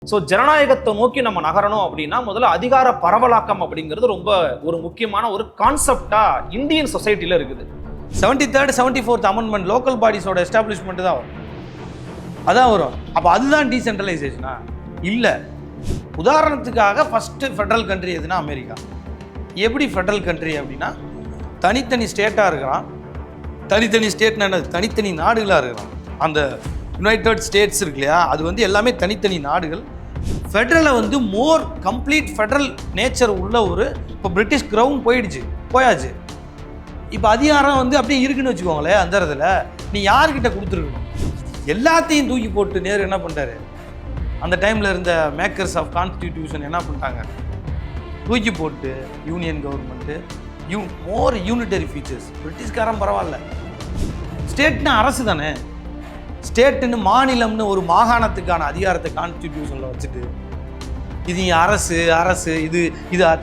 So ஜனநாயகத்தை நோக்கி நம்ம நகரணும் அப்படின்னா முதல்ல அதிகார பரவலாக்கம் அப்படிங்கிறது ரொம்ப ஒரு முக்கியமான ஒரு கான்செப்டா இந்தியன் சொசைட்டில இருக்குது. 73rd 74th amendment local பாடிஸோட establishment தான் வரும். அதான் வரும். அப்போ அதுதான் டீசென்ட்ரலைசேஷனா? இல்லை. உதாரணத்துக்காக ஃபர்ஸ்ட் ஃபெடரல் கண்ட்ரி எதுனா அமெரிக்கா. எப்படி ஃபெடரல் கண்ட்ரி அப்படின்னா தனித்தனி ஸ்டேட்டாக இருக்கிறான். தனித்தனி ஸ்டேட்னா என்னது? தனித்தனி நாடுகளாக இருக்கிறான். அந்த யுனைடெட் ஸ்டேட்ஸ் இருக்கு இல்லையா, அது வந்து எல்லாமே தனித்தனி நாடுகள். ஃபெடரலை வந்து மோர் கம்ப்ளீட் ஃபெடரல் நேச்சர் உள்ள ஒரு இப்போ பிரிட்டிஷ் கிரவுன் போயாச்சு. இப்போ அதிகாரம் வந்து அப்படியே இருக்குன்னு வச்சுக்கோங்களேன். அந்த இடத்துல நீ யார்கிட்ட கொடுத்துருக்கணும்? எல்லாத்தையும் தூக்கி போட்டு நேரு என்ன பண்ணிட்டாரு? அந்த டைமில் இருந்த மேக்கர்ஸ் ஆஃப் கான்ஸ்டிடியூஷன் என்ன பண்ணிட்டாங்க? தூக்கி போட்டு யூனியன் கவர்மெண்ட்டு மோர் யூனிட்டரி ஃபீச்சர்ஸ். பிரிட்டிஷ்காரன் பரவாயில்ல, ஸ்டேட்னா அரசு தானே. ஸ்டேட்டுன்னு மாநிலம்னு ஒரு மாகாணத்துக்கான அதிகாரத்தை கான்ஸ்டிடியூஷனில் வச்சுட்டு இது அரசு இது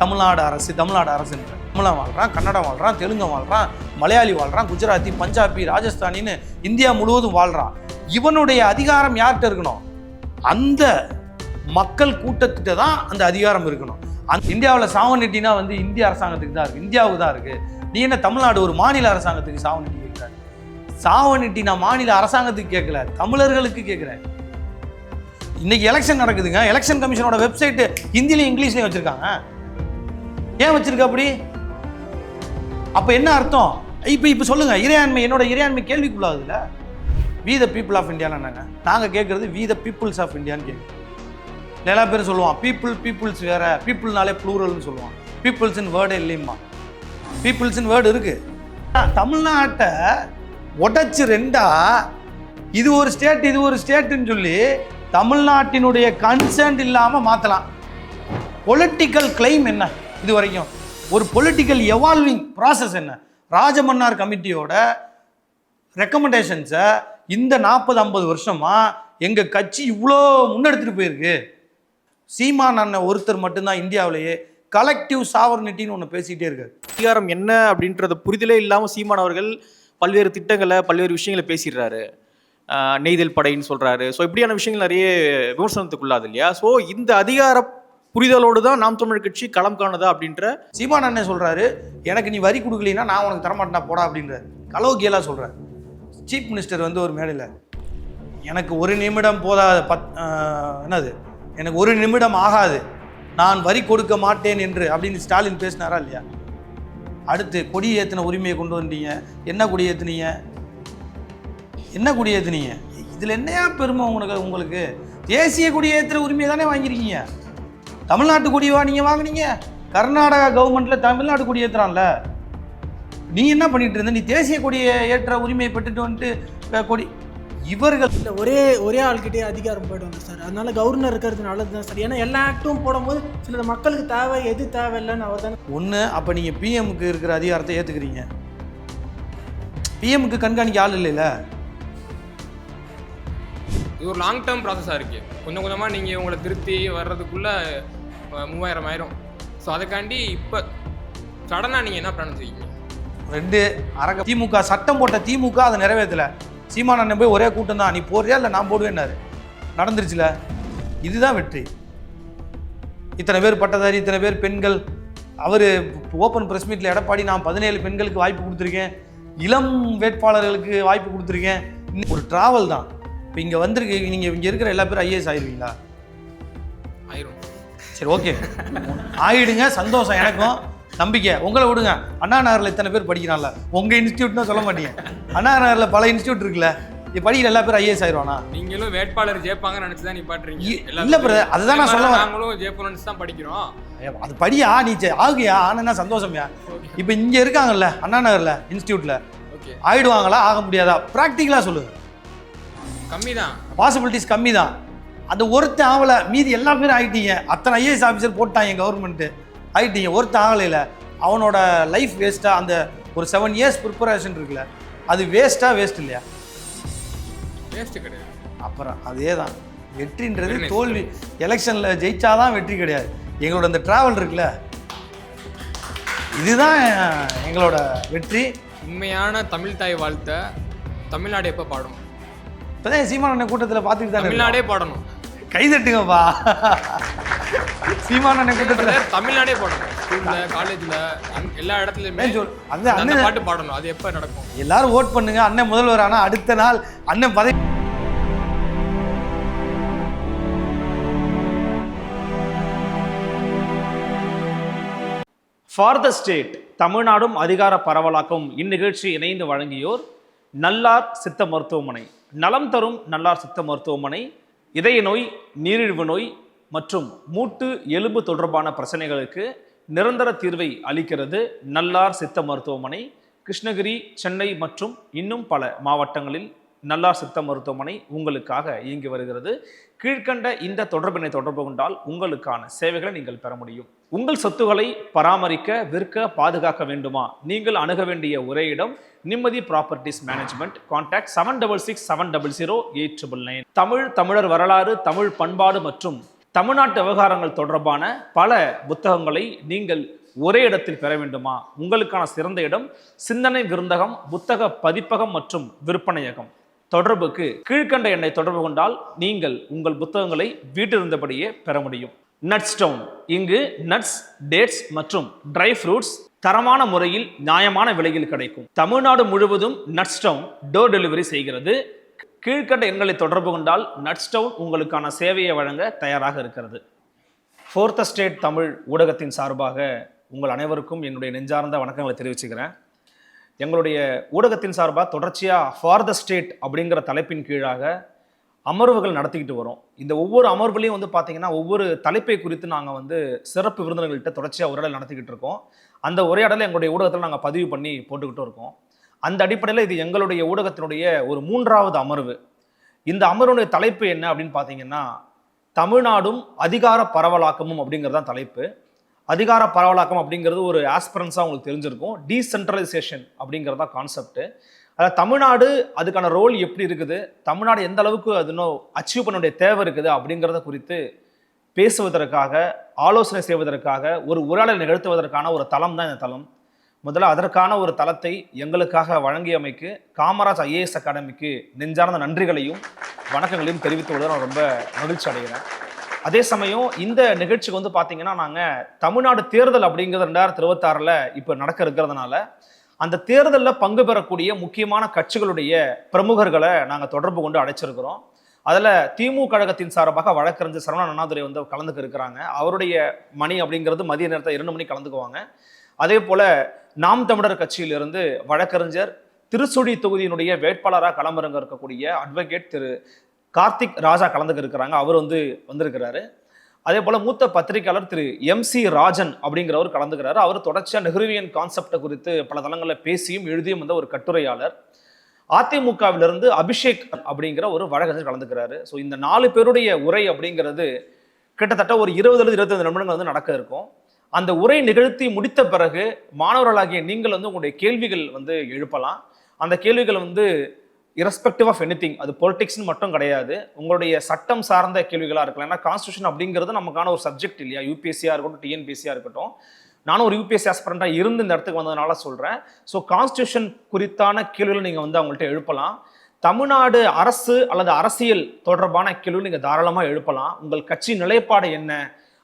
தமிழ்நாடு அரசுன்ற தமிழன் வாழ்கிறான், கன்னடம் வாழ்கிறான், தெலுங்கு வாழ்கிறான், மலையாளி வாழ்கிறான், குஜராத்தி, பஞ்சாபி, ராஜஸ்தானின்னு இந்தியா முழுவதும் வாழ்கிறான். இவனுடைய அதிகாரம் யார்கிட்ட இருக்கணும்? அந்த மக்கள் கூட்டத்திட்ட தான் அந்த அதிகாரம் இருக்கணும். இந்தியாவில் சாவநிட்டினா வந்து இந்திய அரசாங்கத்துக்கு தான் இருக்குது, இந்தியாவுக்கு தான் இருக்குது. நீ என்ன தமிழ்நாடு ஒரு மாநில அரசாங்கத்துக்கு சாவநிட்டி கேட்குறாரு? சாவநிட்டி நான் மாநில அரசாங்கத்துக்கு கேட்கல, தமிழர்களுக்கு கேட்குறேன். இன்னைக்கு எலெக்ஷன் நடக்குதுங்க. எலெக்ஷன் கமிஷனோட வெப்சைட்டு ஹிந்திலையும் இங்கிலீஷ்லையும் வச்சுருக்காங்க. ஏன் வச்சிருக்க அப்படி? அப்போ என்ன அர்த்தம்? இப்போ சொல்லுங்க, இறையாண்மை, என்னோட இறையாண்மை கேள்விக்குள்ளாகுதுல்ல. வி த பீப்புள் ஆஃப் இந்தியான்னு என்னங்க? நாங்கள் கேட்குறது வி த பீப்புள்ஸ் ஆஃப் இந்தியான்னு கேட்குறோம். எல்லா பேரும் சொல்லுவான் பீப்புள்ஸ் வேற, பீப்புள்னாலே ப்ளூரல்னு சொல்லுவான். பீப்புள்ஸ்ன்னு வேர்டு இல்லையுமா? பீப்புள்ஸ்ன்னு வேர்டு இருக்கு. தமிழ்நாட்டை உடைச்சு ரெண்டா இது ஒரு ஸ்டேட் இது ஒரு ஸ்டேட்டுன்னு சொல்லி தமிழ்நாட்டினுடைய கன்சர்ன் இல்லாமல் மாற்றலாம். பொலிட்டிக்கல் கிளைம் என்ன? இது வரைக்கும் ஒரு பொலிட்டிக்கல் எவால்விங் ப்ராசஸ் என்ன? ராஜமன்னார் கமிட்டியோட ரெக்கமெண்டேஷன்ஸை இந்த 40-50 வருஷமா எங்கள் கட்சி இவ்வளோ முன்னெடுத்துட்டு போயிருக்கு. சீமான் அண்ணன் ஒருத்தர் மட்டும்தான் இந்தியாவிலேயே கலெக்டிவ் சாவர்னிட்டின்னு ஒன்று பேசிக்கிட்டே இருக்காரு. அதிகாரம் என்ன அப்படின்றது புரிதலே இல்லாமல் சீமான் அவர்கள் பல்வேறு திட்டங்களை பல்வேறு விஷயங்களை பேசிடுறாரு. நெய்தல் படைன்னு சொல்கிறாரு. ஸோ இப்படியான விஷயங்கள் நிறைய விமர்சனத்துக்குள்ளாது இல்லையா? ஸோ இந்த அதிகார புரிதலோடு தான் நாம் தமிழர் கட்சி களம் காணுதா அப்படின்ற சீமான் அண்ணன் சொல்கிறாரு, எனக்கு நீ வரி கொடுக்கலன்னா நான் உனக்கு தரமாட்டேனா போடா அப்படின்றாரு. கலோக்கியலாக சொல்கிறார். சீஃப் மினிஸ்டர் வந்து ஒரு மேடையில் எனக்கு ஒரு நிமிடம் போதாது, என்னது எனக்கு ஒரு நிமிடம் ஆகாது, நான் வரி கொடுக்க மாட்டேன் என்று அப்படின்னு ஸ்டாலின் பேசினாரா இல்லையா? அடுத்து கொடி ஏற்றின உரிமையை கொண்டு வந்தீங்க. என்ன கொடி ஏற்றுனீங்க? இதில் என்னையா பெருமை உங்களுக்கு? தேசிய கொடி ஏற்றுற உரிமையை தானே வாங்கியிருக்கீங்க. தமிழ்நாட்டு கொடிவா நீங்கள் வாங்கினீங்க? கர்நாடகா கவர்மெண்ட்டில் தமிழ்நாட்டு கொடி ஏற்றுறான்ல, நீ என்ன பண்ணிட்டு இருந்த? நீ தேசிய கொடியை ஏற்ற உரிமையை பெற்றுட்டு வந்துட்டு கொடி இவர்கள் ஒரே ஆள்கிட்டே அதிகாரம் போயிடுவாங்க சார். அதனால கவர்னர் இருக்கிறது நல்லது தான் சார். ஏன்னா எல்லா ஆக்டும் போடும்போது சில மக்களுக்கு தேவை எது தேவையில்லைன்னு அவர் தானே ஒன்று. அப்போ நீங்கள் பிஎம்க்கு இருக்கிற அதிகாரத்தை ஏற்றுக்கிறீங்க. பிஎம்க்கு கண்காணிக்க ஆள் இல்லைல்ல. இது ஒரு லாங் டேர்ம் ப்ராசஸாக இருக்குது. கொஞ்சம் கொஞ்சமாக நீங்கள் உங்களை திருத்தி வர்றதுக்குள்ளே 3000 ஆயிரும். ஸோ அதுக்காண்டி இப்போ சடனாக நீங்கள் என்ன பிளான் செய்வீங்க? 2 அரக திமுக சட்டம் போட்ட திமுக அதை நிறைவேற்றலை. சீமான் அண்ணன் போய் ஒரே கூட்டம் தான், நீ போறியா இல்லை நான் போடுவேன்னாரு. நடந்துருச்சுல. இதுதான் வெற்றி. இத்தனை பேர் பட்டதாரி, இத்தனை பேர் பெண்கள். அவர் ஓப்பன் ப்ரெஸ் மீட்டில் எடப்பாடி நான் 17 பெண்களுக்கு வாய்ப்பு கொடுத்துருக்கேன், இளம் வேட்பாளர்களுக்கு வாய்ப்பு கொடுத்துருக்கேன். ஒரு ட்ராவல் தான். இப்போ இங்கே வந்திருக்கு, நீங்கள் இங்கே இருக்கிற எல்லா பேரும் ஐஏஎஸ் ஆயிடுவீங்களா? ஆயிரும். சரி, ஓகே, ஆயிடுங்க. சந்தோஷம், எனக்கும் நம்பிக்கை. உங்களை விடுங்க. அண்ணா நகரில் இத்தனை பேர் படிக்கிறான்ல, உங்கள் இன்ஸ்டியூட்னு சொல்ல மாட்டீங்க. அண்ணா நகரில் பல இன்ஸ்டியூட் இருக்குல்ல, இது படிக்கிற எல்லா பேரும் ஐஏஎஸ் ஆயிடுவானா? நீங்களும் வேட்பாளர் ஜெயிப்பாங்கன்னு நினச்சி தான் நீ பாட்டுறீங்க. இல்லை பிரதர், அதுதான் நான் சொல்ல வரேன். நாங்களும் ஜெயிப்போம்னு நினச்சி தான் படிக்கிறோம். அது படியா, நீ ஆகுயா, ஆனா சந்தோஷம்யா. இப்போ இங்கே இருக்காங்கல்ல அண்ணா நகரில் இன்ஸ்டியூட்டில், ஆயிடுவாங்களா ஆக முடியாதா? ப்ராக்டிக்கலாக சொல்லுங்க. கம்மி தான், பாசிபிலிட்டிஸ் கம்மி தான். அந்த ஒருத்தன் ஆகலை, மீதி எல்லா பேரும் ஆகிட்டீங்க. அத்தனை ஐஏஎஸ் ஆஃபீஸர் போட்டாங்க கவர்மெண்ட்டு, ஆகிட்டீங்க. ஒருத்தன் ஆகலையில் அவனோட லைஃப் வேஸ்ட்டாக. அந்த ஒரு 7 இயர்ஸ் ப்ரிப்பரேஷன் இருக்குல்ல, அது வேஸ்ட் இல்லையா? வேஸ்ட்டு கிடையாது. அப்புறம் அதே தான் வெற்றின்றது. தோல்வி எலெக்ஷனில் ஜெயிச்சாதான் வெற்றி கிடையாது. எங்களோட அந்த ட்ராவல் இருக்குல்ல, இதுதான் எங்களோட வெற்றி. உண்மையான தமிழ் தாய் வாழ்த்த தமிழ்நாடு எப்போ பாடும்? இப்போதான் சீமான் கூட்டத்தில் பார்த்துட்டு தான் தமிழ்நாடே பாடணும். கை தட்டுங்கப்பா. சீமான் அண்ணன் கூட்டத்துல தமிழ்நாடே பாடணும், ஸ்கூல்ல காலேஜ்ல எல்லா இடத்துலயுமே அந்த அந்த பாட்டு பாடணும். அது எப்ப நடக்கும்? எல்லாரும் ஓட் பண்ணுங்க, அண்ணன் முதல்வர். ஆனா அடுத்த நாள் அண்ணன் பதவி. ஃபார் த ஸ்டேட் தமிழ்நாடும் அதிகார பரவலாக்கம் இந்நிகழ்ச்சி இணைந்து வழங்கியோர் நல்லார் சித்த மருத்துவமனை. நலம் தரும் நல்லார் சித்த மருத்துவமனை இதய நோய், நீரிழிவு நோய் மற்றும் மூட்டு எலும்பு தொடர்பான பிரச்சனைகளுக்கு நிரந்தர தீர்வை அளிக்கிறது. நல்லார் சித்த மருத்துவமனை கிருஷ்ணகிரி, சென்னை மற்றும் இன்னும் பல மாவட்டங்களில் நல்லார் சித்த மருத்துவமனை உங்களுக்காக இயங்கி வருகிறது. கீழ்கண்ட இந்த தொடர்பினை தொடர்பு கொண்டால் உங்களுக்கான சேவைகளை நீங்கள் பெற முடியும். உங்கள் சொத்துக்களை பராமரிக்க, விற்க, பாதுகாக்க வேண்டுமா? நீங்கள் அணுக வேண்டிய ஒரே இடம் நிம்மதி ப்ராப்பர்ட்டிஸ் மேனேஜ்மெண்ட். கான்டாக்ட் 7667008999. தமிழ், தமிழர் வரலாறு, தமிழ் பண்பாடு மற்றும் தமிழ்நாட்டு விவகாரங்கள் தொடர்பான பல புத்தகங்களை நீங்கள் ஒரே இடத்தில் பெற வேண்டுமா? உங்களுக்கான சிறந்த இடம் சிந்தனை விருந்தகம், புத்தக பதிப்பகம் மற்றும் விற்பனையகம். தொடர்புக்கு கீழ்கண்ட எண்ணை தொடர்பு கொண்டால் நீங்கள் உங்கள் புத்தகங்களை வீட்டிலிருந்தபடியே பெற முடியும். Nuts town. இங்கு நட்ஸ், டேட்ஸ் மற்றும் ட்ரை ஃப்ரூட்ஸ் தரமான முறையில் நியாயமான விலையில் கிடைக்கும். தமிழ்நாடு முழுவதும் நட்ஸ் டவுன் டோர் டெலிவரி செய்கிறது. கீழ்கண்ட எண்களை தொடர்பு கொண்டால் நட்ஸ் டவுன் உங்களுக்கான சேவையை வழங்க தயாராக இருக்கிறது. ஃபோர்த் ஸ்டேட் தமிழ் ஊடகத்தின் சார்பாக உங்கள் அனைவருக்கும் என்னுடைய நெஞ்சார்ந்த வணக்கங்களை தெரிவிச்சுக்கிறேன். எங்களுடைய ஊடகத்தின் சார்பாக தொடர்ச்சியாக ஃபார் த ஸ்டேட் அப்படிங்கிற தலைப்பின் கீழாக அமர்வுகள் நடத்திக்கிட்டு வரோம். இந்த ஒவ்வொரு அமர்வுலையும் வந்து பார்த்தீங்கன்னா ஒவ்வொரு தலைப்பை குறித்து நாங்கள் சிறப்பு விருந்தினர்கள்ட்ட தொடர்ச்சியாக உரையாடல் நடத்திக்கிட்டு இருக்கோம். அந்த உரையாடலை எங்களுடைய ஊடகத்தில் நாங்கள் பதிவு பண்ணி போட்டுக்கிட்டு இருக்கோம். அந்த அடிப்படையில் இது எங்களுடைய ஊடகத்தினுடைய ஒரு 3வது அமர்வு. இந்த அமர்வுடைய தலைப்பு என்ன அப்படின்னு பார்த்தீங்கன்னா தமிழ்நாடும் அதிகார பரவலாக்கமும் அப்படிங்கிறது தான் தலைப்பு. அதிகார பரவலாக்கம் அப்படிங்கிறது ஒரு ஆஸ்பிரன்ஸாக உங்களுக்கு தெரிஞ்சிருக்கும். டீசென்ட்ரலைசேஷன் அப்படிங்கிறது தான் கான்செப்ட். அதாவது தமிழ்நாடு அதுக்கான ரோல் எப்படி இருக்குது, தமிழ்நாடு எந்த அளவுக்கு அது இன்னும் அச்சீவ் பண்ண வேண்டிய தேவை இருக்குது அப்படிங்கிறத குறித்து பேசுவதற்காக, ஆலோசனை செய்வதற்காக, ஒரு உரையாடல் நிகழ்த்துவதற்கான ஒரு தளம் தான் இந்த தளம். முதல்ல அதற்கான ஒரு தளத்தை எங்களுக்காக வழங்கியமைக்கு காமராஜ் IAS அகாடமிக்கு நெஞ்சார்ந்த நன்றிகளையும் வணக்கங்களையும் தெரிவித்து கொள்ள நான் ரொம்ப மகிழ்ச்சி அடைகிறேன். அதே சமயம் இந்த நிகழ்ச்சிக்கு வந்து பார்த்தீங்கன்னா நாங்கள் தமிழ்நாடு தேர்தல் அப்படிங்கிறது 2026 இப்போ நடக்க இருக்கிறதுனால அந்த தேர்தலில் பங்கு பெறக்கூடிய முக்கியமான கட்சிகளுடைய பிரமுகர்களை நாங்கள் தொடர்பு கொண்டு அழைச்சிருக்கிறோம். அதில் திமுக கழகத்தின் சார்பாக வழக்கறிஞர் சரவணன் அண்ணாதுரை கலந்துக்க இருக்கிறாங்க. அவருடைய மணி அப்படிங்கிறது மதிய நேரத்தில் 2 மணி கலந்துக்குவாங்க. அதே போல் நாம் தமிழர் கட்சியிலிருந்து வழக்கறிஞர் திருச்சுழி தொகுதியினுடைய வேட்பாளராக களமிறங்க இருக்கக்கூடிய அட்வொகேட் திரு கார்த்திக் ராஜா கலந்துக்க இருக்கிறாங்க. அவர் வந்திருக்கிறாரு. அதே போல் மூத்த பத்திரிகையாளர் திரு MC ராஜன் அப்படிங்கிறவர் கலந்துக்கிறாரு. அவர் தொடர்ச்சியாக நெஹ்ருவியன் கான்செப்டை குறித்து பல தளங்களில் பேசியும் எழுதியும் வந்த ஒரு கட்டுரையாளர். அதிமுகவிலிருந்து அபிஷேக் அப்படிங்கிற ஒரு வழக்கறிஞர் கலந்துக்கிறாரு. ஸோ இந்த 4 பேருடைய உரை அப்படிங்கிறது கிட்டத்தட்ட ஒரு 20-25 நிமிடங்கள் நடக்க இருக்கும். அந்த உரை நிகழ்த்தி முடித்த பிறகு மாணவர்களாகிய நீங்கள் உங்களுடைய கேள்விகள் எழுப்பலாம். அந்த கேள்விகள் இரஸ்பெக்டிவ் ஆஃப் எனிதிங், அது பொலிட்டிக்ஸ்னு மட்டும் கிடையாது, உங்களுடைய சட்டம் சார்ந்த கேள்விகளாக இருக்கலாம். ஏன்னா கான்ஸ்டியூஷன் அப்படிங்கிறது நமக்கான ஒரு சப்ஜெக்ட் இல்லையா? UPSC-யாக இருக்கட்டும், TNPSC-யாக இருக்கட்டும். நானும் ஒரு UPSC ஆஸ்பிரண்டாக இருந்து இந்த இடத்துக்கு வந்ததுனால சொல்கிறேன். ஸோ கான்ஸ்டியூஷன் குறித்தான கேள்விகள் நீங்கள் அவங்கள்ட்ட எழுப்பலாம். தமிழ்நாடு அரசு அல்லது அரசியல் தொடர்பான கேள்விகள் நீங்கள் தாராளமாக எழுப்பலாம். உங்கள் கட்சி நிலைப்பாடு என்ன,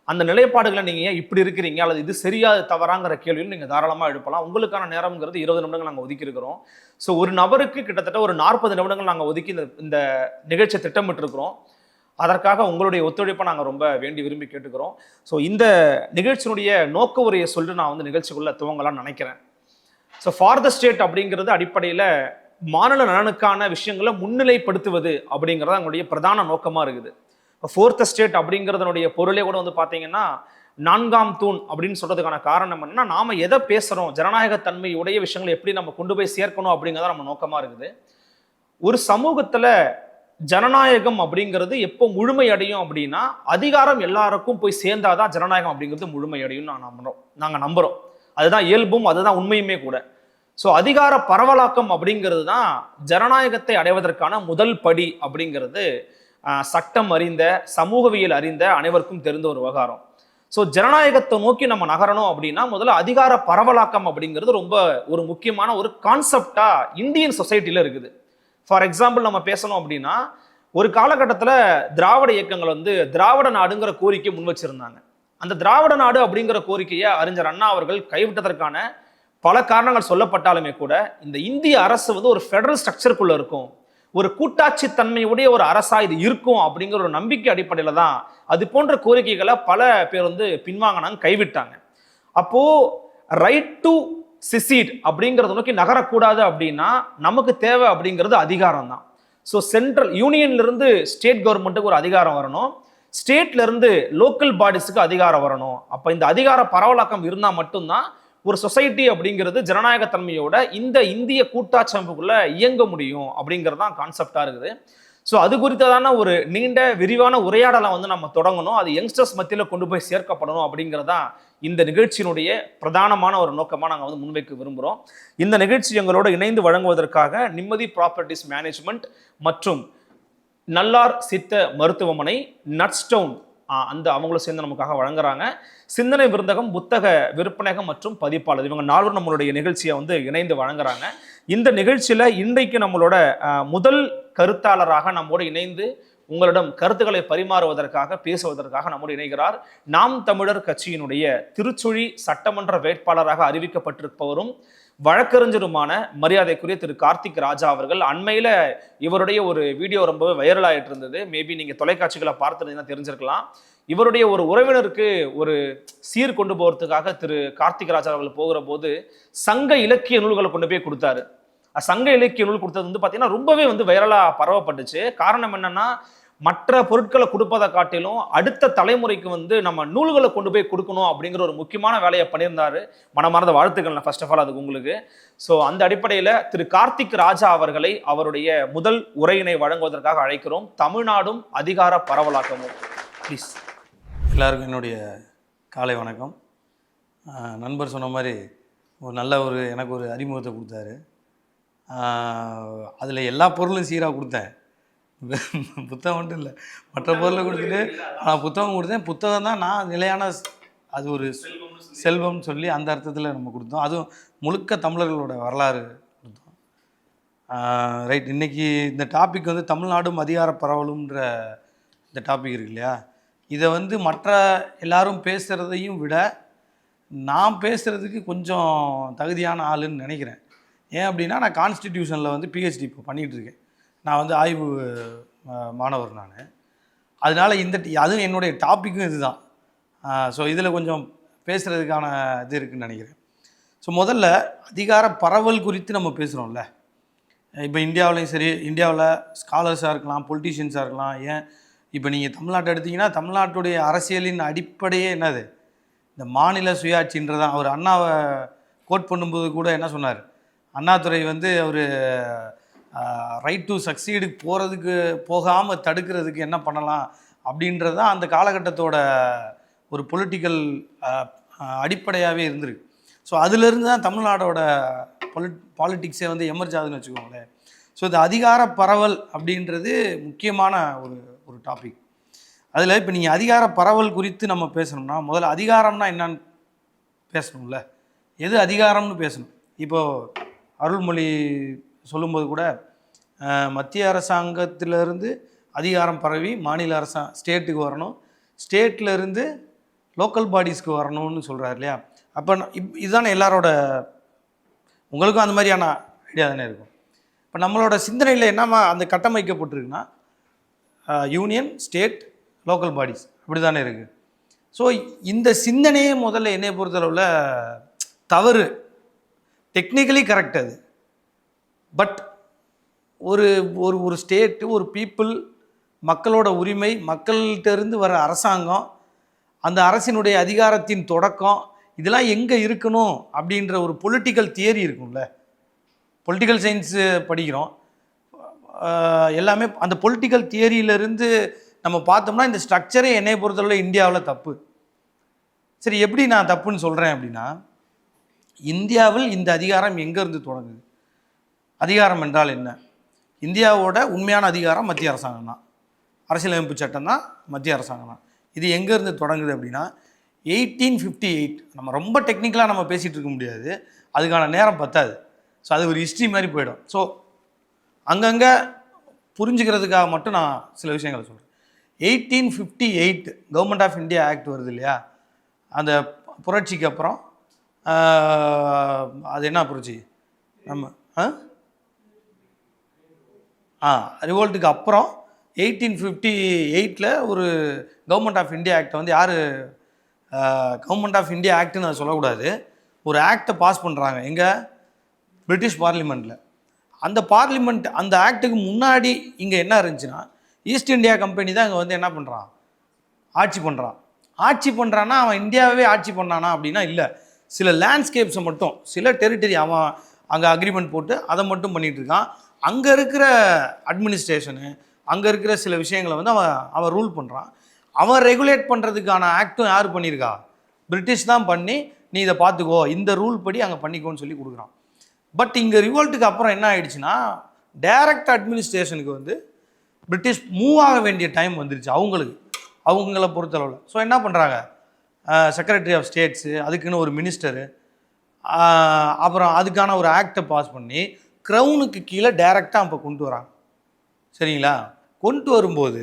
அந்த நிலைப்பாடுகளை நீங்கள் ஏன் இப்படி இருக்கிறீங்க, அல்லது இது சரியாது தவறாங்கிற கேள்வியும் நீங்கள் தாராளமாக எழுப்பலாம். உங்களுக்கான நேரம்ங்கிறது 20 நிமிடங்கள் நாங்கள் ஒதுக்கி இருக்கிறோம். ஸோ ஒரு நபருக்கு கிட்டத்தட்ட ஒரு 40 நிமிடங்கள் நாங்கள் ஒதுக்கி இந்த நிகழ்ச்சியை திட்டமிட்டிருக்கிறோம். அதற்காக உங்களுடைய ஒத்துழைப்பை நாங்கள் ரொம்ப வேண்டி விரும்பி கேட்டுக்கிறோம். ஸோ இந்த நிகழ்ச்சியினுடைய நோக்க உரையை சொல்லிட்டு நான் நிகழ்ச்சிக்குள்ளே துவங்கலாம்னு நினைக்கிறேன். ஸோ ஃபார் த ஸ்டேட் அப்படிங்கிறது அடிப்படையில் மாநில நலனுக்கான விஷயங்களை முன்னிலைப்படுத்துவது அப்படிங்கிறது எங்களுடைய பிரதான நோக்கமாக இருக்குது. ஃபோர்த் ஸ்டேட் அப்படிங்கிறதுனுடைய பொருளே கூட பார்த்தீங்கன்னா 4ஆம் தூண் அப்படின்னு சொல்றதுக்கான காரணம் என்னன்னா, நாம எதை பேசுறோம், ஜனநாயகத்தன்மையுடைய விஷயங்களை எப்படி நம்ம கொண்டு போய் சேர்க்கணும் அப்படிங்கிறத நம்ம நோக்கமா இருக்குது. ஒரு சமூகத்துல ஜனநாயகம் அப்படிங்கிறது எப்போ முழுமை அடையும் அப்படின்னா, அதிகாரம் எல்லாருக்கும் போய் சேர்ந்தாதான் ஜனநாயகம் அப்படிங்கிறது முழுமை அடையும் நாங்க நம்புறோம். அதுதான் இயல்பும், அதுதான் உண்மையுமே கூட. ஸோ அதிகார பரவலாக்கம் அப்படிங்கிறது தான் ஜனநாயகத்தை அடைவதற்கான முதல் படி அப்படிங்கிறது சட்டம் அறிந்த, சமூகவியல் அறிந்த அனைவருக்கும் தெரிந்த ஒரு விவகாரம். ஸோ ஜனநாயகத்தை நோக்கி நம்ம நகரணும் அப்படின்னா முதல்ல அதிகார பரவலாக்கம் அப்படிங்கிறது ரொம்ப ஒரு முக்கியமான ஒரு கான்செப்டா இந்தியன் சொசைட்டில இருக்குது. ஃபார் எக்ஸாம்பிள் நம்ம பேசணும் அப்படின்னா, ஒரு காலகட்டத்தில் திராவிட இயக்கங்கள் வந்து திராவிட நாடுங்கிற கோரிக்கை முன் வச்சிருந்தாங்க. அந்த திராவிட நாடு அப்படிங்கிற கோரிக்கையை அறிஞர் அண்ணா அவர்கள் கைவிட்டதற்கான பல காரணங்கள் சொல்லப்பட்டாலுமே கூட இந்த இந்திய அரசு வந்து ஒரு ஃபெடரல் ஸ்ட்ரக்சருக்குள்ள இருக்கும், ஒரு கூட்டாட்சி தன்மையுடைய ஒரு அரசா இது இருக்கும் அப்படிங்கிற ஒரு நம்பிக்கை அடிப்படையில் தான் அது போன்ற கோரிக்கைகளை பல பேர் வந்து பின்வாங்கினாங்க, கைவிட்டாங்க. அப்போ ரைட் டு சிசீட் அப்படிங்கிறத நோக்கி நகரக்கூடாது அப்படின்னா நமக்கு தேவை அப்படிங்கிறது அதிகாரம் தான். ஸோ சென்ட்ரல் யூனியன்ல இருந்து ஸ்டேட் கவர்மெண்ட்டுக்கு ஒரு அதிகாரம் வரணும், ஸ்டேட்ல இருந்து லோக்கல் பாடிஸுக்கு அதிகாரம் வரணும். அப்போ இந்த அதிகார பரவலாக்கம் இருந்தால் மட்டும்தான் ஒரு சொசைட்டி அப்படிங்கிறது ஜனநாயக தன்மையோட இந்த இந்திய கூட்டாட்சி அமைப்புக்குள்ள இயங்க முடியும் அப்படிங்கிறது தான் கான்செப்டா இருக்குது. ஸோ அது குறித்ததான ஒரு நீண்ட விரிவான உரையாடலை வந்து நம்ம தொடங்கணும், அது யங்ஸ்டர்ஸ் மத்தியில் கொண்டு போய் சேர்க்கப்படணும் அப்படிங்கிறதான் இந்த நிகழ்ச்சியினுடைய பிரதானமான ஒரு நோக்கமாக நாங்கள் வந்து முன்வைக்க விரும்புகிறோம். இந்த நிகழ்ச்சி எங்களோட இணைந்து வழங்குவதற்காக நிம்மதி ப்ராப்பர்ட்டிஸ் மேனேஜ்மெண்ட் மற்றும் நல்லார் சித்த மருத்துவமனை, நட்ஸ்டவுன் அந்த அவங்களும் சேர்ந்து நமக்காக வழங்குறாங்க. சிந்தனை விருந்தகம், புத்தக விற்பனகம் மற்றும் பதிப்பாளர், இவங்க 4 நம்மளுடைய நிகழ்ச்சியை வந்து இணைந்து வழங்குறாங்க. இந்த நிகழ்ச்சியில இன்றைக்கு நம்மளோட முதல் கருத்தாளராக நம்மோடு இணைந்து உங்களிடம் கருத்துக்களை பரிமாறுவதற்காக பேசுவதற்காக நம்மோடு இணைகிறார் நாம் தமிழர் கட்சியினுடைய திருச்சுழி சட்டமன்ற வேட்பாளராக அறிவிக்கப்பட்டிருப்பவரும் வழக்கறிஞருமான மரியாதைக்குரிய திரு கார்த்திக் ராஜா அவர்கள். அண்மையில இவருடைய ஒரு வீடியோ ரொம்பவே வைரல் ஆயிட்டு இருந்தது, மேபி நீங்க தொலைக்காட்சிகளை பார்த்துருந்தீங்கன்னா தெரிஞ்சிருக்கலாம். இவருடைய ஒரு உறவினருக்கு ஒரு சீர் கொண்டு போறதுக்காக திரு கார்த்திக் ராஜா அவர்கள் போகிற போது சங்க இலக்கிய நூல்களை கொண்டு போய் கொடுத்தாரு. சங்க இலக்கிய நூல் கொடுத்தது வந்து பார்த்தீங்கன்னா ரொம்பவே வந்து வைரலா பரவப்பட்டுச்சு. காரணம் என்னன்னா, மற்ற பொருட்களை கொடுப்பதை காட்டிலும் அடுத்த தலைமுறைக்கு வந்து நம்ம நூல்களை கொண்டு போய் கொடுக்கணும் அப்படிங்கிற ஒரு முக்கியமான வேலையை பண்ணியிருந்தாரு. மனமார்ந்த வாழ்த்துக்கள் ஃபர்ஸ்ட் ஆஃப் ஆல் அதுக்கு உங்களுக்கு. ஸோ அந்த அடிப்படையில் திரு கார்த்திக் ராஜா அவர்களை அவருடைய முதல் உரையினை வழங்குவதற்காக அழைக்கிறோம். தமிழ்நாடும் அதிகார பரவலாக்கமும். ப்ளீஸ். எல்லாருக்கும் என்னுடைய காலை வணக்கம். நண்பர் சொன்ன மாதிரி எனக்கு ஒரு அறிமுகத்தை கொடுத்தாரு. அதில் எல்லா பொருளும் சீராக கொடுத்தேன், புத்தகம் மட்டும் இல்லை, மற்ற பொருளை கொடுத்துட்டு நான் புத்தகம் கொடுத்தேன். புத்தகம் தான் நான் நிலையான, அது ஒரு செல்வம்னு சொல்லி அந்த அர்த்தத்தில் நம்ம கொடுத்தோம். அதுவும் முழுக்க தமிழர்களோட வரலாறு கொடுத்தோம். ரைட், இன்றைக்கி இந்த டாபிக் வந்து தமிழ்நாடும் அதிகார பரவலும்ன்ற இந்த டாபிக் இருக்கு இல்லையா, இதை வந்து மற்ற எல்லாரும் பேசுகிறதையும் விட நான் பேசுகிறதுக்கு கொஞ்சம் தகுதியான ஆளுன்னு நினைக்கிறேன். ஏன் அப்படின்னா, நான் கான்ஸ்டிடியூஷனில் வந்து பிஹெச்டி இப்போ பண்ணிகிட்ருக்கேன். நான் வந்து ஆய்வு மாணவர் நான். அதனால் அதுவும் என்னுடைய டாப்பிக்கும் இது தான். ஸோ இதில் கொஞ்சம் பேசுகிறதுக்கான இது இருக்குதுன்னு நினைக்கிறேன். ஸோ முதல்ல அதிகார பரவல் குறித்து நம்ம பேசுகிறோம்ல. இப்போ இந்தியாவிலையும் சரி, இந்தியாவில் ஸ்காலர்ஸாக இருக்கலாம், பொலிட்டீஷியன்ஸாக இருக்கலாம். ஏன் இப்போ நீங்கள் தமிழ்நாட்டை எடுத்திங்கன்னா, தமிழ்நாட்டுடைய அரசியலின் அடிப்படையே என்னது, இந்த மாநில சுயாட்சின்றதான். அவர் அண்ணாவை கோட் பண்ணும்போது கூட என்ன சொன்னார், அண்ணாதுரை வந்து அவர் ரைட் டு சக்சீடுக்கு போகாமல் தடுக்கிறதுக்கு என்ன பண்ணலாம் அப்படின்றது தான் அந்த காலகட்டத்தோட ஒரு பொலிட்டிக்கல் அடிப்படையாகவே இருந்திருக்கு. ஸோ அதிலிருந்து தான் தமிழ்நாடோட பாலிட்டிக்ஸே வந்து எமர்ஜ் ஆகுதுன்னு வச்சுக்கோங்களேன். ஸோ இந்த அதிகார பரவல் அப்படின்றது முக்கியமான ஒரு டாபிக். அதில் இப்போ நீங்கள் அதிகார பரவல் குறித்து நம்ம பேசணும்னா, முதல்ல அதிகாரம்னா என்னன்னு பேசணும்ல, எது அதிகாரம்னு பேசணும். இப்போது அருள்மொழி சொல்லும்போது கூட மத்திய அரசாங்கத்திலிருந்து அதிகாரம் பரவி மாநில ஸ்டேட்டுக்கு வரணும், ஸ்டேட்லேருந்து லோக்கல் பாடிஸ்க்கு வரணும்னு சொல்கிறார் இல்லையா. அப்போ இதுதானே எல்லாரோட, உங்களுக்கும் அந்த மாதிரியான ஐடியா தானே இருக்கும். இப்போ நம்மளோட சிந்தனையில் என்னமா அந்த கட்டமைக்கப்பட்டிருக்குன்னா, யூனியன், ஸ்டேட், லோக்கல் பாடிஸ் அப்படி தானே இருக்குது. ஸோ இந்த சிந்தனையே முதல்ல என்னை பொறுத்தளவில் தவறு. டெக்னிக்கலி கரெக்ட் அது, பட் ஒரு ஒரு ஸ்டேட்டு, ஒரு பீப்புள், மக்களோட உரிமை, மக்கள்கிட்டருந்து வர அரசாங்கம், அந்த அரசினுடைய அதிகாரத்தின் தொடக்கம், இதெல்லாம் எங்கே இருக்கணும் அப்படின்ற ஒரு பொலிட்டிக்கல் தியரி இருக்கும்ல. பொலிட்டிக்கல் சயின்ஸு படிக்கிறோம் எல்லாமே. அந்த பொலிட்டிக்கல் தியரியிலேருந்து நம்ம பார்த்தோம்னா இந்த ஸ்ட்ரக்சரே என்னை பொறுத்தளவில் இந்தியாவில் தப்பு. சரி, எப்படி நான் தப்புன்னு சொல்கிறேன் அப்படின்னா, இந்தியாவில் இந்த அதிகாரம் எங்கேருந்து தொடங்குது? அதிகாரம் என்றால் என்ன? இந்தியாவோட உண்மையான அதிகாரம் மத்திய அரசாங்கம் தான், அரசியலமைப்பு சட்டம் தான் மத்திய அரசாங்கம் தான். இது எங்கேருந்து தொடங்குது அப்படின்னா 1858. நம்ம ரொம்ப டெக்னிக்கலாக நம்ம பேசிகிட்டு இருக்க முடியாது, அதுக்கான நேரம் பத்தாது. ஸோ அது ஒரு ஹிஸ்ட்ரி மாதிரி போயிடும். ஸோ அங்கங்கே புரிஞ்சுக்கிறதுக்காக மட்டும் நான் சில விஷயங்களை சொல்கிறேன். 1858 கவர்மெண்ட் ஆஃப் இந்தியா ஆக்ட் வருது இல்லையா, அந்த புரட்சிக்கு அப்புறம் அது என்ன புரட்சி நம்ம ரிவோல்ட்டுக்கு அப்புறம் 1858 ஒரு கவர்மெண்ட் ஆஃப் இந்தியா ஆக்டை வந்து யார் கவர்மெண்ட் ஆஃப் இந்தியா ஆக்ட்னு அதை சொல்லக்கூடாது, ஒரு ஆக்டை பாஸ் பண்ணுறாங்க எங்கே, பிரிட்டிஷ் பார்லிமெண்ட்டில். அந்த பார்லிமெண்ட் அந்த ஆக்டுக்கு முன்னாடி இங்கே என்ன இருந்துச்சுன்னா, ஈஸ்ட் இந்தியா கம்பெனி தான் இங்கே வந்து என்ன பண்ணுறான், ஆட்சி பண்ணுறான். ஆட்சி பண்ணுறான்னா அவன் இந்தியாவே ஆட்சி பண்ணானா அப்படின்னா இல்லை, சில லேண்ட்ஸ்கேப்ஸை மட்டும், சில டெரிட்டரி அவன் அங்கே அக்ரிமெண்ட் போட்டு அதை மட்டும் பண்ணிகிட்டு இருக்கான். அங்கே இருக்கிற அட்மினிஸ்ட்ரேஷனு, அங்கே இருக்கிற சில விஷயங்களை வந்து அவன் ரூல் பண்ணுறான். அவன் ரெகுலேட் பண்ணுறதுக்கான ஆக்டும் யார் பண்ணியிருக்கா, பிரிட்டிஷ் தான் பண்ணி நீ இதை பார்த்துக்கோ, இந்த ரூல் படி அங்கே பண்ணிக்கோன்னு சொல்லி கொடுக்குறான். பட் இங்கே ரிவோல்ட்டுக்கு அப்புறம் என்ன ஆயிடுச்சுன்னா, டைரக்ட் அட்மினிஸ்ட்ரேஷனுக்கு வந்து பிரிட்டிஷ் மூவ் ஆக வேண்டிய டைம் வந்துருச்சு அவங்கள பொறுத்தளவில். ஸோ என்ன பண்ணுறாங்க, செக்ரட்டரி ஆஃப் ஸ்டேட்ஸு, அதுக்குன்னு ஒரு மினிஸ்டரு, அப்புறம் அதுக்கான ஒரு ஆக்டை பாஸ் பண்ணி க்ரௌனுக்கு கீழே டைரெக்டாக அப்போ கொண்டு வராங்க. சரிங்களா? கொண்டு வரும்போது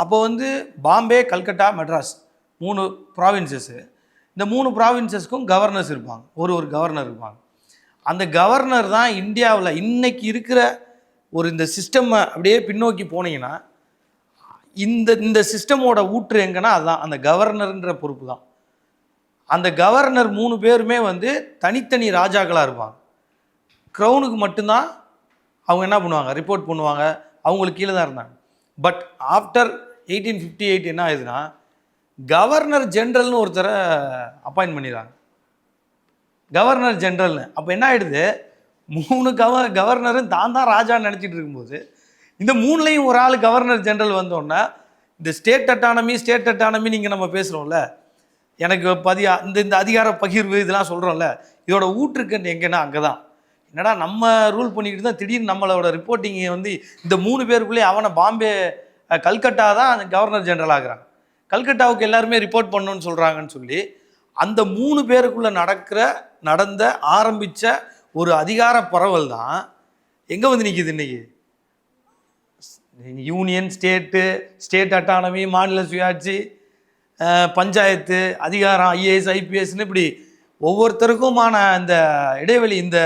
அப்போ வந்து பாம்பே, கல்கட்டா, மெட்ராஸ் 3 ப்ராவின்சஸ்ஸு. இந்த 3 ப்ராவின்சஸ்க்கும் கவர்னர்ஸ் இருப்பாங்க, ஒரு கவர்னர் இருப்பாங்க. அந்த கவர்னர் தான் இந்தியாவில் இன்னைக்கு இருக்கிற ஒரு இந்த சிஸ்டம்மை அப்படியே பின்னோக்கி போனீங்கன்னா இந்த சிஸ்டமோட ஊற்று எங்கன்னா அதுதான் அந்த கவர்னர்ன்ற பொறுப்பு தான். அந்த கவர்னர் 3 பேருமே வந்து தனித்தனி ராஜாக்களாக இருப்பாங்க. க்ரௌனுக்கு மட்டும்தான் அவங்க என்ன பண்ணுவாங்க, ரிப்போர்ட் பண்ணுவாங்க, அவங்களுக்கு கீழே தான் இருந்தாங்க. பட் ஆஃப்டர் 1858 என்ன ஆகுதுன்னா, கவர்னர் ஜென்ரல்னு ஒருத்தரை அப்பாயின்ட் பண்ணிடுறாங்க, கவர்னர் ஜென்ரல்னு. அப்போ என்ன ஆகிடுது, 3 கவர்னரும் தான் ராஜான்னு நினச்சிட்டு இருக்கும்போது இந்த 3லையும் ஒரு ஆள் கவர்னர் ஜென்ரல் வந்தோன்னா, இந்த ஸ்டேட் அட்டானமி நீங்கள் நம்ம பேசுகிறோம்ல, எனக்கு இந்த அதிகார பகிர்வு இதெல்லாம் சொல்கிறோம்ல, இதோட ஊற்றுக்கண்டு எங்கன்னா அங்கே தான். என்னடா நம்ம ரூல் பண்ணிக்கிட்டு தான் திடீர்னு நம்மளோட ரிப்போர்ட்டிங் வந்து இந்த 3 பேருக்குள்ளேயே அவனை பாம்பே, கல்கட்டா தான் கவர்னர் ஜென்ரல் ஆகுறாங்க, கல்கட்டாவுக்கு எல்லாருமே ரிப்போர்ட் பண்ணணும்னு சொல்கிறாங்கன்னு சொல்லி அந்த 3 பேருக்குள்ளே நடந்த ஆரம்பித்த ஒரு அதிகார பரவல் தான் எங்கே வந்து நிற்கிது இன்றைக்கி. யூனியன், ஸ்டேட் அட்டானமி, மாநில சுயாட்சி, பஞ்சாயத்து அதிகாரம், ஐஏஎஸ், ஐபிஎஸ்ன்னு இப்படி ஒவ்வொருத்தருக்குமான இந்த இடைவெளி, இந்த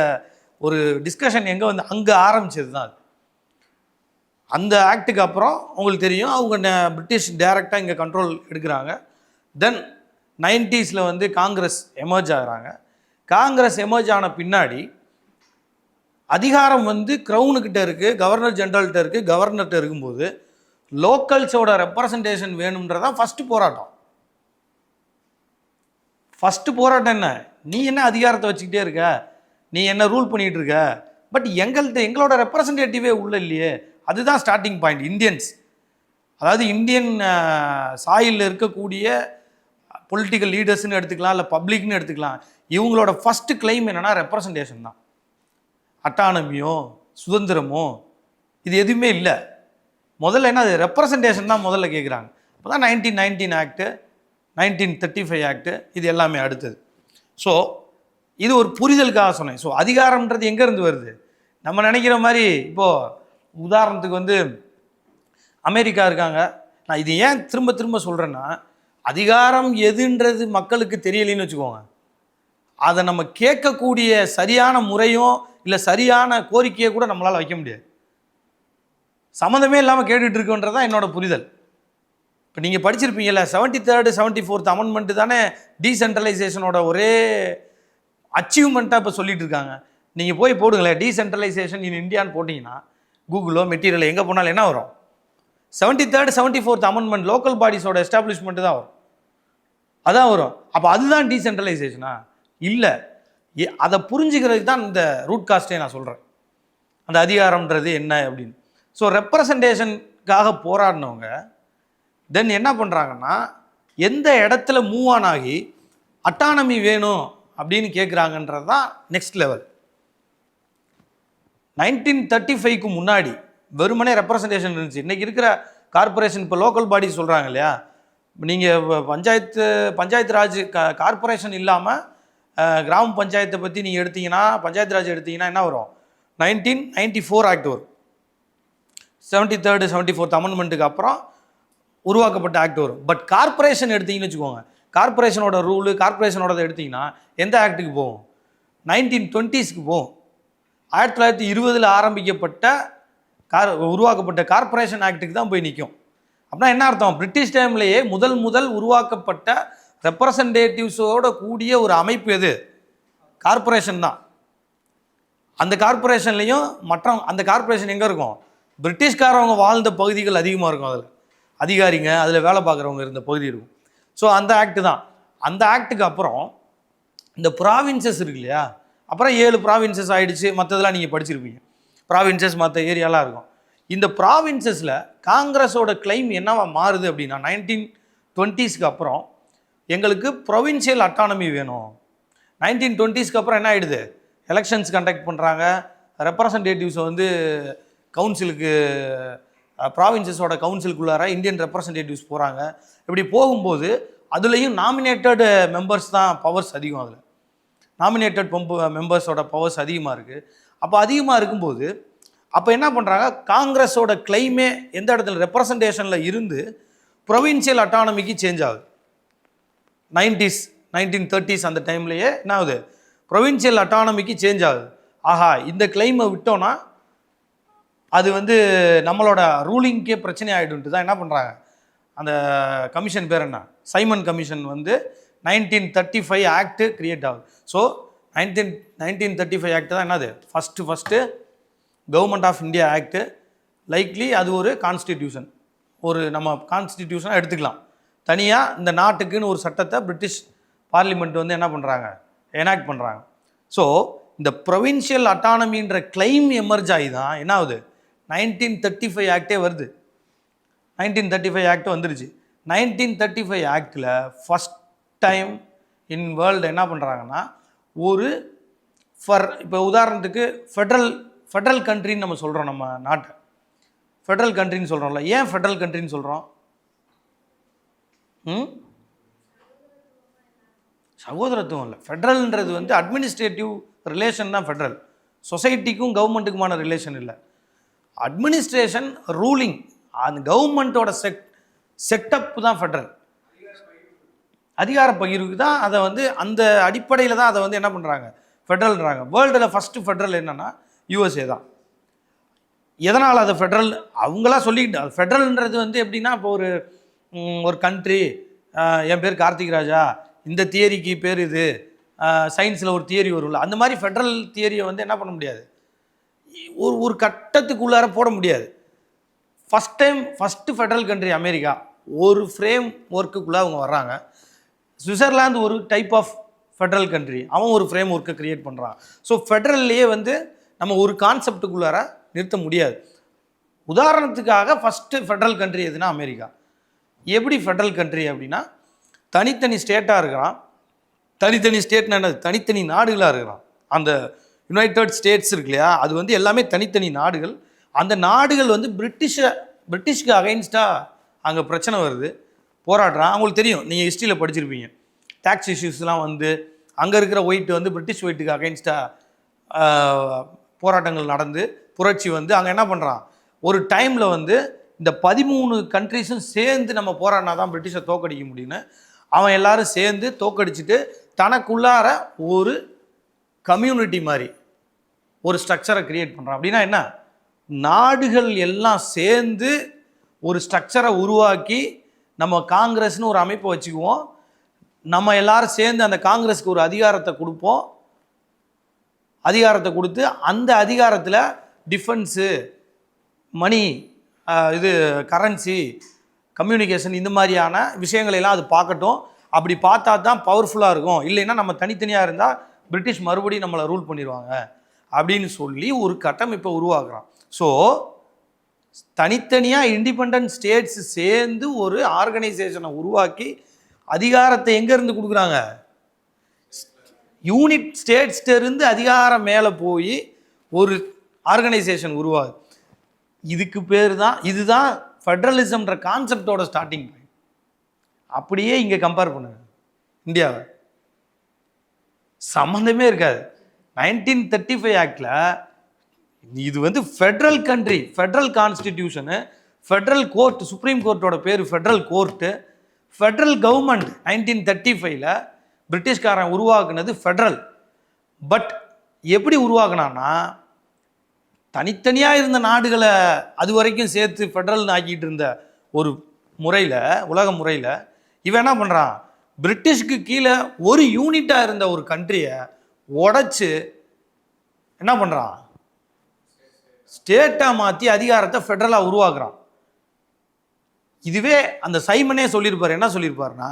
ஒரு டிஸ்கஷன் எங்கே வந்து அங்கே ஆரம்பிச்சது தான். அந்த ஆக்டுக்கு அப்புறம் உங்களுக்கு தெரியும், அவங்க பிரிட்டிஷ் டைரெக்டாக இங்கே கண்ட்ரோல் எடுக்கிறாங்க. தென் 90s வந்து காங்கிரஸ் எமர்ஜ் ஆகிறாங்க. காங்கிரஸ் எமர்ஜ் ஆன பின்னாடி அதிகாரம் வந்து க்ரௌனுக்கிட்ட இருக்குது, கவர்னர் ஜென்ரல்கிட்ட இருக்குது, கவர்னர்கிட்ட இருக்கும்போது லோக்கல்ஸோட ரெப்ரசன்டேஷன் வேணுன்றதான் ஃபஸ்ட்டு போராட்டம். என்ன, நீ என்ன அதிகாரத்தை வச்சுக்கிட்டே இருக்க, நீ என்ன ரூல் பண்ணிகிட்டு இருக்க, பட் எங்களோட ரெப்ரசன்டேட்டிவே உள்ள இல்லையே. அதுதான் ஸ்டார்டிங் பாயிண்ட். இந்தியன்ஸ், அதாவது இந்தியன் சாயிலில் இருக்கக்கூடிய பொலிட்டிக்கல் லீடர்ஸ்ன்னு எடுத்துக்கலாம், இல்லை பப்ளிக்னு எடுத்துக்கலாம், இவங்களோட ஃபஸ்ட்டு கிளைம் என்னென்னா ரெப்ரசன்டேஷன் தான். அட்டானமியோ சுதந்திரமோ இது எதுவுமே இல்லை. முதல்ல என்ன, அது ரெப்ரசன்டேஷன் தான் முதல்ல கேட்குறாங்க. அப்போ தான் 1919 ஆக்டு, 1935 ஆக்டு, இது எல்லாமே அடுத்தது. ஸோ இது ஒரு புரிதலுக்காக சொன்னேன். ஸோ அதிகாரம்ன்றது எங்கேருந்து வருது, நம்ம நினைக்கிற மாதிரி. இப்போது உதாரணத்துக்கு வந்து அமெரிக்கா இருக்காங்க. நான் இது ஏன் திரும்ப திரும்ப சொல்கிறேன்னா, அதிகாரம் எதுன்றது மக்களுக்கு தெரியலைன்னு வச்சுக்கோங்க, அதை நம்ம கேட்கக்கூடிய சரியான முறையும் இல்லை சரியான கோரிக்கையை கூட நம்மளால் வைக்க முடியாது. சம்மந்தமே இல்லாமல் கேட்டுட்டு இருக்கோன்றதான் என்னோட புரிதல். இப்போ நீங்கள் படிச்சிருப்பீங்கல்ல, 73rd 74th அமெண்ட்மெண்ட் தானே டீசென்ட்ரலைசேஷனோட ஒரே அச்சீவ்மெண்ட்டாக இப்போ சொல்லிட்டு இருக்காங்க. நீங்கள் போய் போடுங்களேன், டீசென்ட்ரலைசேஷன் இன் இந்தியான்னு போட்டிங்கன்னா கூகுளோ மெட்டீரியல் எங்கே போனாலும் என்ன வரும், 73rd 74th amendment local பாடிஸோட establishment தான் வரும், அதான் வரும். அப்போ அதுதான் டீசென்ட்ரலைசேஷனா? இல்லை. அதை புரிஞ்சுக்கிறதுக்கு தான் இந்த ரூட் காஸ்ட்டே நான் சொல்கிறேன், அந்த அதிகாரம்ன்றது என்ன அப்படின்னு. ஸோ ரெப்ரசன்டேஷனுக்காக போராடினவங்க தென் என்ன பண்ணுறாங்கன்னா, எந்த இடத்துல மூவ் ஆன் ஆகி அட்டானமி வேணும் அப்படின்னு கேட்குறாங்கன்றது தான் நெக்ஸ்ட் லெவல். 1935க்கு முன்னாடி வெறுமனே ரெப்ரசன்டேஷன் இருந்துச்சு. இன்றைக்கி இருக்கிற கார்பரேஷன், இப்போ லோக்கல் பாடி சொல்கிறாங்க இல்லையா, நீங்கள் பஞ்சாயத்து ராஜ் கார்பரேஷன் இல்லாமல் கிராம பஞ்சாயத்தை பற்றி நீங்கள் எடுத்தீங்கன்னா, பஞ்சாயத்து ராஜ் எடுத்தீங்கன்னா என்ன வரும், 1994 ஆக்ட் வரும். 73rd 74th அமெண்ட்மெண்ட்டுக்கு அப்புறம் உருவாக்கப்பட்ட ஆக்ட் வரும். பட் கார்ப்பரேஷன் எடுத்தீங்கன்னு வச்சுக்கோங்க, கார்ப்பரேஷனோட ரூலு கார்ப்பரேஷனோட எடுத்தீங்கன்னா எந்த ஆக்ட்டுக்கு போகும்? 1920ஸ்க்கு போகும். 1920 ஆரம்பிக்கப்பட்ட உருவாக்கப்பட்ட கார்ப்பரேஷன் ஆக்ட்டுக்கு தான் போய் நிற்கும். அப்படின்னா என்ன அர்த்தம்? பிரிட்டிஷ் டைம்லேயே முதல் உருவாக்கப்பட்ட ரெப்ரசன்டேட்டிவ்ஸோட கூடிய ஒரு அமைப்பு எது? கார்ப்பரேஷன் தான். அந்த கார்ப்பரேஷன்லேயும் அந்த கார்ப்பரேஷன் எங்கே இருக்கும்? பிரிட்டிஷ்காரவங்க வாழ்ந்த பகுதிகள் அதிகமாக இருக்கும். அதில் அதிகாரிங்க, அதில் வேலை பார்க்குறவங்க இருந்த பகுதி இருக்கும். ஸோ அந்த ஆக்ட் தான். அந்த ஆக்டுக்கு அப்புறம் இந்த ப்ராவின்சஸ் இருக்கு இல்லையா, அப்புறம் 7 ப்ராவின்சஸ் ஆகிடுச்சு. மற்றதெல்லாம் நீங்கள் படிச்சிருப்பீங்க. ப்ராவின்சஸ் மற்ற ஏரியாலாம் இருக்கும். இந்த ப்ராவின்சஸில் காங்கிரஸோட கிளைம் என்னவா மாறுது அப்படின்னா 1920ஸ்க்கு அப்புறம் எங்களுக்கு ப்ரொவின்சியல் அட்டானமி வேணும். 1920ஸ்க்கு அப்புறம் என்ன ஆகிடுது? எலெக்ஷன்ஸ் கண்டக்ட் பண்ணுறாங்க. ரெப்ரசன்டேட்டிவ்ஸை வந்து கவுன்சிலுக்கு, ப்ராவின்சஸோட கவுன்சிலுக்குள்ளார இந்தியன் ரெப்ரசன்டேட்டிவ்ஸ் போகிறாங்க. இப்படி போகும்போது அதுலேயும் நாமினேட்டட் மெம்பர்ஸ் தான் பவர்ஸ் அதிகம். அதில் நாமினேட்டட் மெம்பர்ஸோட பவர்ஸ் அதிகமாக இருக்குது. அப்போ அதிகமாக இருக்கும்போது அப்போ என்ன பண்ணுறாங்க? காங்கிரஸோட கிளைமே எந்த இடத்துல ரெப்ரசன்டேஷனில் இருந்து ப்ரொவின்சியல் அட்டானமிக்கு சேஞ்ச் ஆகுது. 1930s அந்த டைம்லேயே என்ன ஆகுது? ப்ரொவின்சியல் அட்டானமிக்கு சேஞ்ச் ஆகுது. ஆஹா, இந்த கிளைமை விட்டோன்னா அது வந்து நம்மளோட ரூலிங்க்கே பிரச்சனை ஆகிடுன்ட்டு தான் என்ன பண்ணுறாங்க? அந்த கமிஷன் பேர் என்ன? சைமன் கமிஷன் வந்து 1935 ஆக்ட் கிரியேட் ஆகுது. ஸோ 1935 ஆக்ட் தான் என்னது? First government of India act. Likely அது ஒரு கான்ஸ்டிடியூஷன், ஒரு நம்ம கான்ஸ்டிடியூஷனாக எடுத்துக்கலாம். தனியாக இந்த நாட்டுக்குன்னு ஒரு சட்டத்தை பிரிட்டிஷ் பார்லிமெண்ட் வந்து என்ன பண்ணுறாங்க? எனாக்ட் பண்ணுறாங்க. ஸோ இந்த ப்ரொவின்ஷியல் அட்டானமின்ற கிளைம் எமர்ஜ் ஆகி தான் என்ன ஆகுது? 1935 ஆக்டே வருது. 1935 ஆக்ட் வந்துருச்சு. 1935 ஆக்டில் ஃபஸ்ட் டைம் இன் வேர்ல்டு என்ன பண்ணுறாங்கன்னா, ஒரு இப்போ உதாரணத்துக்கு ஃபெட்ரல் கண்ட்ரின்னு நம்ம சொல்கிறோம். நம்ம நாட்டை ஃபெட்ரல் கண்ட்ரின்னு சொல்கிறோம்ல. ஏன் ஃபெட்ரல் கண்ட்ரின்னு சொல்கிறோம்? சகோதரத்துவம் இல்லை. ஃபெட்ரல்ன்றது வந்து அட்மினிஸ்ட்ரேட்டிவ் ரிலேஷன் தான். ஃபெட்ரல் சொசைட்டிக்கும் கவர்மெண்ட்டுக்குமான ரிலேஷன் இல்லை. அட்மினிஸ்ட்ரேஷன், ரூலிங், அந்த கவர்மெண்ட்டோட செட்டப் தான் ஃபெட்ரல். அதிகார பகிர்வுக்கு தான் அதை வந்து அந்த அடிப்படையில் தான் அதை வந்து என்ன பண்ணுறாங்க? ஃபெட்ரல்ன்றாங்க. வேர்ல்டில் ஃபஸ்ட்டு ஃபெட்ரல் என்னென்னா USA தான். எதனால் அதை ஃபெட்ரல் அவங்களாம் சொல்லிக்கிட்டு, அது ஃபெட்ரல்ன்றது வந்து எப்படின்னா, இப்போ ஒரு கண்ட்ரி, என் பேர் கார்த்திக் ராஜா, இந்த தியரிக்கு பேர் இது, சயின்ஸில் ஒரு தியரி வரும்ல, அந்த மாதிரி ஃபெட்ரல் தியரியை வந்து என்ன பண்ண முடியாது? ஒரு கட்டத்துக்குள்ளார போட முடியாது. First Federal country America. ஒரு ஃப்ரேம் ஒர்க்குள்ளே அவங்க வர்றாங்க. சுவிட்சர்லாந்து ஒரு டைப் ஆஃப் ஃபெட்ரல் கண்ட்ரி, அவன் ஒரு ஃப்ரேம் ஒர்க்கை க்ரியேட் பண்ணுறான். ஸோ ஃபெட்ரல்லையே வந்து நம்ம ஒரு கான்செப்டுக்குள்ளார நிறுத்த முடியாது. உதாரணத்துக்காக ஃபஸ்ட்டு ஃபெட்ரல் கண்ட்ரி எதுனா அமெரிக்கா. எப்படி ஃபெட்ரல் கண்ட்ரி அப்படின்னா, தனித்தனி ஸ்டேட்டாக இருக்கிறான். தனித்தனி ஸ்டேட்னா என்னது? தனித்தனி நாடுகளாக இருக்கிறான். அந்த யுனைடெட் ஸ்டேட்ஸ் இருக்கு இல்லையா, அது வந்து எல்லாமே தனித்தனி நாடுகள். அந்த நாடுகள் வந்து பிரிட்டிஷ்க்கு அகைன்ஸ்டாக அங்கே பிரச்சனை வருது, போராடுறான். அவங்களுக்கு தெரியும், நீங்கள் ஹிஸ்ட்ரியில் படிச்சிருப்பீங்க, டேக்ஸ் இஷ்யூஸ்லாம் வந்து அங்கே இருக்கிற ஒயிட்டு வந்து பிரிட்டிஷ் ஒயிட்டுக்கு அகைன்ஸ்டாக போராட்டங்கள் நடந்து புரட்சி வந்து அங்கே என்ன பண்ணுறான்? ஒரு டைமில் வந்து இந்த 13 கண்ட்ரிஸும் சேர்ந்து நம்ம போராடினா தான் பிரிட்டிஷை தோக்கடிக்க முடியும்னு அவன் எல்லாரும் சேர்ந்து தோக்கடிச்சிட்டு தனக்குள்ளார ஒரு கம்யூனிட்டி மாதிரி ஒரு ஸ்ட்ரக்சரை கிரியேட் பண்ணுறான். அப்படின்னா என்ன? நாடுகள் எல்லாம் சேர்ந்து ஒரு ஸ்ட்ரக்சரை உருவாக்கி நம்ம காங்கிரஸ்னு ஒரு அமைப்பை வச்சுக்குவோம். நம்ம எல்லாரும் சேர்ந்து அந்த காங்கிரஸுக்கு ஒரு அதிகாரத்தை கொடுப்போம். அதிகாரத்தை கொடுத்து அந்த அதிகாரத்தில் டிஃபென்ஸு, மணி, இது கரன்சி, கம்யூனிகேஷன், இந்த மாதிரியான விஷயங்களெல்லாம் அது பார்க்கட்டும். அப்படி பார்த்தா தான் பவர்ஃபுல்லாக இருக்கும். இல்லைன்னா நம்ம தனித்தனியாக இருந்தால் பிரிட்டிஷ் மறுபடியும் நம்மளை ரூல் பண்ணிடுவாங்க அப்படின்னு சொல்லி ஒரு கட்டமைப்பை உருவாக்குறான். ஸோ தனித்தனியாக இண்டிபெண்ட் ஸ்டேட்ஸ் சேர்ந்து ஒரு ஆர்கனைசேஷனை உருவாக்கி அதிகாரத்தை எங்கேருந்து கொடுக்குறாங்க? யூனிட் ஸ்டேட்ஸ்லேருந்து அதிகாரம் மேலே போய் ஒரு ஆர்கனைசேஷன் உருவாகுது. இதுக்கு பேர் தான், இதுதான் ஃபெட்ரலிசம்ன்ற கான்செப்டோட ஸ்டார்டிங் பாயிண்ட். அப்படியே இங்கே கம்பேர் பண்ணுங்க இந்தியாவை, சம்மந்தமே இருக்காது. 1935 ஆக்டில் இது வந்து federal country, federal constitution, federal court, supreme கோர்ட்டோட பேர் ஃபெட்ரல் கோர்ட்டு, ஃபெட்ரல் கவர்மெண்ட் 1935 பிரிட்டிஷ்காரன் உருவாக்குனது ஃபெட்ரல். பட் எப்படி உருவாக்குனான்னா, தனித்தனியாக இருந்த நாடுகளை அது வரைக்கும் சேர்த்து ஃபெட்ரல்னு ஆக்கிட்டு இருந்த ஒரு முறையில், உலக முறையில் இவன் என்ன பண்ணுறான், பிரிட்டிஷ்க்கு கீழே ஒரு யூனிட்டாக இருந்த ஒரு கண்ட்ரியை உடைச்சு என்ன பண்ணுறான், ஸ்டேட்டாக மாற்றி அதிகாரத்தை ஃபெட்ரலாக உருவாக்குறான். இதுவே அந்த சைமனே சொல்லியிருப்பார். என்ன சொல்லியிருப்பாருன்னா,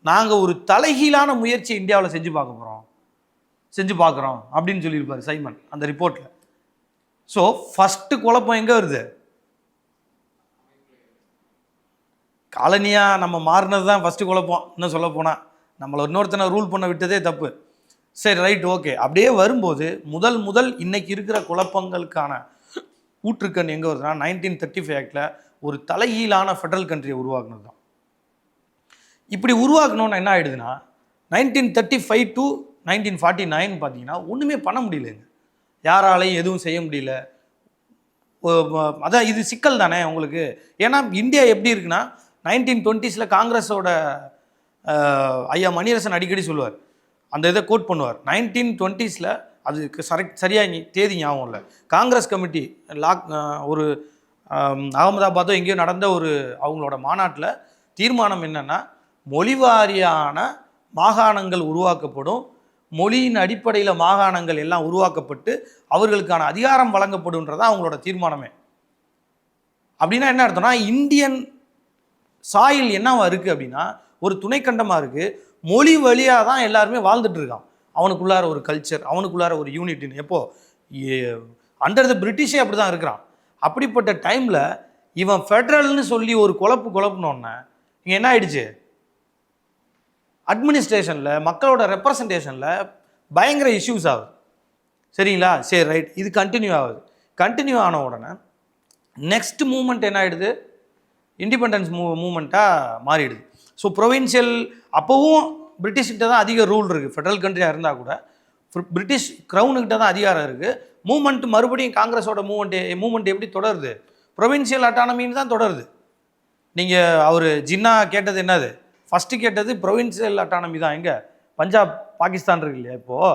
நாங்கள் ஒரு தலைகீழான முயற்சி இந்தியாவில் செஞ்சு பார்க்குறோம் அப்படின்னு சொல்லியிருப்பார் சைமன் அந்த ரிப்போர்ட்டில். ஸோ ஃபஸ்ட்டு குழப்பம் எங்கே வருது, காலனியாக நம்ம மாறினது தான் ஃபஸ்ட்டு குழப்பம். இன்னும் சொல்ல போனால் நம்மளை இன்னொருத்தனை ரூல் பண்ண விட்டதே தப்பு. சரி, ரைட், ஓகே. அப்படியே வரும்போது முதல் இன்னைக்கு இருக்கிற குழப்பங்களுக்கான ஊற்றுக்கண் எங்கே வருதுன்னா, 1935 ஆக்டில் ஒரு தலைகீழான ஃபெட்ரல் கண்ட்ரியை உருவாக்குனது தான். இப்படி உருவாக்கணும்னா என்ன ஆகிடுதுன்னா, 1935 to 1949 பார்த்தீங்கன்னா ஒன்றுமே பண்ண முடியலைங்க, யாராலையும் எதுவும் செய்ய முடியல. அதான் இது சிக்கல் தானே உங்களுக்கு. ஏன்னா இந்தியா எப்படி இருக்குன்னா, 1920s காங்கிரஸோட ஐயா மணியரசன் அடிக்கடி சொல்லுவார், அந்த இதை கோட் பண்ணுவார். 1920s அதுக்கு சரியாக தேதி ஞாபகம் இல்லை, காங்கிரஸ் கமிட்டி ஒரு அகமதாபாத்தோ எங்கேயோ நடந்த ஒரு அவங்களோட மாநாட்டில் தீர்மானம் என்னென்னா, மொழிவாரியான மாகாணங்கள் உருவாக்கப்படும், மொழியின் அடிப்படையில் மாகாணங்கள் எல்லாம் உருவாக்கப்பட்டு அவர்களுக்கான அதிகாரம் வழங்கப்படும்ன்றதான் அவங்களோட தீர்மானமே. அப்படின்னா என்ன அர்த்தம்னா, இந்தியன் சாயில் என்னவா இருக்குது அப்படின்னா, ஒரு துணைக்கண்டமாக இருக்குது, மொழி வழியாக தான் எல்லாருமே வாழ்ந்துட்டு இருக்கான். அவனுக்குள்ளார ஒரு கல்ச்சர், அவனுக்குள்ளார ஒரு யூனிட்டின்னு. எப்போ அண்டர் த பிரிட்டிஷே அப்படி தான் இருக்கிறான். அப்படிப்பட்ட டைமில் இவன் ஃபெட்ரல்னு சொல்லி ஒரு குழப்பினோன்னே இங்கே என்ன ஆயிடுச்சு, அட்மினிஸ்ட்ரேஷனில், மக்களோட ரெப்ரசன்டேஷனில் பயங்கர இஷ்யூஸ் ஆகுது. சரிங்களா? சரி, ரைட், இது கண்டினியூ ஆகுது. கண்டினியூ ஆன உடனே நெக்ஸ்ட் மூமெண்ட் என்ன ஆகிடுது, இண்டிபெண்டன்ஸ் மூமெண்ட்டாக மாறிடுது. ஸோ ப்ரொவின்ஷியல் அப்போவும் பிரிட்டிஷ்கிட்ட தான் அதிக ரூல் இருக்குது. ஃபெட்ரல் கண்ட்ரியாக இருந்தால் கூட பிரிட்டிஷ் க்ரௌனுக்கிட்ட தான் அதிகாரம் இருக்குது. மூமெண்ட் மறுபடியும் காங்கிரஸோட மூமெண்ட் எப்படி தொடருது, ப்ரொவின்ஷியல் அட்டானமின்னு தான் தொடருது. நீங்கள் அவர் ஜின்னா கேட்டது என்னது, ஃபஸ்ட்டு கேட்டது ப்ரொவின்ஷியல் அட்டானமி தான். எங்கே, பஞ்சாப் பாகிஸ்தான் இருக்கு இல்லையா, இப்போது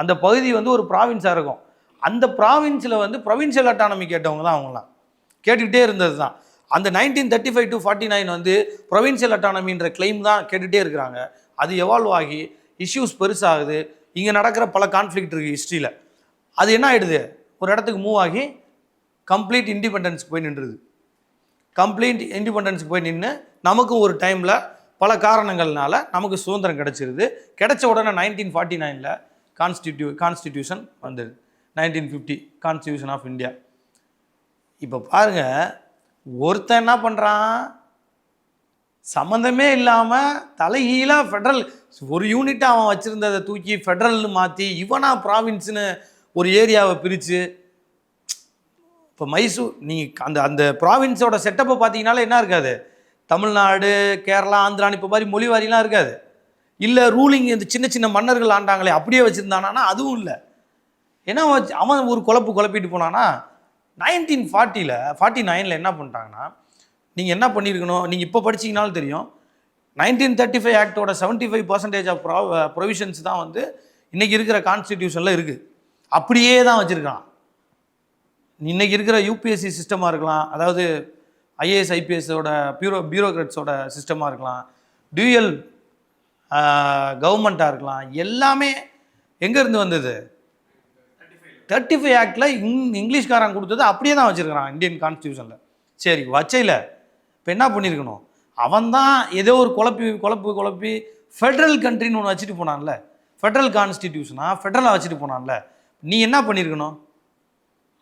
அந்த பகுதி வந்து ஒரு ப்ராவின்ஸாக இருக்கும். அந்த ப்ராவின்ஸில் வந்து ப்ரொவின்ஷியல் அட்டானமி கேட்டவங்க தான் அவங்களாம், கேட்டுக்கிட்டே இருந்தது தான். அந்த 1935 to 49 வந்து ப்ரொவின்ஷியல் அட்டானமின்ற கிளைம் தான் கேட்டுகிட்டே இருக்கிறாங்க. அது எவால்வ் ஆகி இஷ்யூஸ் பெருசாகுது. இங்கே நடக்கிற பல கான்ஃப்ளிக்ட் இருக்குது ஹிஸ்ட்ரியில். அது என்ன ஆகிடுது, ஒரு இடத்துக்கு மூவ் ஆகி கம்ப்ளீட் இண்டிபெண்டன்ஸுக்கு போய் நின்றுது. கம்ப்ளீட் இண்டிபெண்டன்ஸுக்கு போய் நின்று நமக்கும் ஒரு டைமில் பல காரணங்கள்னால நமக்கு சுதந்திரம் கிடச்சிருது. கிடைச்ச உடனே 1949 கான்ஸ்டிடியூஷன் வந்தது. 1950 கான்ஸ்டிடியூஷன் ஆஃப் இந்தியா. இப்போ பாருங்கள், ஒருத்தன் என்ன பண்ணுறான், சம்மந்தமே இல்லாமல் தலைகீழாக ஃபெட்ரல் ஒரு யூனிட்டாக அவன் வச்சுருந்ததை தூக்கி ஃபெட்ரல்னு மாற்றி இவனா ப்ராவின்ஸ்னு ஒரு ஏரியாவை பிரித்து. இப்போ மைசூர் நீங்கள் அந்த ப்ராவின்ஸோட செட்டப்பை பார்த்தீங்கனாலே என்ன இருக்காது, தமிழ்நாடு, கேரளா, ஆந்திரான்னு இப்போ மாதிரி மொழிவாரிலாம் இருக்காது. இல்லை ரூலிங் இந்த சின்ன சின்ன மன்னர்கள் ஆண்டாங்களே அப்படியே வச்சுருந்தானா, அதுவும் இல்லை. ஏன்னா அவன் ஒரு குழப்பிட்டு போனான்னா, 1949 என்ன பண்ணிட்டாங்கன்னா, நீங்கள் என்ன பண்ணியிருக்கணும், நீங்கள் இப்போ படிச்சிங்கனாலும் தெரியும், 1935 ஆக்டோட 75% ஆஃப் ப்ரொவிஷன்ஸ் தான் வந்து இன்றைக்கி இருக்கிற கான்ஸ்டிடியூஷனில் இருக்குது. அப்படியே தான் வச்சுருக்கான். இன்றைக்கி இருக்கிற யூபிஎஸ்சி சிஸ்டமாக இருக்கலாம், அதாவது ஐஏஎஸ் ஐபிஎஸோட பியூரோக்ராட்ஸோட சிஸ்டமாக இருக்கலாம், டியூயல் கவர்மெண்ட்டாக இருக்கலாம், எல்லாமே எங்கேருந்து வந்தது, 35 ஆக்டில் இங்கிலீஷ்காரன் கொடுத்தது அப்படியே தான் வச்சுருக்கிறான் இந்தியன் கான்ஸ்டியூஷனில். சரி, வச்சையில் இப்போ என்ன பண்ணியிருக்கணும், அவன் தான் ஏதோ ஒரு குழப்பி ஃபெட்ரல் கண்ட்ரின்னு ஒன்று வச்சுட்டு போனான்ல, ஃபெட்ரல் கான்ஸ்டிடியூஷனாக ஃபெட்ரலாக வச்சுட்டு போனான்ல. நீ என்ன பண்ணியிருக்கணும்,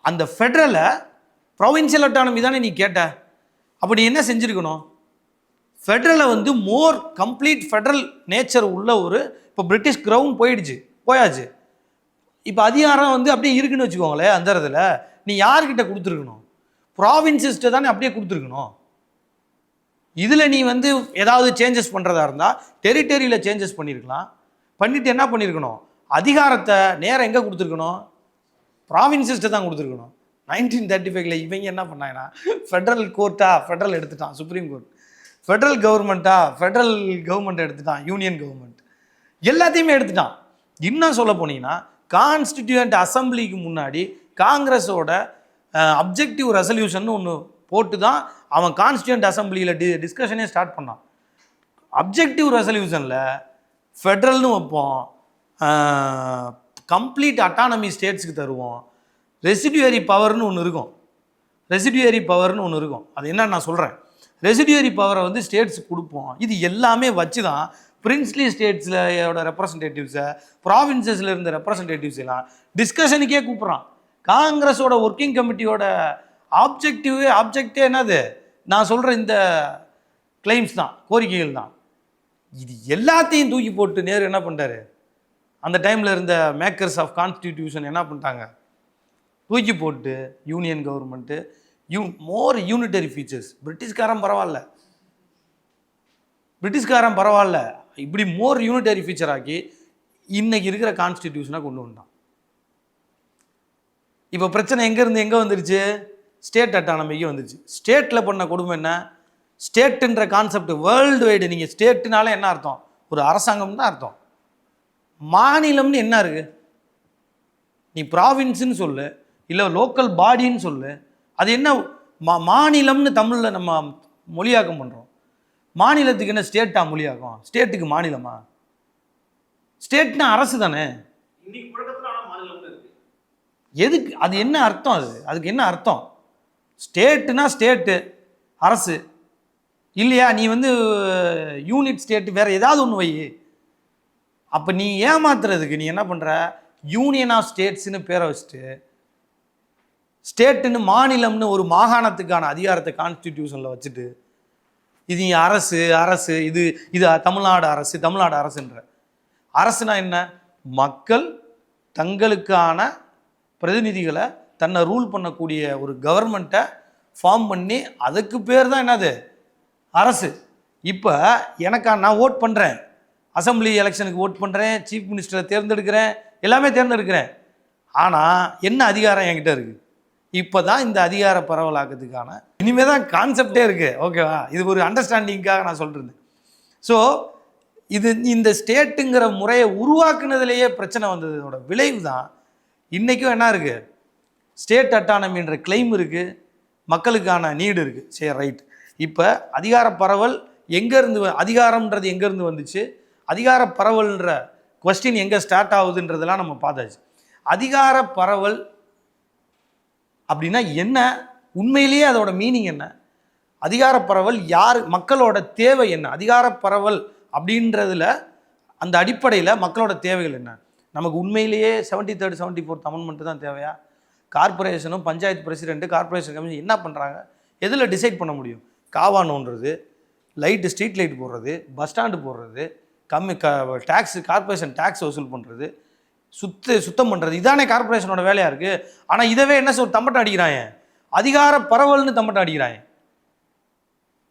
அந்த ஃபெட்ரலை ப்ரொவின்ஷியல் அட்டானமி தானே நீ கேட்ட. அப்படி என்ன செஞ்சுருக்கணும், ஃபெட்ரலை வந்து மோர் கம்ப்ளீட் ஃபெட்ரல் நேச்சர் உள்ள ஒரு, இப்போ பிரிட்டிஷ் க்ரௌன் போயாச்சு. இப்போ அதிகாரம் வந்து அப்படியே இருக்குன்னு வச்சுக்கோங்களேன். அந்த இடத்துல நீ யார்கிட்ட கொடுத்துருக்கணும், ப்ராவின்சஸ்ட்டு தானே அப்படியே கொடுத்துருக்கணும். இதில் நீ வந்து ஏதாவது சேஞ்சஸ் பண்ணுறதா இருந்தால் டெரிட்டரியில் சேஞ்சஸ் பண்ணியிருக்கலாம். பண்ணிவிட்டு என்ன பண்ணியிருக்கணும், அதிகாரத்தை நேரம் எங்கே கொடுத்துருக்கணும், ப்ராவின்சஸ்ட்டு தான் கொடுத்துருக்கணும். 1935 இவங்க என்ன பண்ணாங்கன்னா ஃபெடரல் கோர்ட்டா ஃபெடரல் எடுத்துட்டான், சுப்ரீம் கோர்ட் ஃபெடரல் கவர்மெண்ட்டா ஃபெடரல் கவர்மெண்ட் எடுத்துட்டான், யூனியன் கவர்மெண்ட் எல்லாத்தையுமே எடுத்துட்டான். இன்னும் சொல்ல போனீங்கன்னா கான்ஸ்டிடியூயன்ட் அசம்பிளிக்கு முன்னாடி காங்கிரஸோட அப்ஜெக்டிவ் ரெசல்யூஷன் ஒன்று போட்டு தான் அவன் கான்ஸ்டிடியூயன்ட் அசம்பிளியில் டிஸ்கஷனே ஸ்டார்ட் பண்ணான். அப்ஜெக்டிவ் ரெசல்யூஷனில் ஃபெட்ரல்னு வைப்போம், கம்ப்ளீட் அட்டானமி ஸ்டேட்ஸுக்கு தருவோம், ரெசிடியூரி பவர்னு ஒன்று இருக்கும், அது என்ன நான் சொல்கிறேன், ரெசிடியூரி பவரை வந்து ஸ்டேட்ஸுக்கு கொடுப்போம். இது எல்லாமே வச்சு தான் பிரின்ஸ்லி ஸ்டேட்ஸோட ரெப்ரசன்டேட்டிவ்ஸை, ப்ராவின்சஸில் இருந்த ரெப்ரசன்டேட்டிவ்ஸ் எல்லாம் டிஸ்கஷனுக்கே கூப்பிட்றான். காங்கிரஸோட ஒர்க்கிங் கமிட்டியோட ஆப்ஜெக்டே என்னது, நான் சொல்கிற இந்த கிளைம்ஸ் தான், கோரிக்கைகள் தான். இது எல்லாத்தையும் தூக்கி போட்டு நேரு என்ன பண்ணுறாரு, அந்த டைமில் இருந்த மேக்கர்ஸ் ஆஃப் கான்ஸ்டிடியூஷன் என்ன பண்ணிட்டாங்க, தூக்கி போட்டு யூனியன் கவர்மெண்ட்டு மோர் யூனிட்டரி ஃபீச்சர்ஸ், பிரிட்டிஷ்காரன் பரவாயில்ல இப்படி மோர் யூனிட்டரி ஃபீச்சர் ஆக்கி இன்னைக்கு இருக்கிற கான்ஸ்டிடியூஷனை கொண்டு வந்தான். இப்போ பிரச்சனை எங்கேருந்து எங்கே வந்துருச்சு, ஸ்டேட் அட்டானமிக்கு வந்துருச்சு. ஸ்டேட்டில் பண்ண கொடுமை என்ன, ஸ்டேட்டுன்ற கான்செப்ட் வேர்ல்டு வைடு, நீங்கள் ஸ்டேட்டுனால என்ன அர்த்தம், ஒரு அரசாங்கம் தான் அர்த்தம். மாநிலம்னு என்ன இருக்கு, நீ ப்ராவின்ஸுன்னு சொல்லு, இல்லை லோக்கல் பாடின்னு சொல்லு, அது என்ன மாநிலம்னு தமிழில் நம்ம மொழியாக்கம் பண்ணுறோம். மாநிலத்துக்கு என்ன ஸ்டேட்டா மொழியாக்கம், ஸ்டேட்டுக்கு மாநிலமா, ஸ்டேட்னா அரசு தானே. எதுக்கு அது என்ன அர்த்தம், அதுக்கு என்ன அர்த்தம், ஸ்டேட்டுனா ஸ்டேட்டு அரசு இல்லையா, நீ வந்து யூனிட் ஸ்டேட்டு வேற ஏதாவது ஒன்று வை. அப்போ நீ ஏமாத்துறதுக்கு நீ என்ன பண்ணுற, யூனியன் ஆஃப் ஸ்டேட்ஸ்னு பேரை வச்சுட்டு ஸ்டேட்டுன்னு மாநிலம்னு ஒரு மாகாணத்துக்கான அதிகாரத்தை கான்ஸ்டிடியூஷனில் வச்சுட்டு இது அரசு இது தமிழ்நாடு அரசுன்ற அரசுனா என்ன, மக்கள் தங்களுக்கான பிரதிநிதிகளை தன்னை ரூல் பண்ணக்கூடிய ஒரு கவர்மெண்ட்டை ஃபார்ம் பண்ணி அதுக்கு பேர் தான் என்னது அரசு. இப்போ நான் ஓட் பண்ணுறேன், அசம்பிளி எலெக்ஷனுக்கு ஓட் பண்ணுறேன், சீஃப் மினிஸ்டரை தேர்ந்தெடுக்கிறேன், எல்லாமே தேர்ந்தெடுக்கிறேன், ஆனால் என்ன அதிகாரம் என்கிட்ட இருக்குது, இப்போ தான் இந்த அதிகார பரவலாக்கிறதுக்கான இனிமேல் தான் கான்செப்டே இருக்குது. ஓகேவா, இது ஒரு அண்டர்ஸ்டாண்டிங்காக நான் சொல்கிறது. ஸோ இந்த ஸ்டேட்டுங்கிற முறையை உருவாக்குனதுலேயே பிரச்சனை வந்ததோட விளைவு தான் இன்றைக்கும் என்ன இருக்குது, ஸ்டேட் அட்டானமின்ற கிளைம் இருக்குது, மக்களுக்கான நீடு இருக்குது. சரி ரைட், இப்போ அதிகார பரவல் எங்கேருந்து, அதிகாரம்ன்றது எங்கேருந்து வந்துச்சு, அதிகார பரவல்ன்ற கொஸ்டின் எங்கே ஸ்டார்ட் ஆகுதுன்றதெல்லாம் நம்ம பார்த்தாச்சு. அதிகார பரவல் அப்படின்னா என்ன, உண்மையிலேயே அதோட மீனிங் என்ன, அதிகார பரவல் யார், மக்களோட தேவை என்ன, அதிகார பரவல் அப்படின்றதுல அந்த அடிப்படையில் மக்களோட தேவைகள் என்ன. நமக்கு உண்மையிலேயே 73rd 74th அமெண்ட்மெண்ட் தான் தேவையா, கார்பரேஷனும் பஞ்சாயத்து பிரசிடென்ட்டு கார்பரேஷன் கமிஷன் என்ன பண்ணுறாங்க, எதில் டிசைட் பண்ண முடியும், காவா நோண்டுறது, லைட்டு ஸ்ட்ரீட் லைட் போடுறது, பஸ் ஸ்டாண்டு போடுறது, டேக்ஸு கார்பரேஷன் டேக்ஸ் வசூல் பண்ணுறது, சுத்தம் பண்ணுறது, இதானே கார்பரேஷனோட வேலையாக இருக்குது. ஆனால் இதவே என்ன தம்பட்டம் அடிக்கிறாங்க, அதிகார பரவல்னு தம்பட்டம் அடிக்கிறாங்க.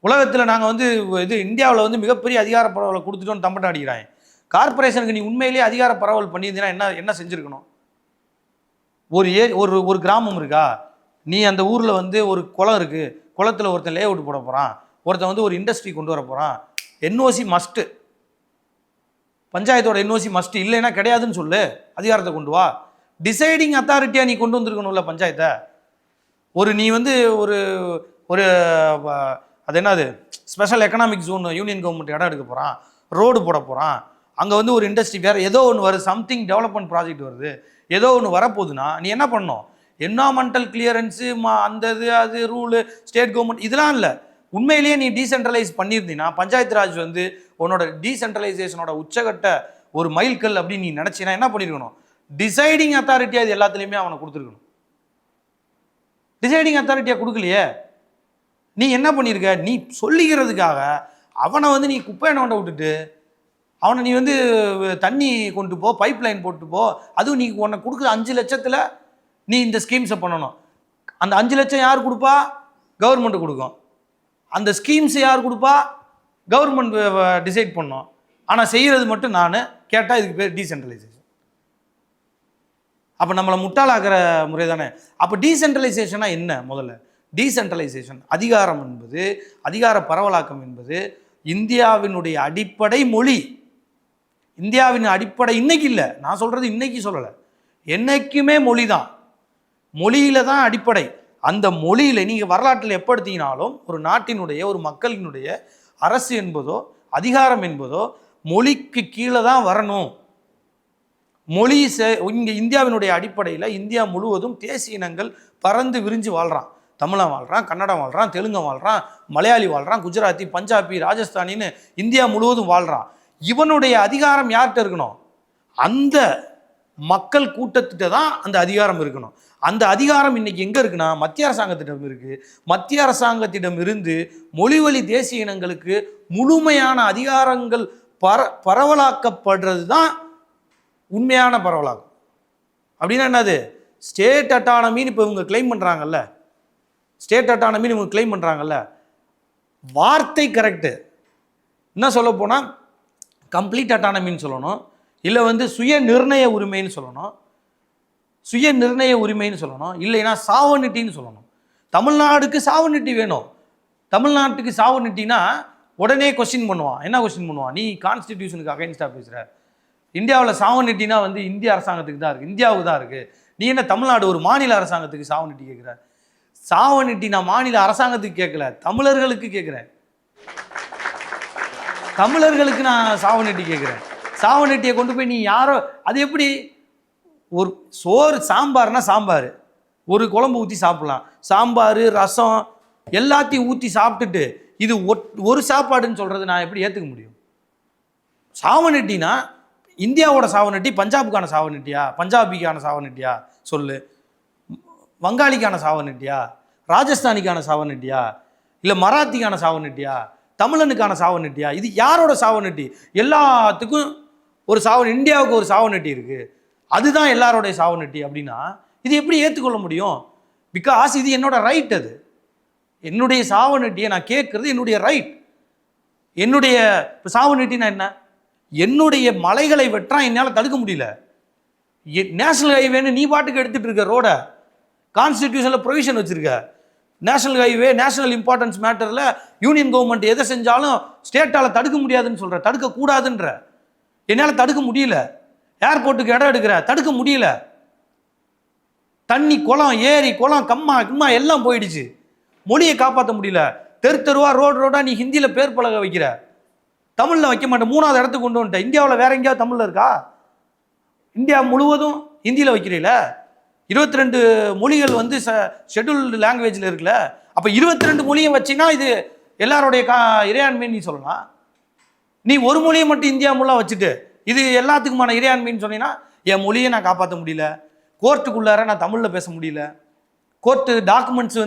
உலகத்தில் நாங்கள் வந்து இந்தியாவில் வந்து மிகப்பெரிய அதிகார பரவலை கொடுத்துட்டோன்னு தம்பட்டம் அடிக்கிறாங்க. கார்பரேஷனுக்கு நீ உண்மையிலேயே அதிகார பரவல் பண்ணியிருந்தீங்கன்னா என்ன செஞ்சுருக்கணும், ஒரு கிராமம் இருக்கா, நீ அந்த ஊரில் வந்து ஒரு குளம் இருக்குது, குளத்தில் ஒருத்தன் லே அவுட் போட போகிறான், ஒருத்தன் வந்து ஒரு இண்டஸ்ட்ரி கொண்டு வர போகிறான், என்ஓசி மஸ்ட்டு, பஞ்சாயத்தோட என்ஓசி மஸ்ட், இல்லைன்னா கிடையாதுன்னு சொல்லு, அதிகாரத்தை கொண்டு வா. டிசைடிங் அத்தாரிட்டியாக நீ கொண்டு வந்திருக்கணும்ல பஞ்சாயத்தை. நீ வந்து ஒரு அது என்னது special economic zone union government இடம் எடுக்க போகிறான், ரோடு போட போகிறான், அங்கே வந்து ஒரு இண்டஸ்ட்ரி வேறு ஏதோ ஒன்று வருது, சம்திங் டெவலப்மெண்ட் ப்ராஜெக்ட் வருது, ஏதோ ஒன்று வரப்போகுதுன்னா நீ என்ன பண்ணணும், என்வரான்மெண்டல் கிளியரன்ஸு அந்த அது ரூலு ஸ்டேட் கவர்மெண்ட் இதெல்லாம் இல்லை. உண்மையிலேயே நீ டீசென்ட்ரலைஸ் பண்ணியிருந்தீங்கன்னா பஞ்சாயத்து ராஜ் வந்து உன்னோட டீசென்ட்ரலைசேஷனோட உச்சகட்ட ஒரு மைல்கல் அப்படின்னு நீ நினச்சினா என்ன பண்ணியிருக்கணும், டிசைடிங் அத்தாரிட்டியாக இது எல்லாத்துலேயுமே அவனை கொடுத்துருக்கணும். டிசைடிங் அத்தாரிட்டியாக கொடுக்கலையே, நீ என்ன பண்ணியிருக்க, நீ சொல்லிக்கிறதுக்காக அவனை வந்து நீ குப்பை நோண்ட விட்டுட்டு அவனை நீ வந்து தண்ணி கொண்டு போ, பைப் லைன் போட்டு போ, அதுவும் நீ உன்னை கொடுக்குற 5 லட்சத்தில் நீ இந்த ஸ்கீம்ஸை பண்ணணும். அந்த 5 லட்சம் யார் கொடுப்பா, கவர்மெண்ட்டு கொடுக்கும். அந்த ஸ்கீம்ஸை யார் கொடுப்பா, கவர்மெண்ட் டிசைட் பண்ணோம். ஆனால் செய்கிறது மட்டும் நான் கேட்டால் இதுக்கு பேர் டீசென்ட்ரலைசேஷன். அப்போ நம்மளை முட்டாளாக்குற முறை தானே. அப்போ டீசென்ட்ரலைசேஷனா என்ன? முதல்ல டீசென்ட்ரலைசேஷன், அதிகாரம் என்பது, அதிகார பரவலாக்கம் என்பது இந்தியாவினுடைய அடிப்படை மொழி. இந்தியாவின் அடிப்படை இன்னைக்கு இல்லை, நான் சொல்றது இன்னைக்கு சொல்லலை, என்னைக்குமே மொழி தான். மொழியில தான் அடிப்படை. அந்த மொழியில நீங்கள் வரலாற்றில் எப்போ எடுத்தீங்கனாலும் ஒரு நாட்டினுடைய, ஒரு மக்களினுடைய அரசு என்பதோ அதிகாரம் என்பதோ மொழிக்கு கீழே தான் வரணும். மொழி இங்கே இந்தியாவினுடைய அடிப்படையில் இந்தியா முழுவதும் தேசிய இனங்கள் பறந்து விரிஞ்சு வாழ்கிறான். தமிழன் வாழ்கிறான், கன்னடம் வாழ்கிறான், தெலுங்கு வாழ்கிறான், மலையாளி வாழ்கிறான், குஜராத்தி, பஞ்சாபி, ராஜஸ்தானின்னு இந்தியா முழுவதும் வாழ்கிறான். இவனுடைய அதிகாரம் யார்கிட்ட இருக்கணும்? அந்த மக்கள் கூட்டத்திட்ட தான் அந்த அதிகாரம் இருக்கணும். அந்த அதிகாரம் இன்னைக்கு எங்கே இருக்குன்னா மத்திய அரசாங்கத்திடம் இருக்கு. மத்திய அரசாங்கத்திடம் இருந்து மொழிவழி தேசிய இனங்களுக்கு முழுமையான அதிகாரங்கள் பரவலாக்கப்படுறது தான் உண்மையான பரவலாக்கம். அப்படின்னா என்னது? ஸ்டேட் அட்டானமின்னு இப்போ இவங்க கிளைம் பண்ணுறாங்கல்ல, ஸ்டேட் அட்டானமின்னு இவங்க கிளைம் பண்ணுறாங்கல்ல, வார்த்தை கரெக்டு. என்ன சொல்ல போனால் கம்ப்ளீட் அட்டானமின்னு சொல்லணும், இல்லை சுய நிர்ணய உரிமைன்னு சொல்லணும், சுய நிர்ணய உரிமைன்னு சொல்லணும், இல்லைன்னா சாவனிட்டின்னு சொல்லணும். தமிழ்நாடுக்கு சாவனிட்டி வேணும். தமிழ்நாட்டுக்கு சாவனிட்டினா உடனே கொஸ்டின் பண்ணுவான். என்ன கொஸ்டின் பண்ணுவான்? நீ கான்ஸ்டிடியூஷனுக்கு அகைன்ஸ்டாக பேசுகிற. இந்தியாவில் சாவனிட்டினா இந்திய அரசாங்கத்துக்கு தான் இருக்குது, இந்தியாவுக்கு தான் இருக்குது. நீ என்ன தமிழ்நாடு ஒரு மாநில அரசாங்கத்துக்கு சாவனிட்டி கேட்குற? சாவனிட்டி நான் மாநில அரசாங்கத்துக்கு கேட்கல, தமிழர்களுக்கு கேட்குறேன். தமிழர்களுக்கு நான் சாவனிட்டி கேட்குறேன். சாவனிட்டியை கொண்டு போய் நீ யாரோ, அது எப்படி? ஒரு சோறு சாம்பார்னா சாம்பார், ஒரு குழம்பு ஊற்றி சாப்பிட்லாம். சாம்பார் ரசம் எல்லாத்தையும் ஊற்றி சாப்பிட்டுட்டு இது ஒரு சாப்பாடுன்னு சொல்கிறது நான் எப்படி ஏற்றுக்க முடியும்? சாவனிட்டினா இந்தியாவோட சாவனிட்டி பஞ்சாபுக்கான சாவனிட்டியா, பஞ்சாபிக்கான சாவனிட்டியா சொல்லு, வங்காளிக்கான சாவனிட்டியா, ராஜஸ்தானிக்கான சாவனிட்டியா, இல்லை மராத்திக்கான சாவனிட்டியா, தமிழனுக்கான சாவனிட்டியா? இது யாரோட சாவனிட்டி? எல்லாத்துக்கும் ஒரு இந்தியாவுக்கு ஒரு சாவனிட்டி இருக்குது, அதுதான் எல்லாரோடைய சாவனிட்டி. அப்படின்னா இது எப்படி ஏற்றுக்கொள்ள முடியும்? பிகாஸ் இது என்னோட ரைட். அது என்னுடைய சாவனிட்டியை நான் கேட்கறது என்னுடைய ரைட். என்னுடைய சாவனிட்டினா என்ன? என்னுடைய மலைகளை வெட்டான் என்னால் தடுக்க முடியல. நேஷனல் ஹைவேன்னு நீ பாட்டுக்கு எடுத்துட்டு இருக்க ரோட, கான்ஸ்டிடியூஷனில் ப்ரொவிஷன் வச்சிருக்க. நேஷனல் ஹைவே நேஷனல் இம்பார்ட்டன்ஸ் மேட்டரில் யூனியன் கவர்மெண்ட் எதை செஞ்சாலும் ஸ்டேட்டால் தடுக்க முடியாதுன்னு சொல்கிற, தடுக்கக்கூடாதுன்ற. என்னால் தடுக்க முடியல. ஏர்போர்ட்டுக்கு இடம் எடுக்கிற, தடுக்க முடியல. தண்ணி, குளம், ஏரி, குளம், கம்மா எல்லாம் போயிடுச்சு. மொழியை காப்பாற்ற முடியல. தெருவா ரோடா நீ ஹிந்தியில் பேர் பலகை வைக்கிற, தமிழில் வைக்க மாட்டேன். 3வது இடத்துக்கு கொண்டு வந்துட்டேன். இந்தியாவில் வேற எங்கேயாவது தமிழில் இருக்கா? இந்தியா முழுவதும் ஹிந்தியில் வைக்கிறீங்கள. 22 மொழிகள் ஷெட்யூல்டு லாங்குவேஜில் இருக்குல்ல. அப்போ 22 மொழியை வச்சின்னா இது எல்லாருடைய இறையாண்மைன்னு நீ சொல்லலாம். நீ ஒரு மொழியை மட்டும் இந்தியா முழுவதும் வச்சுட்டு இது எல்லாத்துக்குமான இறையாண்மைன்னு சொன்னீங்கன்னா என் மொழியை நான் காப்பாற்ற முடியல, கோர்ட்டுக்குள்ளார நான் தமிழில் பேச முடியல, கோர்ட்டு டாக்குமெண்ட்ஸ்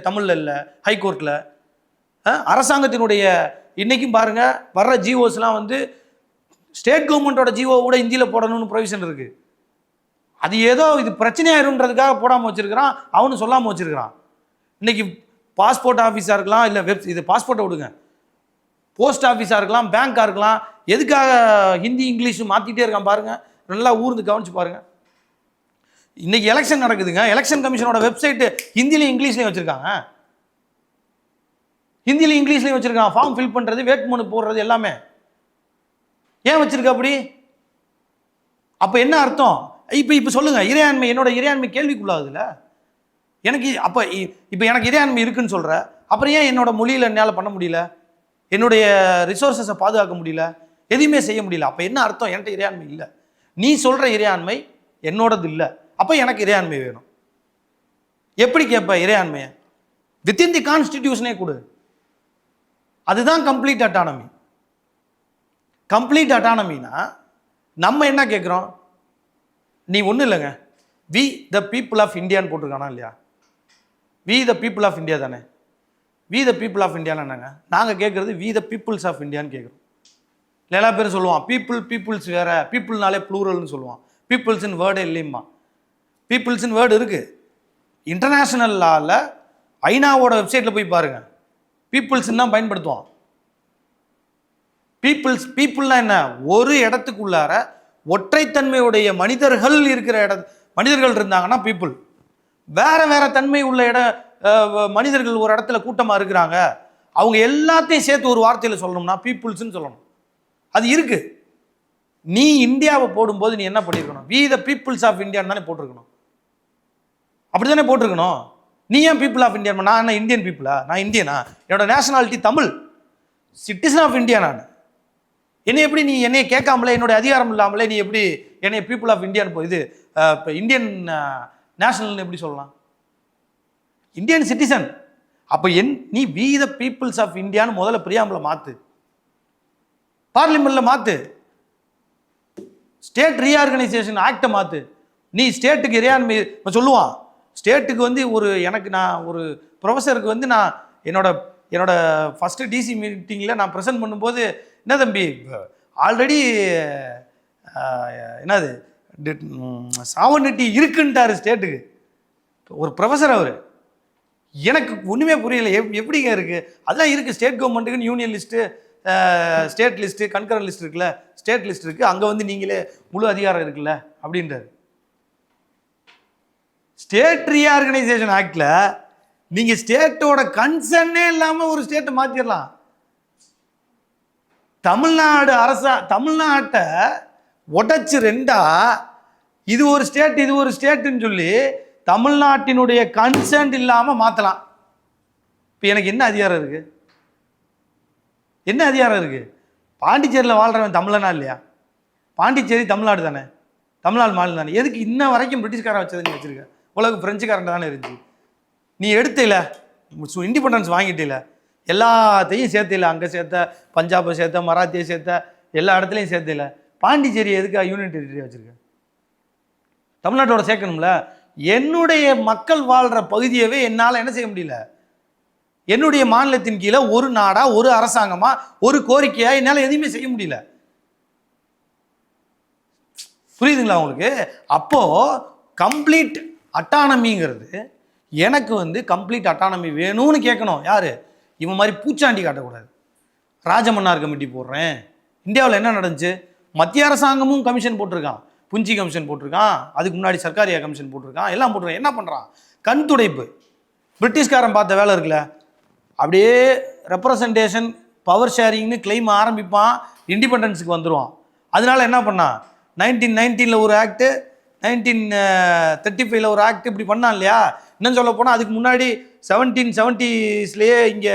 தமிழில் இல்லை, ஹைகோர்ட்டில். அரசாங்கத்தினுடைய இன்னைக்கும் பாருங்க வர்ற ஜிஓஸ்லாம் ஸ்டேட் கவர்மெண்ட்டோட ஜிஓ கூட ஹிந்தியில் போடணும்னு ப்ரொவிஷன் இருக்கு. அது ஏதோ இது பிரச்சனையாயிருன்றதுக்காக போடாமல் வச்சிருக்கிறான், அவனு சொல்லாமல் வச்சிருக்கிறான். இன்னைக்கு பாஸ்போர்ட் ஆஃபீஸாக இருக்கலாம், இல்லை இது பாஸ்போர்ட்டை விடுங்க, போஸ்ட் ஆஃபீஸாக இருக்கலாம், பேங்காக இருக்கலாம், எதுக்காக ஹிந்தி இங்கிலீஷ் மாற்றிட்டே இருக்கான் பாருங்க. நல்லா ஊர்ந்து கவனிச்சு பாருங்க. இன்னைக்கு எலெக்ஷன் நடக்குதுங்க, எலெக்ஷன் கமிஷனோட வெப்சைட்டு ஹிந்திலையும் இங்கிலீஷ்லையும் வச்சிருக்காங்க. ஹிந்திலையும் இங்கிலீஷ்லையும் வச்சிருக்காங்க. ஃபார்ம் ஃபில் பண்ணுறது, வேட்புமனு போடுறது எல்லாமே. ஏன் வச்சிருக்க அப்படி? அப்போ என்ன அர்த்தம்? இப்போ சொல்லுங்க, இறையாண்மை, என்னோட இறையாண்மை கேள்விக்குள்ளாகுதுல்ல எனக்கு. அப்போ இப்போ எனக்கு இறையாண்மை இருக்குன்னு சொல்கிற, அப்புறம் ஏன் என்னோட மொழியில் என்னால் பண்ண முடியல, என்னுடைய ரிசோர்ஸஸை பாதுகாக்க முடியல, எதுவுமே செய்ய முடியல? அப்போ என்ன அர்த்தம்? என்கிட்ட இறையாண்மை இல்லை. நீ சொல்கிற இறையாண்மை என்னோடது இல்லை, அப்போ எனக்கு இறையாண்மை வேணும். எப்படி கேட்ப இறையாண்மையை? வித்தின் தி கான்ஸ்டிடியூஷனே கொடு. அதுதான் கம்ப்ளீட் அட்டானமி. கம்ப்ளீட் அட்டானமினா நம்ம என்ன கேட்குறோம்? நீ ஒன்றும் இல்லைங்க, வி த பீப்புள் ஆஃப் இந்தியான்னு போட்டிருக்கானா இல்லையா? We the people of India தானே. வி த பீப்புள் ஆஃப் இந்தியான்னு என்னங்க? நாங்கள் கேட்குறது வி த பீப்புள்ஸ் ஆஃப் இந்தியான்னு கேட்குறோம். எல்லா பேரும் சொல்லுவான் பீப்புள்ஸ் வேற, பீப்புள்னாலே ப்ளூரல்னு சொல்லுவான். பீப்புள்ஸ்ன்னு வேர்டே இல்லைம்மா. பீப்புள்ஸ்ன்னு வேர்டு இருக்குது. இன்டர்நேஷ்னல் லாவில் ஐநாவோட வெப்சைட்டில் போய் பாருங்கள், பீப்புள்ஸ்ன்னு தான் பயன்படுத்துவான். பீப்புள்னா என்ன? ஒரு இடத்துக்குள்ளார ஒற்றைத்தன்மையுடைய மனிதர்கள் இருக்கிற மனிதர்கள் இருந்தாங்கன்னா பீப்புள். வேற வேற தன்மை உள்ள மனிதர்கள் ஒரு இடத்துல கூட்டமாக இருக்கிறாங்க, அவங்க எல்லாத்தையும் சேர்த்து ஒரு வார்த்தையில் சொல்லணும்னா பீப்புள்ஸ்ன்னு சொல்லணும். அது இருக்கு. நீ இந்தியாவை போடும்போது நீ என்ன பண்ணியிருக்கணும்? வி த பீப்புள்ஸ் ஆஃப் இந்தியான்னு தானே போட்டிருக்கணும். அப்படி தானே போட்டிருக்கணும். நீ ஏன் பீப்புள் ஆஃப் இந்தியா? நான் என்ன இந்தியன் பீப்புளா? நான் இந்தியனா? என்னோட nationality Tamil, citizen of India. நான் என்னை எப்படி நீ என்னைய கேட்காமலே, என்னோட அதிகாரம் இல்லாமலே நீ எப்படி என்னை பீப்புள் ஆஃப் இந்தியான்னு இது இப்போ இந்தியன் நேஷனல்னு எப்படி சொல்லலாம்? Indian citizen. அப்போ நீ வி த பீப்புள்ஸ் ஆஃப் இந்தியான்னு முதல்ல பிரியாம்பில் மாற்று, பார்லிமெண்ட்டில் மாற்று, ஸ்டேட் ரீஆர்கனைசேஷன் ஆக்டை மாற்று. நீ ஸ்டேட்டுக்கு இறையாண்மை சொல்லுவான். ஸ்டேட்டுக்கு வந்து நான் ஒரு ப்ரொஃபஸருக்கு வந்து நான் என்னோட ஃபஸ்ட்டு டிசி மீட்டிங்கில் நான் ப்ரெசென்ட் பண்ணும்போது, என்ன தம்பி ஆல்ரெடி என்னது சாவர்னிட்டி இருக்குன்ட்டார் ஸ்டேட்டுக்கு. ஒரு ப்ரொஃபஸர் அவர். எனக்கு ஒன்றுமே புரியல, எப்படிங்க இருக்குது? அதெல்லாம் இருக்குது. ஸ்டேட் கவர்மெண்ட்டுக்குன்னு union list, state list, concurrent list இருக்குல்ல, ஸ்டேட் லிஸ்ட் இருக்குது, அங்கே வந்து நீங்களே முழு அதிகாரம் இருக்குல்ல அப்படின்றார். ஸ்டேட் ரீஆர்கனைசேஷன் ஆக்டில் நீங்கள் ஸ்டேட்டோட கன்சர்னே இல்லாமல் ஒரு ஸ்டேட்டை மாற்றிடலாம். தமிழ்நாட்டை உடைச்சு ரெண்டா, இது ஒரு ஸ்டேட் இது ஒரு ஸ்டேட்டுன்னு சொல்லி தமிழ்நாட்டினுடைய கன்சர்ன் இல்லாமல் மாற்றலாம். இப்போ எனக்கு என்ன அதிகாரம் இருக்குது? என்ன அதிகாரம் இருக்குது? பாண்டிச்சேரியில் வாழ்கிறவன் தமிழனா இல்லையா? பாண்டிச்சேரி தமிழ்நாடு தானே, தமிழ்நாடு மாநிலம் தானே. எதுக்கு இன்ன வரைக்கும் பிரிட்டிஷ்காரன் வச்சதை நீ வச்சுருக்க? உலக பிரெஞ்சுக்காரன் தானே இருந்துச்சு. நீ எடுத்தில, இண்டிபெண்டன்ஸ் வாங்கிட்டில, எல்லாத்தையும் சேர்த்தில, அங்கே சேர்த்த, பஞ்சாபை சேர்த்த, மராத்தியை சேர்த்த, எல்லா இடத்துலையும் சேர்த்தில. பாண்டிச்சேரி எதுக்கு யூனியன் டெரிட்டரி வச்சுருக்க? தமிழ்நாட்டோட சேர்க்கணும்ல. என்னுடைய மக்கள் வாழ்கிற பகுதியவே என்னால் என்ன செய்ய முடியல? என்னுடைய மாநிலத்தின் கீழே ஒரு நாடா, ஒரு அரசாங்கமா, ஒரு கோரிக்கையா என்னால் எதுவுமே செய்ய முடியல. புரியுதுங்களா உங்களுக்கு? அப்போ கம்ப்ளீட் அட்டானமிங்கிறது எனக்கு வந்து கம்ப்ளீட் அட்டானமி வேணும்னு கேட்கணும். யாரு? இவன் மாதிரி பூச்சாண்டி காட்டக்கூடாது. ராஜமன்னார் கமிட்டி போடுறேன். இந்தியாவில் என்ன நடந்துச்சு? மத்திய அரசாங்கமும் கமிஷன் போட்டிருக்கான், புஞ்சி கமிஷன் போட்டிருக்கான், அதுக்கு முன்னாடி சர்க்காரியா கமிஷன் போட்டிருக்கான், எல்லாம் போட்டிருக்கான். என்ன பண்ணுறான்? கண் துடைப்பு. பிரிட்டிஷ்காரன் பார்த்த வேலை இருக்குல்ல, அப்படியே ரெப்ரசன்டேஷன் பவர் ஷேரிங்னு கிளைம் ஆரம்பிப்பான், இண்டிபெண்டன்ஸுக்கு வந்துடுவான். அதனால என்ன பண்ணான்? 1919 ஒரு ஆக்டு, 1935 ஒரு ஆக்ட், இப்படி பண்ணான் இல்லையா? இன்னும் சொல்ல போனால் அதுக்கு முன்னாடி 1770ஸ்லேயே இங்கே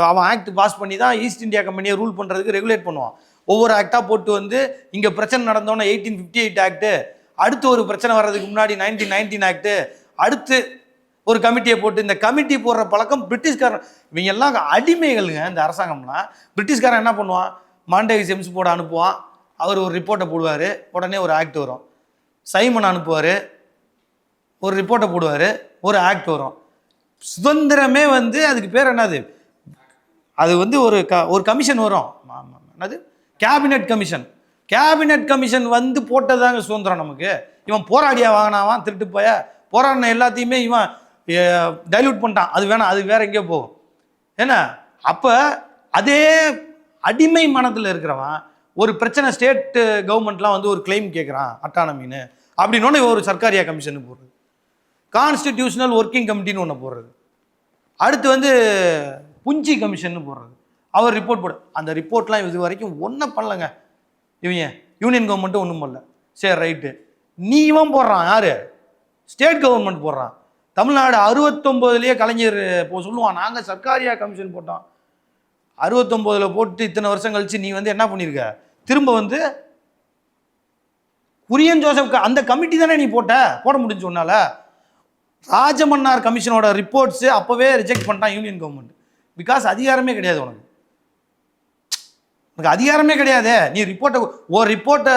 அவன் ஆக்ட் பாஸ் பண்ணி தான் ஈஸ்ட் இந்தியா கம்பெனியை ரூல் பண்ணுறதுக்கு ரெகுலேட் பண்ணுவான். ஒவ்வொரு ஆக்டாக போட்டு வந்து இங்கே பிரச்சனை நடந்தோன்னே 1858 ஆக்டு, அடுத்து ஒரு பிரச்சனை வர்றதுக்கு முன்னாடி 1919 ஆக்டு, அடுத்து ஒரு கமிட்டியை போட்டு, இந்த கமிட்டி போடுற பழக்கம் பிரிட்டிஷ்காரன். இவங்க எல்லாம் அடிமைகளுங்க. இந்த அரசாங்கம்லாம் பிரிட்டிஷ்காரன் என்ன பண்ணுவான்? மாண்டேவி செம்ஸ் போட அனுப்புவான், அவர் ஒரு ரிப்போர்ட்டை போடுவார், உடனே ஒரு ஆக்ட் வரும். சைமன் அனுப்புவார், ஒரு ரிப்போர்ட்டை போடுவார், ஒரு ஆக்ட் வரும். சுதந்திரமே வந்து அதுக்கு பேர் என்னது? அது வந்து ஒரு கமிஷன் வரும். என்னது? Cabinet commission. கேபினெட் கமிஷன் வந்து போட்டதாங்க சுதந்திரம் நமக்கு. இவன் போராடியா வாங்கினாவான், திருட்டு போய போராடின எல்லாத்தையுமே இவன் டைல்யூட் பண்ணிட்டான். அது வேணாம், அது வேற எங்கேயோ போகும். ஏன்னா அப்போ அதே அடிமை மனத்தில் இருக்கிறவன் ஒரு பிரச்சனை, ஸ்டேட் கவர்மெண்ட்லாம் வந்து ஒரு கிளைம் கேட்குறான் அட்டானமின்னு அப்படின்னு ஒரு சர்க்காரியா கமிஷன் போடுறது, கான்ஸ்டிடியூஷனல் ஒர்க்கிங் கமிட்டின்னு ஒன்று போடுறது, அடுத்து வந்து புஞ்சி கமிஷன் போடுறது. அவர் ரிப்போர்ட் போடு. அந்த ரிப்போர்ட்லாம் இது வரைக்கும் ஒன்றும் பண்ணலைங்க. இவங்க யூனியன் கவர்மெண்ட்டும் ஒன்றும் பண்ணல. சரி ரைட்டு, நீ இவன் போடுறான். யார்? ஸ்டேட் கவர்மெண்ட் போடுறான். தமிழ்நாடு 69லேயே கலைஞர் சொல்லுவான், நாங்கள் சர்க்காரியா கமிஷன் போட்டோம். 69ல் போட்டு இத்தனை வருஷம் கழிச்சு நீ வந்து என்ன பண்ணியிருக்க? திரும்ப வந்து குரியன் ஜோசப் அந்த கமிட்டி தானே நீ போட முடிஞ்சு சொன்னால. ராஜமன்னார் கமிஷனோட ரிப்போர்ட்ஸு அப்போவே ரிஜெக்ட் பண்ணிட்டான் யூனியன் கவர்மெண்ட். பிகாஸ் அதிகாரமே கிடையாது உனக்கு. அதிகாரமே கிடையாது. நீ ரிப்போர்ட்டை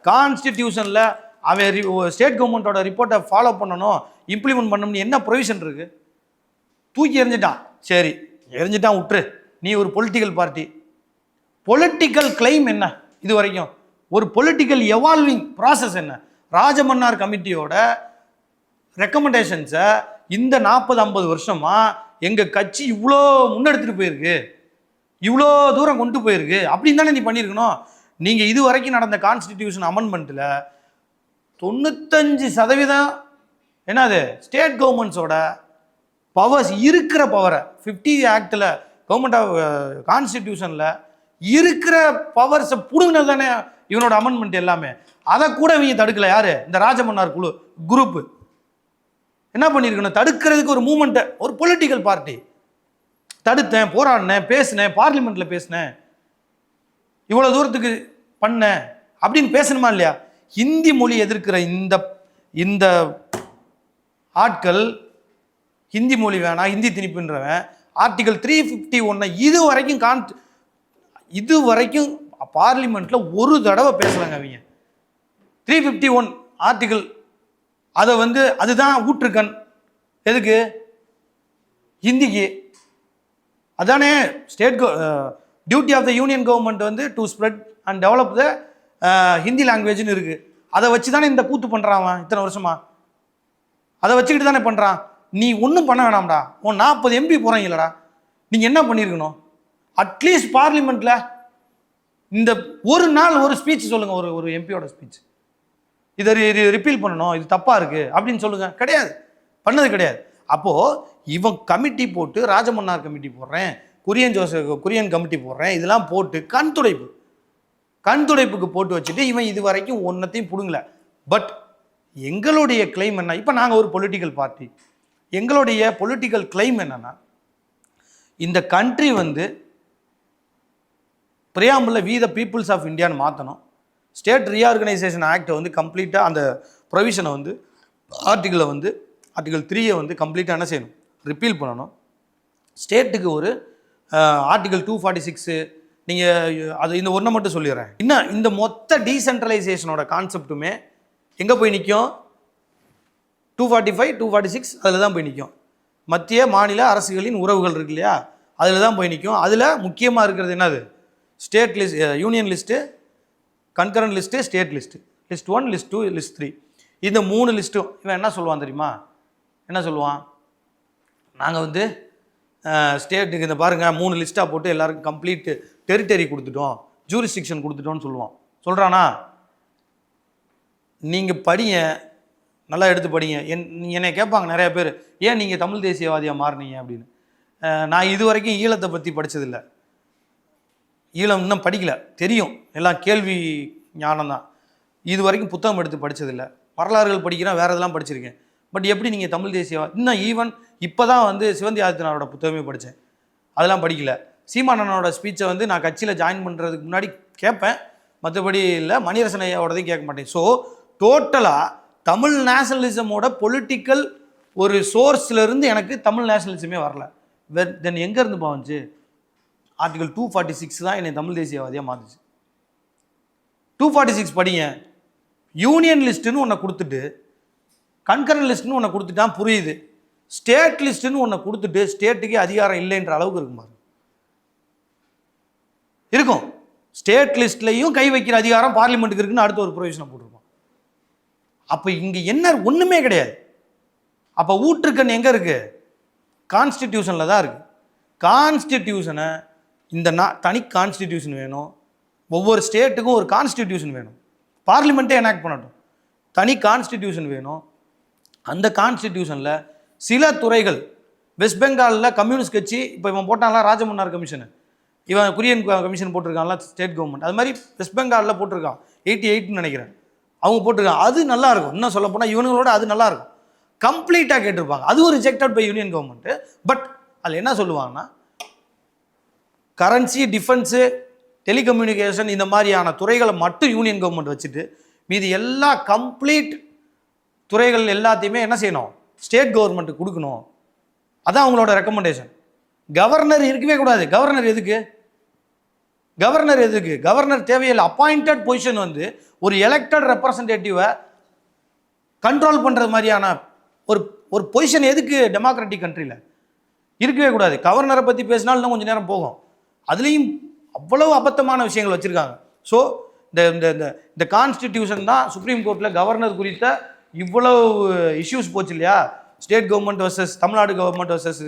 கான்ஸ்டிடியூஷனில் அவன் ஸ்டேட் கவர்மெண்ட்டோட ரிப்போர்ட்டை ஃபாலோ பண்ணணும், இம்ப்ளிமெண்ட் பண்ணணும்னு என்ன ப்ரொவிஷன் இருக்கு? தூக்கி எறிஞ்சிட்டான். சரி எறிஞ்சிட்டான், விட்டுரு. நீ ஒரு பொலிட்டிக்கல் பார்ட்டி. பொலிட்டிக்கல் கிளைம் என்ன? இது வரைக்கும் ஒரு பொலிட்டிக்கல் எவால்விங் ப்ராசஸ் என்ன? ராஜமன்னார் கமிட்டியோட ரெக்கமெண்டேஷன்ஸை இந்த 40-50 வருஷமா எங்கள் கட்சி இவ்வளோ முன்னெடுத்துட்டு போயிருக்கு, இவ்வளோ தூரம் கொண்டு போயிருக்கு அப்படின்னு தானே நீ பண்ணியிருக்கணும். நீங்கள் இது வரைக்கும் நடந்த கான்ஸ்டிடியூஷன் அமெண்ட்மெண்ட்டில் 95% என்னது ஸ்டேட் கவர்மெண்ட்ஸோட பவர்ஸ் இருக்கிற பவரை 50 ஆக்டில் கவர்மெண்ட் ஆஃப் கான்ஸ்டிடியூஷனில் இருக்கிற பவர்ஸை பிடுங்கினது தானே இவனோட அமெண்ட்மெண்ட் எல்லாமே. அதை கூட இவங்க தடுக்கல. யாரு? இந்த ராஜமன்னார் குழு குரூப்பு என்ன பண்ணியிருக்கணும்? தடுக்கிறதுக்கு ஒரு மூமெண்ட்டை, ஒரு பொலிட்டிக்கல் பார்ட்டி தடுத்தேன், போராடினேன், பேசினேன், பார்லிமெண்ட்டில் பேசினேன், இவ்வளோ தூரத்துக்கு பண்ணேன் அப்படின்னு பேசணுமா இல்லையா? ஹிந்தி மொழி எதிர்க்கிற இந்த ஆட்கள், ஹிந்தி மொழி வேணாம், ஹிந்தி திணிப்புன்றவன் ஆர்டிகல் 351 இது வரைக்கும் பார்லிமெண்ட்டில் ஒரு தடவை பேசலாங்க அவங்க. 351 ஆர்டிகல் அதை அதுதான் ஊற்றுக்கண். எதுக்கு? ஹிந்திக்கு. அதானே state duty of the union government to spread and develop the Hindi லாங்குவேஜ்னு இருக்குது. அதை வச்சு தானே இந்த கூத்து பண்ணுறான் அவன் இத்தனை வருஷமா. அதை வச்சுக்கிட்டு தானே பண்ணுறான். நீ ஒன்றும் பண்ண வேணாம்டா. 40 MP போகிறீங்களடா, நீங்கள் என்ன பண்ணியிருக்கணும்? அட்லீஸ்ட் பார்லிமெண்ட்டில் இந்த ஒரு நாள் ஒரு ஸ்பீச் சொல்லுங்கள், ஒரு எம்பியோட ஸ்பீச், இதை ரிப்பீல் பண்ணணும், இது தப்பாக இருக்குது அப்படின்னு சொல்லுங்கள். கிடையாது, பண்ணது கிடையாது. அப்போது இவன் கமிட்டி போட்டு, ராஜமன்னார் கமிட்டி போடுறேன், குரியன் கமிட்டி போடுறேன், இதெல்லாம் போட்டு கண் துடைப்புக்கு போட்டு வச்சுட்டு இவன் இது வரைக்கும் ஒன்றத்தையும் பிடுங்கல. பட் எங்களுடைய கிளைம் என்ன? இப்போ நாங்கள் ஒரு பொலிட்டிக்கல் பார்ட்டி, எங்களுடைய பொலிட்டிக்கல் கிளைம் என்னன்னா, இந்த கண்ட்ரி பிரியாம்பிளில் வி த பீப்புள்ஸ் ஆஃப் இந்தியான்னு மாற்றணும். ஸ்டேட் ரீஆர்கனைசேஷன் ஆக்டை கம்ப்ளீட்டாக அந்த ப்ரொவிஷனை ஆர்டிகிளை ஆர்டிகல் 3 கம்ப்ளீட்டாக என்ன செய்யணும்? ரிப்பீல் பண்ணணும். ஸ்டேட்டுக்கு ஒரு ஆர்டிகல் 246 நீங்கள் அது இந்த ஒன்றை மட்டும் சொல்லிடுறேன். இன்னும் இந்த மொத்த டீசென்ட்ரலைசேஷனோட கான்செப்ட்டுமே எங்கே போய் நிற்கும்? 245, 246 அதில் தான் போய் நிற்கும். மத்திய மாநில அரசுகளின் உறவுகள் இருக்கு இல்லையா, அதில் தான் போய் நிற்கும். அதில் முக்கியமாக இருக்கிறது என்னது? State list, union list, concurrent list, state list, list 1, list 2, list 3. இந்த 3 லிஸ்ட்டும் இவன் என்ன சொல்லுவான் தெரியுமா? என்ன சொல்லுவான்? நாங்கள் ஸ்டேட்டுக்கு இந்த பாருங்கள் 3 லிஸ்ட்டாக போட்டு எல்லாருக்கும் கம்ப்ளீட் டெரிட்டரி கொடுத்துட்டோம், ஜூரிஸ்டிக்ஷன் கொடுத்துட்டோன்னு சொல்லுவான். சொல்கிறானா? நீங்கள் படிங்க, நல்லா எடுத்து படிங்க. என்னை கேட்பாங்க நிறைய பேர், ஏன் நீங்கள் தமிழ் தேசியவாதியாக மாறினீங்க அப்படின்னு. நான் இது வரைக்கும் ஈழத்தை பற்றி படித்ததில்லை, ஈழம் இன்னும் படிக்கலை, தெரியும், எல்லாம் கேள்வி ஞானம் தான். இது வரைக்கும் புத்தகம் எடுத்து படித்ததில்லை, வரலாறுகள் படிக்கிறேன், வேறு இதெல்லாம் படிச்சிருக்கேன். பட் எப்படி நீங்கள் தமிழ் தேசியவாதி? இன்னும் ஈவன் இப்போ தான் சிவந்தி ஆதித்தனாரோட புத்தகமே படித்தேன், அதெல்லாம் படிக்கல. சீமானனோட ஸ்பீச்சை நான் கட்சியில் ஜாயின் பண்ணுறதுக்கு முன்னாடி கேட்பேன், மற்றபடி இல்லை, மணியரசன் ஐயாவோடதையும் கேட்க மாட்டேன். ஸோ டோட்டலாக தமிழ் நேஷனலிசமோட பொலிட்டிக்கல் ஒரு சோர்ஸ்லேருந்து எனக்கு தமிழ் நேஷனலிசமே வரல. தென் எங்கேருந்து பாவச்சு? ஆர்டிகல் 246 தான் என்னை தமிழ் தேசியவாதியாக மாற்றுச்சு. 246 படிங்க. யூனியன் லிஸ்ட்டுன்னு ஒன்று கொடுத்துட்டு, கன்கரண்ட் லிஸ்ட்டுன்னு ஒன்று கொடுத்துட்டான், புரியுது. ஸ்டேட் லிஸ்ட்டுன்னு ஒன்று கொடுத்துட்டு ஸ்டேட்டுக்கே அதிகாரம் இல்லைன்ற அளவுக்கு இருக்குமா? இருக்கும். ஸ்டேட் லிஸ்ட்லையும் கை வைக்கிற அதிகாரம் பார்லிமெண்ட்டுக்கு இருக்குன்னு அடுத்த ஒரு ப்ரொவிஷனை போட்டிருக்கோம். அப்போ இங்கே என்ன? ஒன்றுமே கிடையாது. அப்போ ஊற்றுக்கண் எங்கே இருக்குது? கான்ஸ்டிடியூஷனில் தான் இருக்குது. கான்ஸ்டிடியூஷனை இந்த தனி கான்ஸ்டிடியூஷன் வேணும். ஒவ்வொரு ஸ்டேட்டுக்கும் ஒரு கான்ஸ்டிடியூஷன் வேணும். பார்லிமெண்ட்டே எனாக்ட் பண்ணட்டும். தனி கான்ஸ்டிடியூஷன் வேணும். அந்த கான்ஸ்டிடியூஷனில் சில துறைகள், வெஸ்ட் பெங்காலில் கம்யூனிஸ்ட் கட்சி, இப்போ இவன் போட்டான்ல ராஜமன்னார் கமிஷனு, இவன் குரியன் கமிஷன் போட்டிருக்கான்ல ஸ்டேட் கவர்மெண்ட், அது மாதிரி வெஸ்ட் பெங்காலில் போட்டிருக்கான் 88ன்னு நினைக்கிறேன், அவங்க போட்டிருக்காங்க. அது நல்லாயிருக்கும். இன்னும் சொல்ல போனால் இவங்களோட அது நல்லாயிருக்கும். கம்ப்ளீட்டாக கேட்டிருப்பாங்க. அதுவும் rejected by union government. But அதில் என்ன சொல்லுவாங்கன்னா, கரன்சி, டிஃபென்ஸு, டெலிகம்யூனிகேஷன் இந்த மாதிரியான துறைகளை மட்டும் யூனியன் கவர்மெண்ட் வச்சுட்டு மீதி எல்லா கம்ப்ளீட் துறைகள் எல்லாத்தையுமே என்ன செய்யணும்? ஸ்டேட் கவர்மெண்ட்டுக்கு கொடுக்கணும். அதான் அவங்களோட ரெக்கமெண்டேஷன். கவர்னர் இருக்கவே கூடாது. கவர்னர் எதுக்கு? கவர்னர் தேவையில்லை. அப்பாயிண்டட் பொசிஷன் ஒரு எலெக்டட் ரெப்ரசன்டேட்டிவை கண்ட்ரோல் பண்ணுறது மாதிரியான ஒரு பொசிஷன் எதுக்கு டெமோக்ராட்டிக் கண்ட்ரியில்? இருக்கவே கூடாது. கவர்னரை பற்றி பேசினாலும் இன்னும் கொஞ்சம் நேரம் போகும். அதுலேயும் அவ்வளவு அபத்தமான விஷயங்கள் வச்சுருக்காங்க. ஸோ இந்த கான்ஸ்டிடியூஷன் தான் சுப்ரீம் கோர்ட்டில் கவர்னர் குறித்த இவ்வளவு இஷ்யூஸ் போச்சு இல்லையா? State government versus Tamil Nadu government versus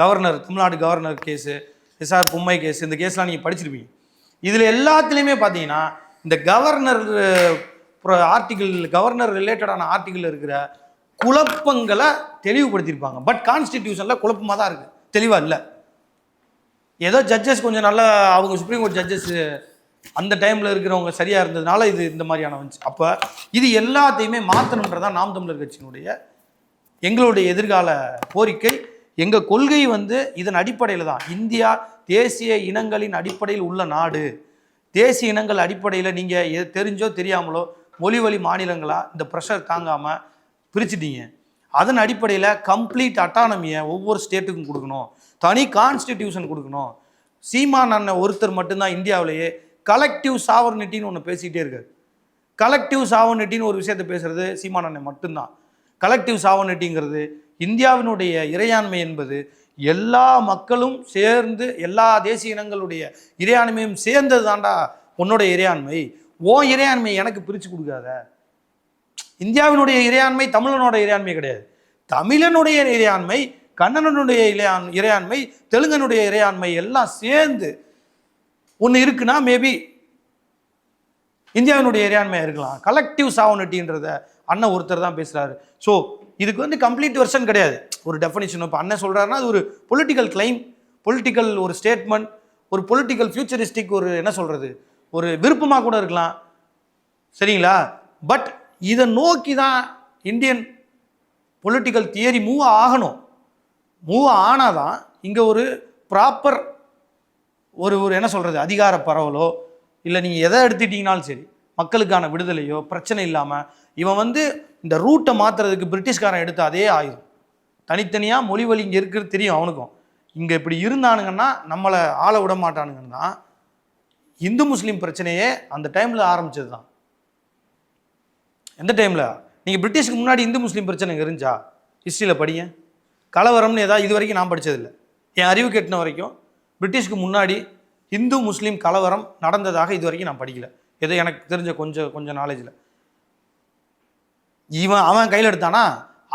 governor, Tamil Nadu governor case, S R Bommai case, இந்த கேஸ்லாம் நீங்கள் படிச்சிருப்பீங்க. இதில் எல்லாத்துலேயுமே பார்த்தீங்கன்னா இந்த கவர்னர் ஆர்டிகிள் கவர்னர் ரிலேட்டடான ஆர்டிகிள் இருக்கிற குழப்பங்களை தெளிவுபடுத்தியிருப்பாங்க. பட் கான்ஸ்டிடியூஷனில் குழப்பமாக தான் இருக்குது, தெளிவாக இல்லை. ஏதோ ஜட்ஜஸ் கொஞ்சம் நல்லா, அவங்க சுப்ரீம் கோர்ட் ஜட்ஜஸ் அந்த டைமில் இருக்கிறவங்க சரியாக இருந்ததுனால இது இந்த மாதிரியான வந்துச்சு. அப்போ இது எல்லாத்தையுமே மாற்றணுன்றதான் நாம் தமிழர் கட்சியினுடைய எங்களுடைய எதிர்கால கோரிக்கை. எங்கள் கொள்கை வந்து இதன் அடிப்படையில் தான். இந்தியா தேசிய இனங்களின் அடிப்படையில் உள்ள நாடு. தேசிய இனங்கள் அடிப்படையில் நீங்கள் தெரிஞ்சோ தெரியாமலோ மொழி வழி மாநிலங்களாக இந்த ப்ரெஷர் தாங்காமல் பிரிச்சுட்டீங்க. அதன் அடிப்படையில் கம்ப்ளீட் அட்டானமியை ஒவ்வொரு ஸ்டேட்டுக்கும் கொடுக்கணும், தனி கான்ஸ்டிடியூஷன் கொடுக்கணும். சீமான் அண்ணன் ஒருத்தர் மட்டும்தான் இந்தியாவிலேயே கலெக்டிவ் சாவர்னிட்டின்னு ஒன்று பேசிக்கிட்டே இருக்காரு. கலெக்டிவ் சாவர்னிட்டின்னு ஒரு விஷயத்தை பேசுறது சீமான் அண்ணன் மட்டும்தான். கலெக்டிவ் சாவர்னிட்டிங்கிறது இந்தியாவினுடைய இறையாண்மை என்பது எல்லா மக்களும் சேர்ந்து, எல்லா தேசிய இனங்களுடைய இறையாண்மையும் சேர்ந்தது தாண்டா உன்னோட இறையாண்மை. ஓ இறையாண்மை எனக்கு பிரித்து கொடுக்காத. இந்தியாவினுடைய இறையாண்மை தமிழனோட இறையாண்மை கிடையாது. தமிழனுடைய இறையாண்மை, கண்ணனுடைய இறையாண்மை, தெலுங்கனுடைய இறையாண்மை எல்லாம் சேர்ந்து ஒன்று இருக்குன்னா மேபி இந்தியாவினுடைய இறையாண்மையாக இருக்கலாம். கலெக்டிவ் சாவர்னிட்டின்றத அண்ணன் ஒருத்தர் தான் பேசுகிறாரு. ஸோ இதுக்கு வந்து கம்ப்ளீட் வெர்ஷன் கிடையாது, ஒரு டெஃபினிஷன். இப்போ அண்ணன் சொல்கிறாருன்னா அது ஒரு பொலிட்டிக்கல் கிளைம், பொலிட்டிக்கல் ஒரு ஸ்டேட்மெண்ட், ஒரு பொலிட்டிக்கல் ஃபியூச்சரிஸ்டிக் ஒரு என்ன சொல்கிறது, ஒரு விருப்பமாக கூட இருக்கலாம், சரிங்களா? பட் இதை நோக்கி தான் இந்தியன் பொலிட்டிக்கல் தியரி மூவ் ஆகணும். மூவ் ஆனால் தான் இங்கே ஒரு ப்ராப்பர் ஒரு என்ன சொல்கிறது, அதிகார பரவலோ இல்லை நீங்கள் எதை எடுத்துக்கிட்டீங்கனாலும் சரி, மக்களுக்கான விடுதலையோ பிரச்சனை இல்லாமல் இவன் வந்து இந்த ரூட்டை மாற்றுறதுக்கு பிரிட்டிஷ்காரன் எடுத்த அதே ஆயுதம். தனித்தனியாக மொழி வழி இங்கே இருக்கிறது தெரியும் அவனுக்கும். இங்கே இப்படி இருந்தானுங்கன்னா நம்மளை ஆள விட மாட்டானுங்கன்னா தான் இந்து முஸ்லீம் பிரச்சனையே அந்த டைமில் ஆரம்பித்தது தான். எந்த டைமில்? நீங்கள் பிரிட்டிஷ்க்கு முன்னாடி இந்து முஸ்லீம் பிரச்சனை இருந்துச்சா? ஹிஸ்ட்ரியில் படிங்க. கலவரம்னு ஏதாவது இது வரைக்கும் நான் படித்ததில்லை. என் அறிவு கெட்டின வரைக்கும் பிரிட்டிஷ்க்கு முன்னாடி இந்து முஸ்லீம் கலவரம் நடந்ததாக இது வரைக்கும் நான் படிக்கல. ஏதோ எனக்கு தெரிஞ்ச கொஞ்சம் நாலேஜில். அவன் கையில் எடுத்தானா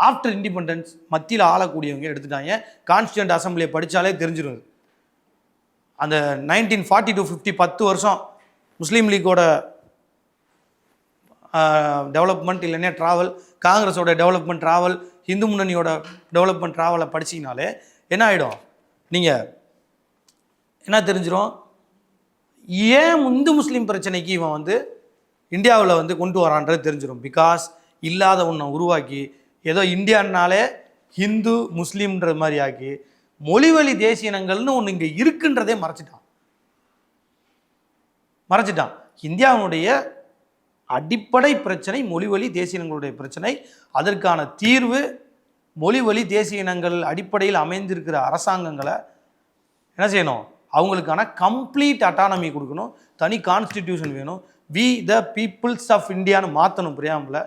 ஆஃப்டர் இண்டிபெண்டன்ஸ் மத்தியில் ஆளக்கூடியவங்க எடுத்துட்டாங்க. கான்ஸ்டியூண்ட் அசம்பிளியை படித்தாலே தெரிஞ்சிடும். அந்த 1940 to 50 10 வருஷம் முஸ்லீம் லீக்கோட டெவலப்மெண்ட் இல்லைன்னா ட்ராவல், காங்கிரஸோட டெவலப்மெண்ட் ட்ராவல், இந்து முன்னணியோட டெவலப்மெண்ட் ட்ராவலை படிச்சிங்கனாலே என்ன ஆகிடும், நீங்கள் என்ன தெரிஞ்சிடும், ஏன் இந்து முஸ்லீம் பிரச்சனைக்கு இவன் வந்து இந்தியாவில் வந்து கொண்டு வரான்றது தெரிஞ்சிடும். பிகாஸ் இல்லாத ஒன்றை உருவாக்கி ஏதோ இந்தியானாலே ஹிந்து முஸ்லீம்ன்ற மாதிரி ஆக்கி மொழி வழி தேசிய இனங்கள்னு ஒன்று இங்கே இருக்குன்றதே மறைச்சிட்டான். இந்தியாவினுடைய அடிப்படை பிரச்சனை மொழி வழி தேசிய இனங்களுடைய பிரச்சனை. அதற்கான தீர்வு மொழி வழி தேசிய இனங்கள் அடிப்படையில் அமைந்திருக்கிற அரசாங்கங்களை என்ன செய்யணும், அவங்களுக்கான கம்ப்ளீட் அட்டானமி கொடுக்கணும், தனி கான்ஸ்டிடியூஷன் வேணும், வி த பீப்புள்ஸ் ஆஃப் இந்தியான்னு மாற்றணும். பிரியாம்பில்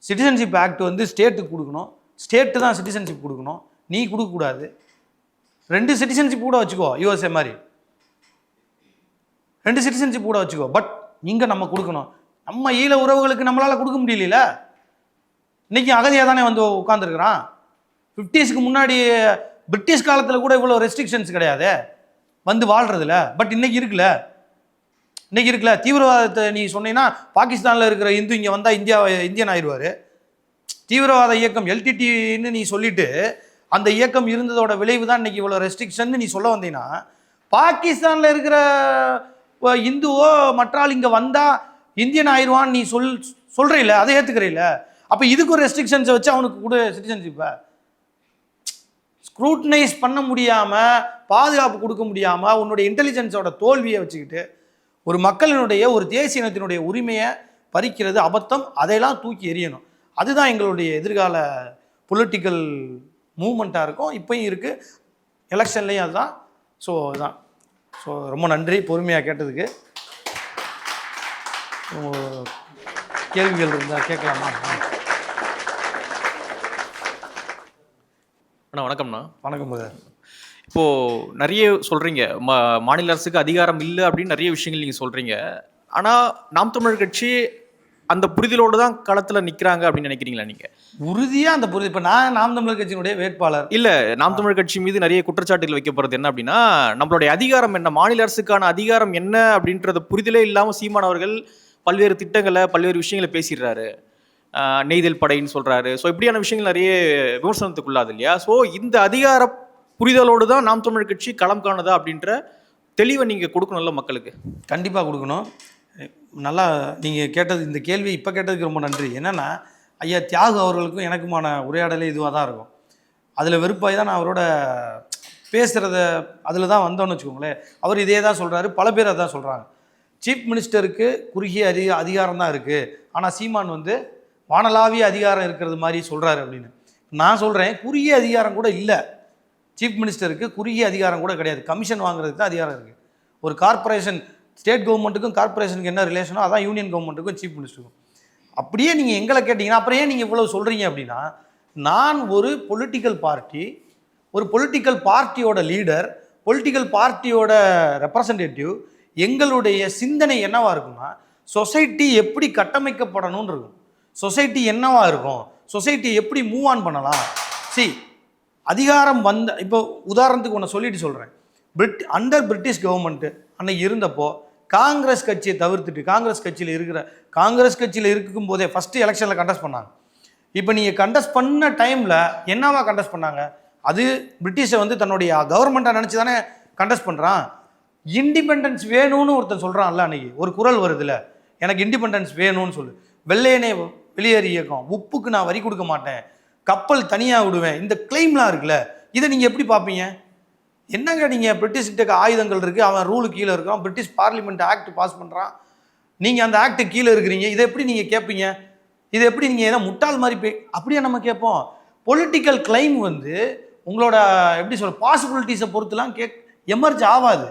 சிட்டிசன்ஷிப் ஆக்ட் வந்து ஸ்டேட்டுக்கு கொடுக்கணும், ஸ்டேட்டு தான் சிட்டிசன்ஷிப் கொடுக்கணும், நீ கொடுக்கக்கூடாது. 2 சிட்டிசன்ஷிப் கூட வச்சுக்கோ, யூஎஸ்ஏ மாதிரி 2 சிட்டிசன்ஷிப் கூட வச்சுக்கோ. பட் இங்கே நம்ம கொடுக்கணும். நம்ம ஈழ உறவுகளுக்கு நம்மளால் கொடுக்க முடியல. இன்றைக்கி அகதியாக தானே வந்து உட்காந்துருக்குறான். 50ஸ்க்கு முன்னாடி பிரிட்டிஷ் காலத்தில் கூட இவ்வளோ ரெஸ்ட்ரிக்ஷன்ஸ் கிடையாது வந்து வாழ்கிறதுல. பட் இன்றைக்கி இருக்குல்ல. தீவிரவாதத்தை நீ சொன்னீங்கன்னா பாகிஸ்தானில் இருக்கிற இந்து இங்கே வந்தால் இந்தியன் ஆயிடுவார். தீவிரவாத இயக்கம் எல்டிடின்னு நீ சொல்லிட்டு அந்த இயக்கம் இருந்ததோட விளைவு தான் இன்றைக்கி இவ்வளோ ரெஸ்ட்ரிக்ஷன் நீ சொல்ல வந்தீங்கன்னா, பாகிஸ்தானில் இருக்கிற இந்துவோ மற்றால் இங்கே வந்தால் இந்தியன் ஆயிடுவான்னு நீ சொல்கிறீல்ல, அதை ஏற்றுக்கிறீல்ல. அப்போ இதுக்கு ஒரு ரெஸ்ட்ரிக்ஷன்ஸை வச்சு அவனுக்கு கூட சிட்டிசன்ஷிப்பை ஸ்க்ரூட்டனைஸ் பண்ண முடியாமல், பாதுகாப்பு கொடுக்க முடியாமல், உன்னுடைய இன்டெலிஜென்ஸோட தோல்வியை வச்சுக்கிட்டு ஒரு மக்களினுடைய ஒரு தேசிய இனத்தினுடைய உரிமையை பறிக்கிறது அபத்தம். அதையெல்லாம் தூக்கி எறியணும். அதுதான் எங்களுடைய எதிர்கால பொலிட்டிக்கல் மூமெண்ட்டாக இருக்கும். இப்போயும் இருக்குது, எலெக்ஷன்லேயும் அதுதான். ஸோ அதுதான். ஸோ ரொம்ப நன்றி பொறுமையாக கேட்டதுக்கு. கேள்விகள் இருந்தால் கேட்கலாமா? அண்ணா வணக்கம்ண்ணா. வணக்கம் சார். இப்போது நிறைய சொல்கிறீங்க, மாநில அரசுக்கு அதிகாரம் இல்லை அப்படின்னு நிறைய விஷயங்கள் நீங்கள் சொல்கிறீங்க. ஆனால் நாம் தமிழர் கட்சி அந்த புரிதலோடு தான் களத்தில் நிற்கிறாங்க அப்படின்னு நினைக்கிறீங்களா நீங்கள்? உறுதியாக அந்த புரிதல். இப்போ நான் நாம் தமிழர் கட்சியினுடைய வேட்பாளர் இல்லை, நாம் தமிழர் கட்சி மீது நிறைய குற்றச்சாட்டுகள் வைக்கப்படுறது என்ன அப்படின்னா, நம்மளுடைய அதிகாரம் என்ன, மாநில அரசுக்கான அதிகாரம் என்ன அப்படின்றத புரிதலே இல்லாமல் சீமான் அவர்கள் பல்வேறு திட்டங்களை பல்வேறு விஷயங்களை பேசிடுறாரு. நெய்தல் படைன்னு சொல்றாரு. ஸோ இப்படியான விஷயங்கள் நிறைய விமர்சனத்துக்குள்ளாது இல்லையா? ஸோ இந்த அதிகார புரிதலோடு தான் நாம் தமிழர் கட்சி களம் காணுதா அப்படின்ற தெளிவை நீங்க கொடுக்கணும்ல மக்களுக்கு. கண்டிப்பாக கொடுக்கணும். நல்லா நீங்கள் கேட்டது, இந்த கேள்வி இப்போ கேட்டதுக்கு ரொம்ப நன்றி. என்னென்னா, ஐயா தியாகு அவர்களுக்கும் எனக்குமான உரையாடலே இதுவாக தான் இருக்கும். அதில் வெறுப்பாகி தான் நான் அவரோட பேசுகிறத அதில் தான் வந்தோன்னு வச்சுக்கோங்களேன். அவர் இதே தான் சொல்கிறாரு, பல பேர் அதான் சொல்கிறாங்க. சீஃப் மினிஸ்டருக்கு குறுகிய அதிகாரம் தான் இருக்குது, ஆனால் சீமான் வந்து வானளாவிய அதிகாரம் இருக்கிறது மாதிரி சொல்கிறாரு அப்படின்னு. நான் சொல்கிறேன், குறுகிய அதிகாரம் கூட இல்லை. சீஃப் மினிஸ்டருக்கு குறுகிய அதிகாரம் கூட கிடையாது. கமிஷன் வாங்குறதுக்கு தான் அதிகாரம் இருக்குது. ஒரு கார்ப்பரேஷன், ஸ்டேட் கவர்மெண்ட்டுக்கும் கார்ப்பரேஷனுக்கு என்ன ரிலேஷனோ அதான் யூனியன் கவர்மெண்ட்டுக்கும் சீஃப் மினிஸ்டருக்கும். அப்படியே நீங்கள் எங்களை கேட்டிங்கன்னா அப்புறம் ஏன் நீங்கள் இவ்வளோ சொல்கிறீங்க அப்படின்னா, நான் ஒரு பொலிட்டிக்கல் பார்ட்டியோட லீடர், பொலிட்டிக்கல் பார்ட்டியோட ரெப்ரசன்டேட்டிவ். எங்களுடைய சிந்தனை என்னவா இருக்குன்னா, சொசைட்டி எப்படி கட்டமைக்கப்படணும்னு இருக்கும், சொசைட்டி என்னவா இருக்கும், சொசைட்டி எப்படி மூவ் ஆன் பண்ணலாம். அதிகாரம் வந்த இப்போ உதாரணத்துக்கு ஒன்று சொல்லிட்டு சொல்கிறேன். அண்டர் பிரிட்டிஷ் கவர்மெண்ட்டு அன்னைக்கு இருந்தப்போ காங்கிரஸ் கட்சியை தவிர்த்துட்டு காங்கிரஸ் கட்சியில் இருக்கும் போதே ஃபஸ்ட்டு எலெக்ஷனில் கண்டெஸ்ட் பண்ணாங்க. இப்போ நீங்கள் கண்டெஸ்ட் பண்ண டைமில் என்னவா கண்டெஸ்ட் பண்ணாங்க? அது பிரிட்டிஷை வந்து தன்னுடைய கவர்மெண்ட்டாக நினச்சி தானே கண்டெஸ்ட் பண்ணுறான். இண்டிபெண்டன்ஸ் வேணும்னு ஒருத்தன் சொல்கிறான்ல, அன்னைக்கு ஒரு குரல் வருதுல்ல, எனக்கு இண்டிபெண்டன்ஸ் வேணும்னு சொல்லு. வெள்ளையனே வெளியேறி இயக்கம், உப்புக்கு நான் வரி கொடுக்க மாட்டேன், கப்பல் தனியாக விடுவேன், இந்த கிளைம்லாம் இருக்குல்ல, இதை நீங்கள் எப்படி பார்ப்பீங்க? என்னங்க நீங்கள் பிரிட்டிஷ்கிட்ட ஆயுதங்கள் இருக்குது, அவன் ரூலு கீழே இருக்கான், பிரிட்டிஷ் பார்லிமெண்ட் ஆக்ட் பாஸ் பண்ணுறான், நீங்கள் அந்த ஆக்டு கீழே இருக்கிறீங்க, இதை எப்படி நீங்கள் கேட்பீங்க? இதை எப்படி நீங்கள் ஏதோ முட்டாள் மாதிரி அப்படியே நம்ம கேட்போம். பொலிட்டிக்கல் கிளைம் வந்து உங்களோட எப்படி சொல்ல பாசிபிலிட்டிஸை பொறுத்துலாம் எமர்ஜ் ஆகாது,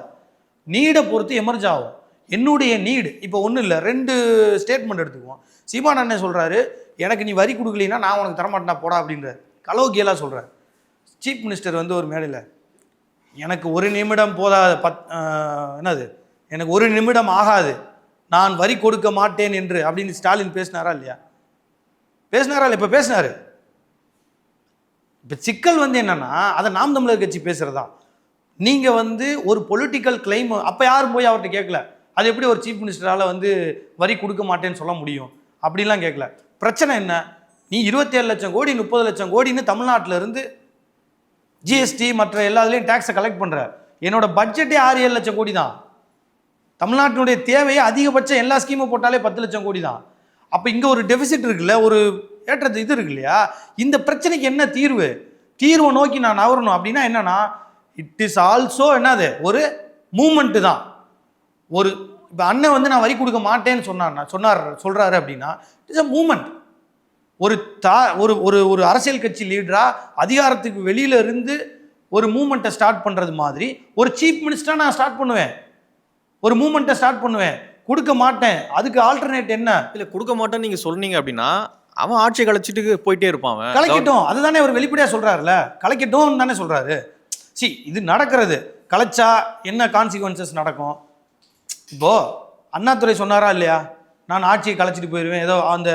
நீடை பொறுத்து எமர்ஜ் ஆகும். என்னுடைய நீடு இப்போ ஒன்றும் இல்லை, 2 ஸ்டேட்மெண்ட் எடுத்துக்குவோம். சீமான் அண்ணன் சொல்கிறாரு, எனக்கு நீ வரி கொடுக்கலன்னா நான் உனக்கு தரமாட்டேனா போடா அப்படின்றார். கலோக்கியலாக சொல்கிறார். சீஃப் மினிஸ்டர் வந்து ஒரு மேடையில், எனக்கு 1 நிமிடம் போதாது, என்னது எனக்கு 1 நிமிடம் ஆகாது, நான் வரி கொடுக்க மாட்டேன் என்று அப்படின்னு ஸ்டாலின் பேசினாரா இல்லையா? இப்போ பேசினாரு. இப்போ சிக்கல் வந்து என்னன்னா, அதை நாம் தமிழர் கட்சி பேசுறதா. நீங்க வந்து ஒரு பொலிட்டிக்கல் கிளைம், அப்ப யாரும் போய் அவர்கிட்ட கேட்கல, அது எப்படி ஒரு சீஃப் மினிஸ்டரால வந்து வரி கொடுக்க மாட்டேன்னு சொல்ல முடியும் அப்படிலாம் கேட்கல. பிரச்சனை என்ன? நீ 27 லட்சம் கோடி 30 லட்சம் கோடின்னு தமிழ்நாட்டில் இருந்து ஜிஎஸ்டி மற்ற எல்லாத்துலேயும் டேக்ஸை கலெக்ட் பண்ணுற. என்னோட பட்ஜெட்டே 6-7 லட்சம் கோடி தான். தமிழ்நாட்டினுடைய தேவையை அதிகபட்சம் எல்லா ஸ்கீமும் போட்டாலே 10 லட்சம் கோடி தான். அப்போ இங்கே ஒரு டெபிசிட் இருக்குல்ல, ஒரு ஏற்றது இது இருக்கு இல்லையா? இந்த பிரச்சனைக்கு என்ன தீர்வை நோக்கி நான் நவரணும் அப்படின்னா என்னன்னா, இட் இஸ் ஆல்சோ என்னது ஒரு மூமெண்ட்டு தான். ஒரு இப்போ அண்ணன் வந்து நான் வரி கொடுக்க மாட்டேன்னு சொல்கிறாரு அப்படின்னா இட் இஸ் அ மூமெண்ட். ஒரு அரசியல் கட்சி லீடரா அதிகாரத்துக்கு வெளியில இருந்து ஒரு மூமெண்ட்டை ஸ்டார்ட் பண்ணுறது மாதிரி ஒரு சீஃப் மினிஸ்டராக நான் ஸ்டார்ட் பண்ணுவேன், ஒரு மூமெண்ட்டை ஸ்டார்ட் பண்ணுவேன். கொடுக்க மாட்டேன், அதுக்கு ஆல்டர்னேட் என்ன? இல்லை கொடுக்க மாட்டேன்னு நீங்கள் சொன்னீங்க அப்படின்னா அவன் ஆட்சியை கலைச்சிட்டு போயிட்டே இருப்பான். கலைக்கட்டும், அதுதானே அவர் வெளிப்படையாக சொல்கிறாருல, கலைக்கட்டும் தானே சொல்கிறாரு. இது நடக்கிறது. கலைச்சா என்ன கான்சிக்வன்சஸ் நடக்கும்? இப்போது அண்ணாதுரை சொன்னாரா இல்லையா, நான் ஆட்சியை கலைச்சிட்டு போயிடுவேன், ஏதோ அந்த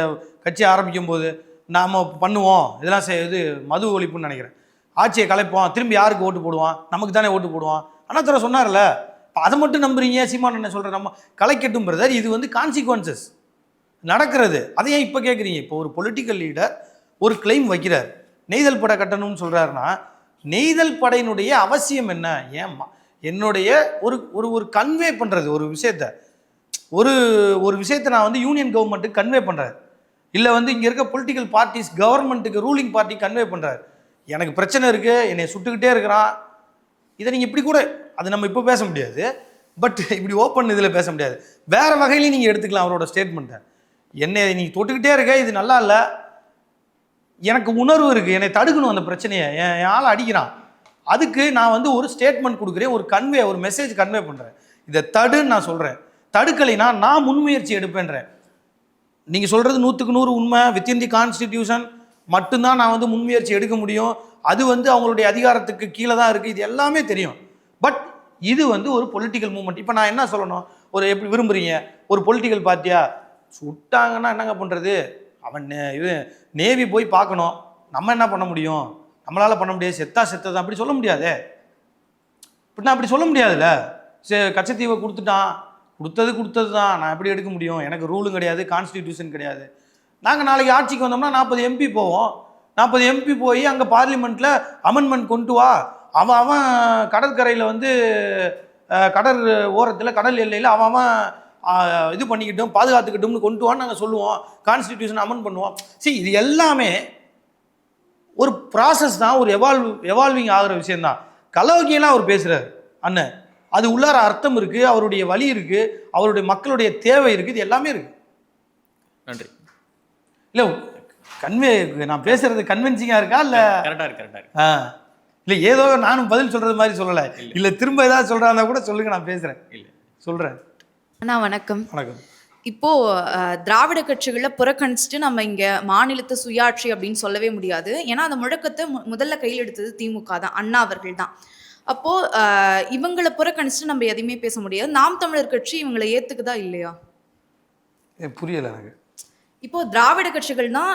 கட்சி ஆரம்பிக்கும் போது நாம் பண்ணுவோம் இதெல்லாம் இது மது ஒழிப்புன்னு நினைக்கிறேன், ஆட்சியை கலைப்போம், திரும்பி யாருக்கு ஓட்டு போடுவான், நமக்கு தானே ஓட்டு போடுவான், அண்ணாதுரை சொன்னார்ல. அதை மட்டும் நம்புறீங்க? சீமான் என்ன சொல்கிற, நம்ம கலைக்கட்டும் பிரதர், இது வந்து கான்சிக்வன்சஸ் நடக்கிறது. அதை ஏன் இப்போ கேட்குறீங்க? இப்போ ஒரு பொலிட்டிக்கல் லீடர் ஒரு கிளைம் வைக்கிறார், நெய்தல் படை கட்டணும்னு சொல்கிறாருன்னா நெய்தல் படையினுடைய அவசியம் என்ன? ஏம்மா என்னுடைய ஒரு கன்வே பண்ணுறது, ஒரு விஷயத்தை நான் வந்து யூனியன் கவர்மெண்ட்டுக்கு கன்வே பண்ணுறேன், இல்லை வந்து இங்கே இருக்க பொலிட்டிக்கல் பார்ட்டிஸ் கவர்மெண்ட்டுக்கு ரூலிங் பார்ட்டி கன்வே பண்ணுறாரு. எனக்கு பிரச்சனை இருக்குது, என்னை சுட்டுக்கிட்டே இருக்கிறான், இதை நீங்கள் இப்படி கூட, அது நம்ம இப்போ பேச முடியாது, பட் இப்படி ஓப்பன் இதில் பேச முடியாது, வேறு வகையிலையும் நீங்கள் எடுத்துக்கலாம் அவரோட ஸ்டேட்மெண்ட்டை. என்னை நீங்கள் தொட்டுக்கிட்டே இருக்க, இது நல்லா இல்லை, எனக்கு உணர்வு இருக்குது, என்னை தடுக்கணும் அந்த பிரச்சனையை, என் ஆளை அடிக்கிறான், அதுக்கு நான் வந்து ஒரு ஸ்டேட்மெண்ட் கொடுக்குறேன், ஒரு மெசேஜ் கன்வே பண்ணுறேன், இதை தடுன்னு நான் சொல்கிறேன். தடுக்கலைன்னா நான் முன்முயற்சி எடுப்பேன்றேன். நீங்கள் சொல்கிறது 100க்கு 100 உண்மை. வித்தின் தி கான்ஸ்டிடியூஷன் மட்டும்தான் நான் வந்து முன்முயற்சி எடுக்க முடியும், அது வந்து அவங்களுடைய அதிகாரத்துக்கு கீழே தான் இருக்குது, இது எல்லாமே தெரியும். பட் இது வந்து ஒரு பொலிட்டிக்கல் மூவ்மெண்ட். இப்போ நான் என்ன சொல்லணும், ஒரு எப்படி விரும்புகிறீங்க, ஒரு பொலிட்டிக்கல் பார்ட்டியா சுட்டாங்கன்னா என்னங்க பண்ணுறது, அவன் இது நேவி போய் பார்க்கணும், நம்ம என்ன பண்ண முடியும், நம்மளால் பண்ண முடியாது, செத்ததான் அப்படி சொல்ல முடியாதே. இப்படின்னா அப்படி சொல்ல முடியாதுல்ல. கச்சத்தீவை கொடுத்துட்டான், கொடுத்தது தான், நான் எப்படி எடுக்க முடியும், எனக்கு ரூலும் கிடையாது, கான்ஸ்டிடியூஷன் கிடையாது. நாங்கள் நாளைக்கு ஆட்சிக்கு வந்தோம்னா 40 MP போவோம், 40 MP போய் அங்கே பார்லிமெண்ட்டில் அமெண்ட்மெண்ட் கொண்டு வா, அவன் கடற்கரையில் வந்து கடல் ஓரத்தில் கடல் எல்லையில் அவன் இது பண்ணிக்கிட்டோம் பாதுகாத்துக்கிட்டோம்னு கொண்டு வான்னு நாங்கள் சொல்லுவோம், கான்ஸ்டிடியூஷன் அமெண்ட் பண்ணுவோம். சரி, இது எல்லாமே ஒரு ப்ராசஸ் தான், ஒரு எவால்விங் ஆகிற விஷயம்தான். கலவக்கியெல்லாம் அவர் பேசுகிறார் அண்ணன், அது உள்ளார அர்த்தம் இருக்குது, அவருடைய வழி இருக்குது, அவருடைய மக்களுடைய தேவை இருக்குது, இது எல்லாமே இருக்குது. நன்றி. இல்லை நான் பேசுறது கன்வின்சிங்காக இருக்கா இல்லை? கரெக்டாக இருக்கு. இல்லை ஏதோ நானும் பதில் சொல்கிறது மாதிரி சொல்லலை, இல்லை திரும்ப ஏதாவது சொல்கிறாந்தா கூட சொல்லுங்கள், நான் பேசுகிறேன். இல்லை சொல்கிறேன். அண்ணா வணக்கம். வணக்கம். இப்போ திராவிட கட்சிகளை புறக்கணிச்சுட்டு நம்ம இங்க மாநிலத்தை சுயாட்சி அப்படின்னு சொல்லவே முடியாது. ஏன்னா அந்த முழக்கத்தை முதல்ல கையில் எடுத்தது திமுக தான், அண்ணா அவர்கள் தான். அப்போ இவங்களை புறக்கணிச்சுட்டு நம்ம எதையுமே பேச முடியாது. நாம் தமிழர் கட்சி இவங்களை ஏத்துக்குதா இல்லையா? புரியல எனக்கு. இப்போ திராவிட கட்சிகள் தான்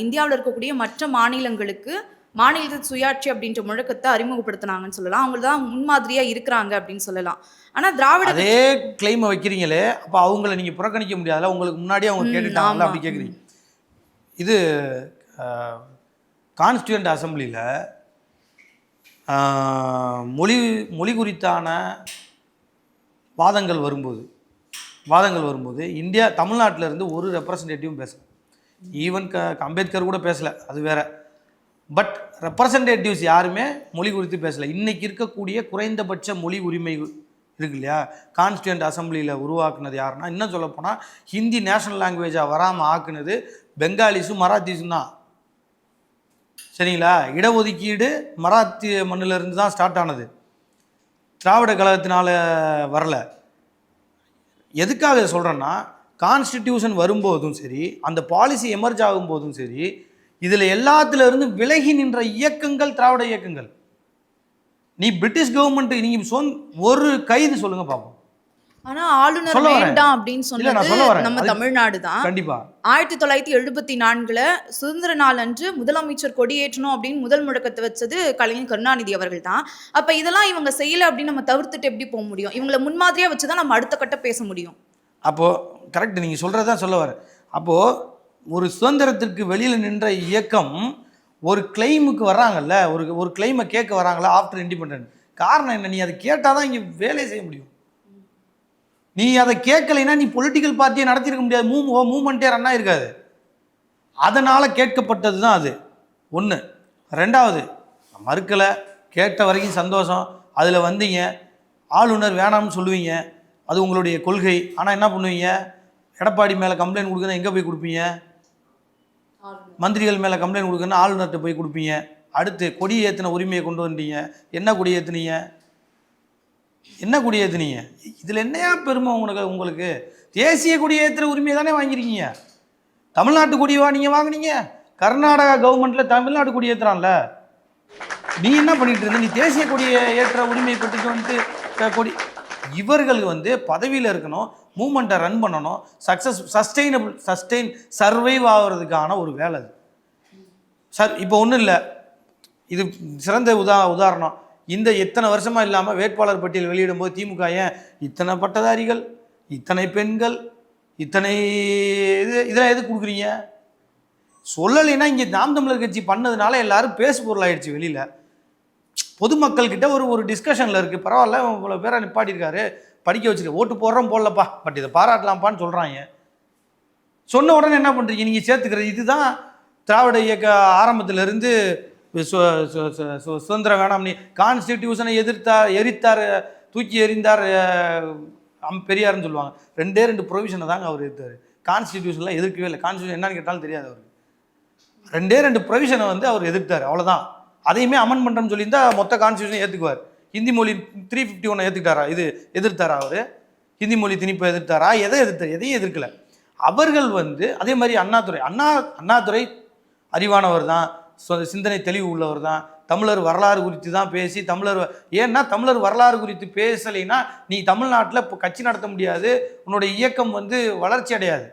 இந்தியாவில் இருக்கக்கூடிய மற்ற மாநிலங்களுக்கு மாநிலத்தை சுயாட்சி அப்படின்ற முழக்கத்தை அறிமுகப்படுத்தினாங்கன்னு சொல்லலாம். அவங்க தான் முன்மாதிரியா இருக்கிறாங்க அப்படின்னு சொல்லலாம். ஆனா திராவிட அதே கிளைமை வைக்கிறீங்களே, அப்போ அவங்கள நீங்க புறக்கணிக்க முடியாதுல்ல, உங்களுக்கு முன்னாடியே அவங்க கேட்டுட்டாங்கல்ல, அப்படி கேட்குறீங்க. இது கான்ஸ்டியூண்ட் அசம்பிளியில் மொழி குறித்தான வாதங்கள் வரும்போது இந்தியா தமிழ்நாட்டில் இருந்து ஒரு ரெப்ரசன்டேட்டிவும் பேசல, ஈவன் அம்பேத்கர் கூட பேசலை, அது வேற. பட் ரெப்ரசன்டேட்டிவ்ஸ் யாருமே மொழி குறித்து பேசலை. இன்றைக்கி இருக்கக்கூடிய குறைந்தபட்ச மொழி உரிமை இருக்கு இல்லையா, கான்ஸ்டியூண்ட் அசம்பிளியில் உருவாக்குனது யாருன்னா, இன்னும் சொல்லப்போனால் ஹிந்தி நேஷனல் லாங்குவேஜாக வராமல் ஆக்குனது பெங்காலிஸும் மராத்திஸும் தான். சரிங்களா? இடஒதுக்கீடு மராத்தி மண்ணிலிருந்து தான் ஸ்டார்ட் ஆனது, திராவிட கழகத்தினால வரல. எதுக்காக சொல்கிறேன்னா, கான்ஸ்டிடியூஷன் வரும்போதும் சரி, அந்த பாலிசி எமர்ஜ் ஆகும்போதும் சரி, இதில் எல்லாத்துலேருந்து விலகி நின்ற இயக்கங்கள் திராவிட இயக்கங்கள். நீ பிரிட்டிஷ் கவர்மெண்ட் நீங்கள் ஒரு கைது சொல்லுங்க பார்ப்போம். ஆனா ஆளுநர் வேண்டாம் அப்படின்னு சொன்னது நம்ம தமிழ்நாடு தான். கண்டிப்பா 1974 சுதந்திர நாள் அன்று முதலமைச்சர் கொடியேற்றணும் அப்படின்னு முதல் முழக்கத்தை வச்சது கலைஞர் கருணாநிதி அவர்கள் தான். அப்ப இதெல்லாம் இவங்க செய்யல அப்படின்னு நம்ம தவிர்த்துட்டு எப்படி போக முடியும்? இவங்களை முன்மாதிரியா வச்சுதான் நம்ம அடுத்த கட்ட பேச முடியும். அப்போ கரெக்ட், நீங்க சொல்றதான் சொல்ல வர. அப்போ ஒரு சுதந்திரத்திற்கு வெளியில் நின்ற இயக்கம் ஒரு கிளைமுக்கு வர்றாங்கல்ல, ஒரு கிளைமை கேட்க வராங்களா ஆஃப்டர் இண்டிபெண்டன்ட். காரணம் என்ன? நீ அதை கேட்டால் தான் இங்கே வேலை செய்ய முடியும். நீ அதை கேட்கலைன்னா நீ பொலிட்டிக்கல் பார்ட்டியை நடத்திருக்க முடியாது, மூவ்மெண்ட்டே ரன் ஆகிருக்காது. அதனால் கேட்கப்பட்டது தான் அது ஒன்று. ரெண்டாவது, மறுக்கலை, கேட்ட வரைக்கும் சந்தோஷம், அதில் வந்தீங்க, ஆளுநர் வேணாம்னு சொல்லுவீங்க, அது உங்களுடைய கொள்கை. ஆனால் என்ன பண்ணுவீங்க? எடப்பாடி மேலே கம்ப்ளைண்ட் கொடுக்குறதா எங்கே போய் கொடுப்பீங்க? மந்திரிகள் மேலே கம்ப்ளைண்ட் கொடுக்குறதுனா ஆளுநர்கிட்ட போய் கொடுப்பீங்க. அடுத்து கொடி ஏற்றின உரிமையை கொண்டு வந்தீங்க. என்ன கொடி ஏற்றுனீங்க? இதில் என்னையா பெருமை உங்களுக்கு? தேசிய கொடி ஏற்றுற உரிமையை தானே வாங்கியிருக்கீங்க. தமிழ்நாட்டு கொடியவா நீங்கள் வாங்கினீங்க? கர்நாடகா கவர்மெண்ட்டில் தமிழ்நாடு கொடி ஏற்றுறான்ல, நீ என்ன பண்ணிட்டு இருந்த? நீ தேசிய கொடியை ஏற்ற உரிமையை பெற்றுட்டு வந்துட்டு கொடி. இவர்கள் பதவியில் இருக்கணும், மூமெண்ட்டை ரன் பண்ணணும், சஸ்டெயின் சர்வைவ் ஆகிறதுக்கான ஒரு வேலை அது சார். இப்போ ஒன்றும் இல்லை, இது சிறந்த உதாரணம். இந்த எத்தனை வருஷமாக இல்லாமல் வேட்பாளர் பட்டியல் வெளியிடும்போது திமுக ஏன் இத்தனை பட்டதாரிகள், இத்தனை பெண்கள், இத்தனை இதெல்லாம் எதுக்கு கொடுக்குறீங்க? சொல்லலைன்னா இங்கே நாம் தமிழர் கட்சி பண்ணதுனால எல்லாரும் பேசு பொருளாயிடுச்சு. வெளியில் பொதுமக்கள்கிட்ட ஒரு டிஸ்கஷனில் இருக்குது. பரவாயில்ல, இவ்வளோ பேரை நிப்பாட்டியிருக்காரு, படிக்க வச்சுருக்க, ஓட்டு போடுறோம் போடலப்பா, பட் இதை பாராட்டலாம்ப்பான்னு சொல்கிறாங்க. சொன்ன உடனே என்ன பண்ணுறீங்க? நீங்கள் சேர்த்துக்கிறது. இதுதான் திராவிட இயக்க ஆரம்பத்திலிருந்து சுதந்திரம் வேணாம், நீ கான்ஸ்டிடியூஷனை எரித்தார், தூக்கி எறிந்தார் பெரியார்னு சொல்லுவாங்க. 2 ப்ரொவிஷனை தாங்க அவர் எதிர்த்தார். கான்ஸ்டிடியூஷன்லாம் எதிர்க்கவே இல்லை. கான்ஸ்டியூஷன் என்னன்னு கேட்டாலும் தெரியாது அவருக்கு. 2 ப்ரொவிஷனை அவர் எதிர்த்தார், அவ்வளோதான். அதையுமே அமெண்ட் பண்ணுறோம்னு சொல்லியிருந்தா மொத்த கான்ஸ்டியூஷனை ஏற்றுக்குவார். ஹிந்தி மொழி 351 ஏற்றுக்கிட்டாரா? எதிர்த்தாரா அவர்? ஹிந்தி மொழி திணிப்பை எதிர்த்தாரா? எதையும் எதிர்க்கலை. அவர்கள் அதே மாதிரி அண்ணாதுரை அறிவானவர் தான், சிந்தனை தெளிவு உள்ளவர் தான், தமிழர் வரலாறு குறித்து தான் பேசி ஏன்னா தமிழர் வரலாறு குறித்து பேசலைன்னா நீ தமிழ்நாட்டில் இப்போ கட்சி நடத்த முடியாது, உன்னுடைய இயக்கம் வளர்ச்சி அடையாது.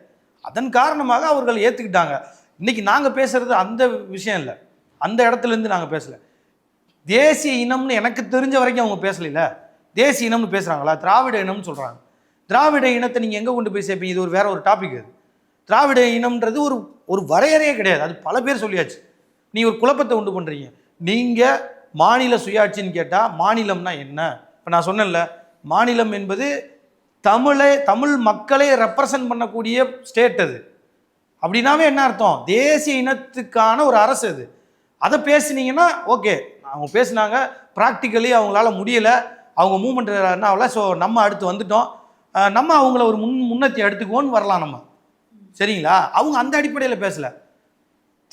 அதன் காரணமாக அவர்கள் ஏற்றுக்கிட்டாங்க. இன்னைக்கு நாங்கள் பேசுறது அந்த விஷயம் இல்லை, அந்த இடத்துலேருந்து நாங்கள் பேசலை. தேசிய இனம்னு எனக்கு தெரிஞ்ச வரைக்கும் அவங்க பேசலைல. தேசிய இனம்னு பேசுகிறாங்களா? திராவிட இனம்னு சொல்கிறாங்க. திராவிட இனத்தை நீங்கள் எங்கே கொண்டு போய் சேர்ப்பீங்க? இது வேற ஒரு டாபிக். அது திராவிட இனம்ன்றது ஒரு வரையறையே கிடையாது. அது பல பேர் சொல்லியாச்சு. நீங்கள் ஒரு குழப்பத்தை உண்டு பண்ணுறீங்க. நீங்கள் மாநில சுயாட்சின்னு கேட்டால் மாநிலம்னா என்ன? இப்போ நான் சொன்னேன்ல, மாநிலம் என்பது தமிழ் மக்களை ரெப்ரசன்ட் பண்ணக்கூடிய ஸ்டேட். அது அப்படின்னாவே என்ன அர்த்தம்? தேசிய இனத்துக்கான ஒரு அரசு. அது அதை பேசுனீங்கன்னா ஓகே, அவங்க பேசுனாங்க, ப்ராக்டிக்கலி அவங்களால முடியலை, அவங்க மூவ்மெண்ட் என்ன ஆகல, ஸோ நம்ம அடுத்து வந்துட்டோம், நம்ம அவங்கள ஒரு முன்னேற்றி எடுத்துக்குவோன்னு வரலாம் நம்ம. சரிங்களா? அவங்க அந்த அடிப்படையில் பேசலை,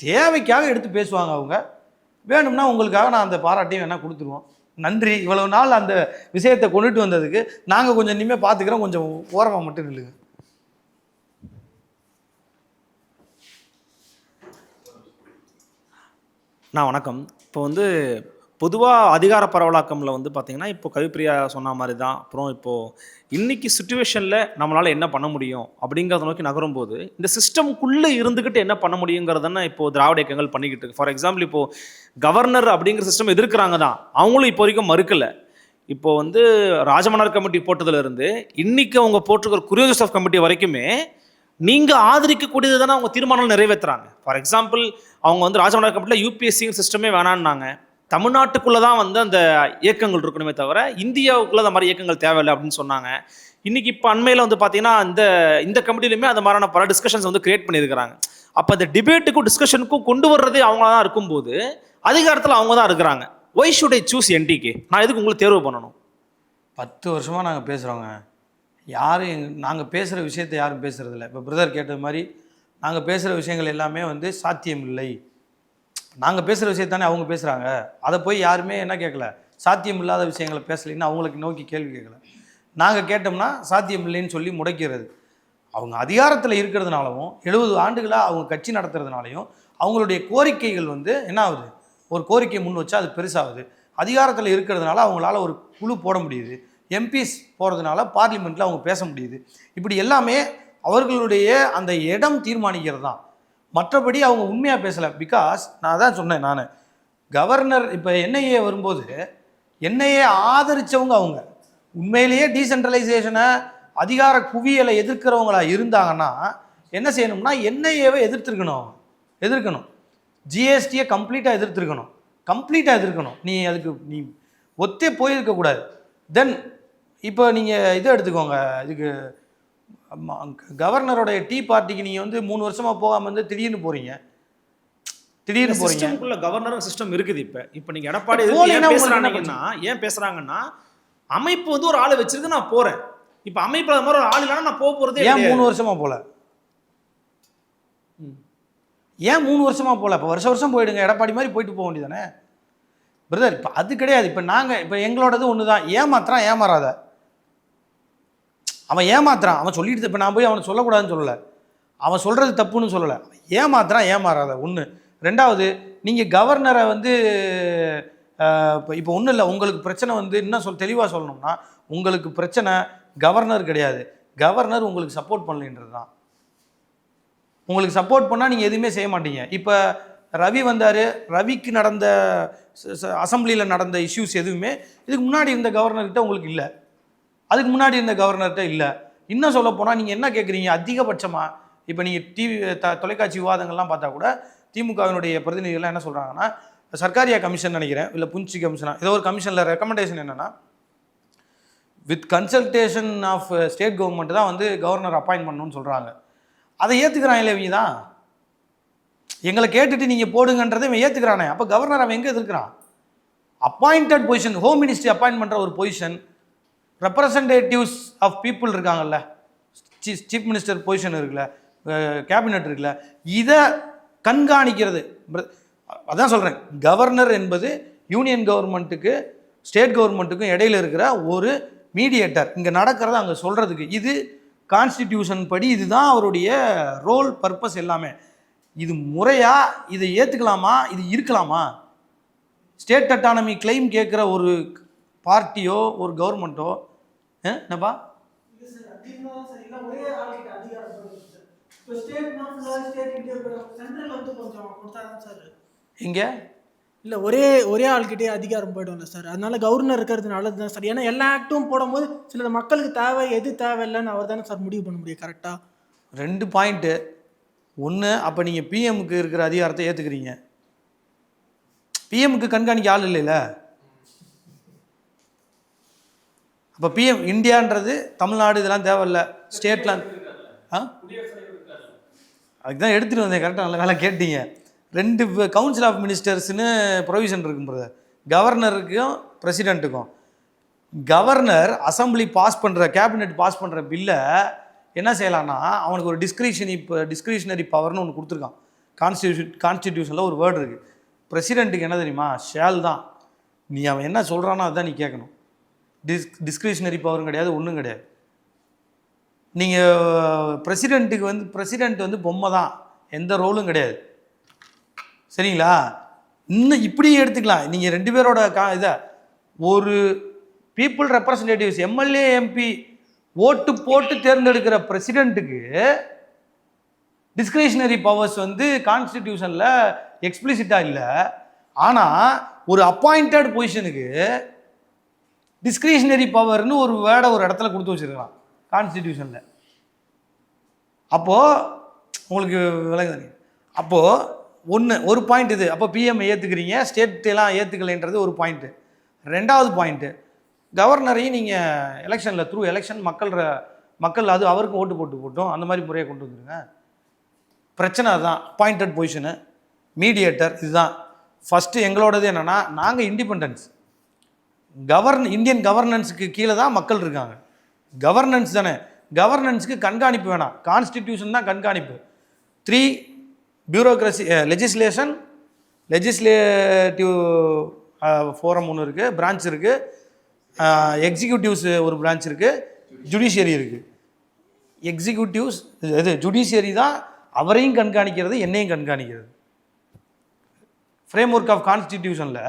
தேவைக்காக எடுத்து பேசுவாங்க. அவங்க வேணும்னா உங்களுக்காக நான் அந்த பாராட்டையும் வேணால் கொடுத்துருவோம். நன்றி, இவ்வளவு நாள் அந்த விஷயத்தை கொண்டுட்டு வந்ததுக்கு. நாங்கள் கொஞ்சம் இனிமேல் பார்த்துக்கிறோம், கொஞ்சம் ஓரமாக மட்டும் நில்லுங்க. வணக்கம். இப்போ பொதுவாக அதிகார பரவலாக்கம்ல பார்த்தீங்கன்னா, இப்போ கவிப்பிரியா சொன்ன மாதிரி தான். அப்புறம் இப்போது இன்னைக்கு சுச்சுவேஷனில் நம்மளால் என்ன பண்ண முடியும் அப்படிங்கிறத நோக்கி நகரும்போது, இந்த சிஸ்டம்குள்ளே இருந்துக்கிட்டு என்ன பண்ண முடியுங்கிறதானே இப்போது திராவிட இயக்கங்கள் பண்ணிக்கிட்டு இருக்கு. ஃபார் எக்ஸாம்பிள், இப்போது கவர்னர் அப்படிங்கிற சிஸ்டம் எதிர்க்கிறாங்க தான், அவங்களும் இப்போ வரைக்கும் மறுக்கலை. இப்போது ராஜமன்னார் கமிட்டி போட்டதுலேருந்து இன்னைக்கு அவங்க போட்டிருக்கிற குரியோ ஜோசப் கமிட்டி வரைக்குமே நீங்கள் ஆதரிக்கக்கூடியது தானே அவங்க தீர்மானம் நிறைவேற்றுறாங்க. ஃபார் எக்ஸாம்பிள், அவங்க ராஜமன்னார் கமிட்டியில் யூபிஎஸ்சி சிஸ்டமே வேணான்னாங்க. தமிழ்நாட்டுக்குள்ளே தான் அந்த இயக்கங்கள் இருக்கணுமே தவிர இந்தியாவுக்குள்ளே அந்த மாதிரி இயக்கங்கள் தேவையில்லை அப்படின்னு சொன்னாங்க. இன்றைக்கி இப்போ அண்மையில் பார்த்தீங்கன்னா இந்த கமிட்டிலுமே அந்த மாதிரியான பல டிஸ்கஷன்ஸ் கிரியேட் பண்ணியிருக்கிறாங்க. அப்போ அந்த டிபேட்டுக்கும் டிஸ்கஷனுக்கும் கொண்டு வர்றதே அவங்க தான் இருக்கும்போது அதிகாரத்தில் அவங்க தான் இருக்கிறாங்க. Why should I choose NTK? நான் எதுக்கு உங்களுக்கு தேர்வு பண்ணணும்? 10 வருஷமாக நாங்கள் பேசுகிறோங்க. யாரும் நாங்கள் பேசுகிற விஷயத்தை யாரும் பேசுகிறதில்ல. இப்போ பிரதர் கேட்டது மாதிரி நாங்கள் பேசுகிற விஷயங்கள் எல்லாமே சாத்தியம் இல்லை. நாங்கள் பேசுகிற விஷயத்தானே அவங்க பேசுகிறாங்க. அதை போய் யாருமே என்ன கேட்கல, சாத்தியம் இல்லாத விஷயங்களை பேசலைன்னு அவங்களுக்கு நோக்கி கேள்வி கேட்கல. நாங்கள் கேட்டோம்னா சாத்தியம் இல்லைன்னு சொல்லி முடைக்கிறது. அவங்க அதிகாரத்தில் இருக்கிறதுனாலும் 70 ஆண்டுகளாக அவங்க கட்சி நடத்துறதுனாலையும் அவங்களுடைய கோரிக்கைகள் என்ன ஆகுது, ஒரு கோரிக்கை முன் வச்சா அது பெருசாகுது. அதிகாரத்தில் இருக்கிறதுனால அவங்களால ஒரு குழு போட முடியுது, எம்பிஸ் போகிறதுனால பார்லிமெண்ட்டில் அவங்க பேச முடியுது. இப்படி எல்லாமே அவர்களுடைய அந்த இடம் தீர்மானிக்கிறது தான். மற்றபடி அவங்க உண்மையாக பேசலை. பிகாஸ் நான் தான் சொன்னேன், நான் கவர்னர் இப்போ என்ஐஏ வரும்போது என்ஐஏ ஆதரித்தவங்க அவங்க உண்மையிலேயே டீசென்ட்ரலைசேஷனை அதிகார குவியலை எதிர்க்கிறவங்களா இருந்தாங்கன்னா என்ன செய்யணும்னா என்ஐஏவை எதிர்க்கணும். ஜிஎஸ்டியை கம்ப்ளீட்டாக எதிர்க்கணும். நீ ஒத்தே போயிருக்கக்கூடாது. தென் இப்போ நீங்கள் இதை எடுத்துக்கோங்க, இதுக்கு கவர்னரோடைய டீ பார்ட்டிக்கு நீங்கள் 3 வருஷமாக போகாமல் திடீர்னு போகிறீங்க. கவர்னர் சிஸ்டம் இருக்குது. இப்போ நீங்கள் எடப்பாடி ஏன் பேசுகிறாங்கன்னா அமைப்பு ஒரு ஆளை வச்சிருக்கு, நான் போகிறேன். இப்போ அமைப்பு அது மாதிரி ஒரு ஆள் இல்லைன்னா நான் போகிறது ஏன் 3 வருஷமாக போகல? ஏன் 3 வருஷமாக போகல? இப்போ வருஷம் போயிடுங்க, எடப்பாடி மாதிரி போயிட்டு போக வேண்டியதானே பிரதர். இப்போ அது கிடையாது. இப்போ எங்களோடது ஒன்று தான், ஏமாறாத. அவன் ஏமாத்துறான், அவன் சொல்லிட்டு. இப்போ நான் போய் அவனை சொல்லக்கூடாதுன்னு சொல்லலை, அவன் சொல்கிறது தப்புன்னு சொல்லலை. ஏமாறாத ஒன்று. ரெண்டாவது, நீங்கள் கவர்னரை இப்போ ஒன்றும் இல்லை, உங்களுக்கு பிரச்சனை இன்னும் தெளிவாக சொல்லணும்னா, உங்களுக்கு பிரச்சனை கவர்னர் கிடையாது, கவர்னர் உங்களுக்கு சப்போர்ட் பண்ணலைன்றது தான். உங்களுக்கு சப்போர்ட் பண்ணால் நீங்கள் எதுவுமே செய்ய மாட்டீங்க. இப்போ ரவி வந்தார், ரவிக்கு நடந்த அசம்பிளியில் நடந்த இஷ்யூஸ் எதுவுமே இதுக்கு முன்னாடி இருந்த கவர்னர்கிட்ட உங்களுக்கு இல்லை, அதுக்கு முன்னாடி இருந்த கவர்னர்கிட்ட இல்லை. இன்னும் சொல்ல போனால் நீங்கள் என்ன கேட்குறீங்க, அதிகபட்சமாக இப்போ நீங்கள் டிவி தொலைக்காட்சி விவாதங்கள்லாம் பார்த்தா கூட திமுகவினுடைய பிரதிநிதிகள்லாம் என்ன சொல்கிறாங்கன்னா, சர்க்காரியா கமிஷன் நினைக்கிறேன், இல்லை புஞ்சி கமிஷனா, ஏதோ ஒரு கமிஷனில் ரெக்கமெண்டேஷன் என்னென்னா, with consultation of state government தான் கவர்னர் அப்பாயின்ட் பண்ணணும்னு சொல்கிறாங்க. அதை ஏற்றுக்கிறாங்களே இவங்க தான். எங்களை கேட்டுட்டு நீங்கள் போடுங்கன்றதை இவன் ஏற்றுக்கிறானே. அப்போ கவர்னர் அவன் எங்கே எதிர்க்கிறான்? Appointed position, home ministry appoint பண்ணுற ஒரு பொசிஷன், ரெப்ரசன்டேட்டிவ்ஸ் ஆஃப் பீப்புள் இருக்காங்கல்ல, சீஃப் மினிஸ்டர் பொசிஷன் இருக்குல்ல, கேபினட் இருக்குல்ல, இதை கண்காணிக்கிறது. அதான் சொல்கிறேன், கவர்னர் என்பது யூனியன் கவர்மெண்ட்டுக்கு ஸ்டேட் கவர்மெண்ட்டுக்கும் இடையில இருக்கிற ஒரு மீடியேட்டர். இங்கே நடக்கிறத அங்கே சொல்கிறதுக்கு. இது கான்ஸ்டிடியூஷன் படி இதுதான் அவருடைய ரோல், பர்பஸ் எல்லாமே. இது முறையா, இதை ஏற்றுக்கலாமா, இது இருக்கலாமா? ஸ்டேட் அட்டானமி கிளைம் கேட்குற ஒரு பார்ட்டியோ ஒரு கவர்மெண்ட்டோ என்னப்பா இங்கே இல்லை ஒரே ஆள்கிட்டே அதிகாரம் போய்டும்ல சார், அதனால கவர்னர் இருக்கிறது நல்லது தான் சார். ஏன்னா எல்லா ஆக்டும் போடும்போது சில மக்களுக்கு தேவை எது தேவையில்லைன்னு அவர் தானே சார் முடிவு பண்ண முடியும் கரெக்டாக. 2 பாயிண்ட்டு. ஒன்று, அப்போ நீங்கள் பிஎம்க்கு இருக்கிற அதிகாரத்தை ஏற்றுக்கிறீங்க. பிஎம்க்கு கண்காணிக்க ஆள் இல்லைல்ல. அப்போ பிஎம் இந்தியான்றது தமிழ்நாடு இதெல்லாம் தேவையில்ல, ஸ்டேட்லாம் அதுதான் எடுத்துகிட்டு வந்தேன். கரெக்டாக நல்ல வேலை கேட்டீங்க. 2 கவுன்சில் ஆஃப் மினிஸ்டர்ஸ்னு ப்ரொவிஷன் இருக்குன்றது, கவர்னருக்கும் பிரசிடெண்ட்டுக்கும். கவர்னர் அசம்பிளி பாஸ் பண்ணுற, கேபினெட் பாஸ் பண்ணுற பில்லை என்ன செய்யலாம்னா அவனுக்கு ஒரு டிஸ்கிரிஷனரி பவர்னு ஒன்று கொடுத்துருக்கான். கான்ஸ்டிடியூஷனில் ஒரு வேர்டு இருக்குது. பிரசிடெண்ட்டுக்கு என்ன தெரியுமா, ஷேல் தான். நீ அவன் என்ன சொல்கிறானோ அதுதான் நீ கேட்கணும். டிஸ்கிரிஷனரி பவரும் கிடையாது, ஒன்றும் கிடையாது. நீங்கள் பிரசிடெண்ட் வந்து பொம்மை தான், எந்த ரோலும் கிடையாது. சரிங்களா? இன்னும் இப்படியும் எடுத்துக்கலாம். நீங்கள் 2 பேரோட இதை ஒரு பீப்புள் ரெப்ரசன்டேட்டிவ்ஸ் எம்எல்ஏ எம்பி ஓட்டு போட்டு தேர்ந்தெடுக்கிற பிரசிடெண்ட்டுக்கு டிஸ்கிரிஷனரி பவர்ஸ் வந்து கான்ஸ்டிடியூஷனில் எக்ஸ்பிளிசிட்டாக இல்லை. ஆனால் ஒரு அப்பாயிண்டட் பொசிஷனுக்கு டிஸ்கிரிஷனரி பவர்னு ஒரு வேர்டை ஒரு இடத்துல கொடுத்து வச்சுருக்கலாம் கான்ஸ்டிடியூஷனில். அப்போது உங்களுக்கு விளங்குது. அப்போது ஒரு பாயிண்ட் இது. அப்போ பிஎம் ஏற்றுக்கிறீங்க, ஸ்டேட்டெல்லாம் ஏற்றுக்கலைன்றது ஒரு பாயிண்ட்டு. 2வது பாயிண்ட்டு, கவர்னரையும் நீங்கள் எலெக்ஷனில் த்ரூ எலெக்ஷன் மக்கள் அது அவருக்கும் ஓட்டு போட்டோம், அந்த மாதிரி முறையை கொண்டு வந்துடுங்க. பிரச்சனை அதுதான். அப்பாயிண்டட் பொசிஷனு, மீடியேட்டர், இதுதான். ஃபஸ்ட்டு எங்களோடது என்னென்னா, நாங்கள் இண்டிபெண்டன்ஸ் இந்தியன் கவர்னன்ஸுக்கு கீழே தான் மக்கள் இருக்காங்க. கவர்னன்ஸ் தானே, கவர்னன்ஸுக்கு கண்காணிப்பு வேணாம், கான்ஸ்டிடியூஷன் தான் கண்காணிப்பு. 3 பியூரோக்ரஸி, லெஜிஸ்லேட்டிவ் ஃபோரம் ஒன்று இருக்குது, பிரான்ச் இருக்குது, எக்ஸிக்யூட்டிவ்ஸ் ஒரு பிரான்ச் இருக்குது, ஜுடிஷியரி இருக்குது. எக்ஸிக்யூட்டிவ்ஸ் இது ஜுடிஷியரி தான் அவரையும் கண்காணிக்கிறது, என்னையும் கண்காணிக்கிறது. ஃப்ரேம் ஒர்க் ஆஃப் கான்ஸ்டிடியூஷனில்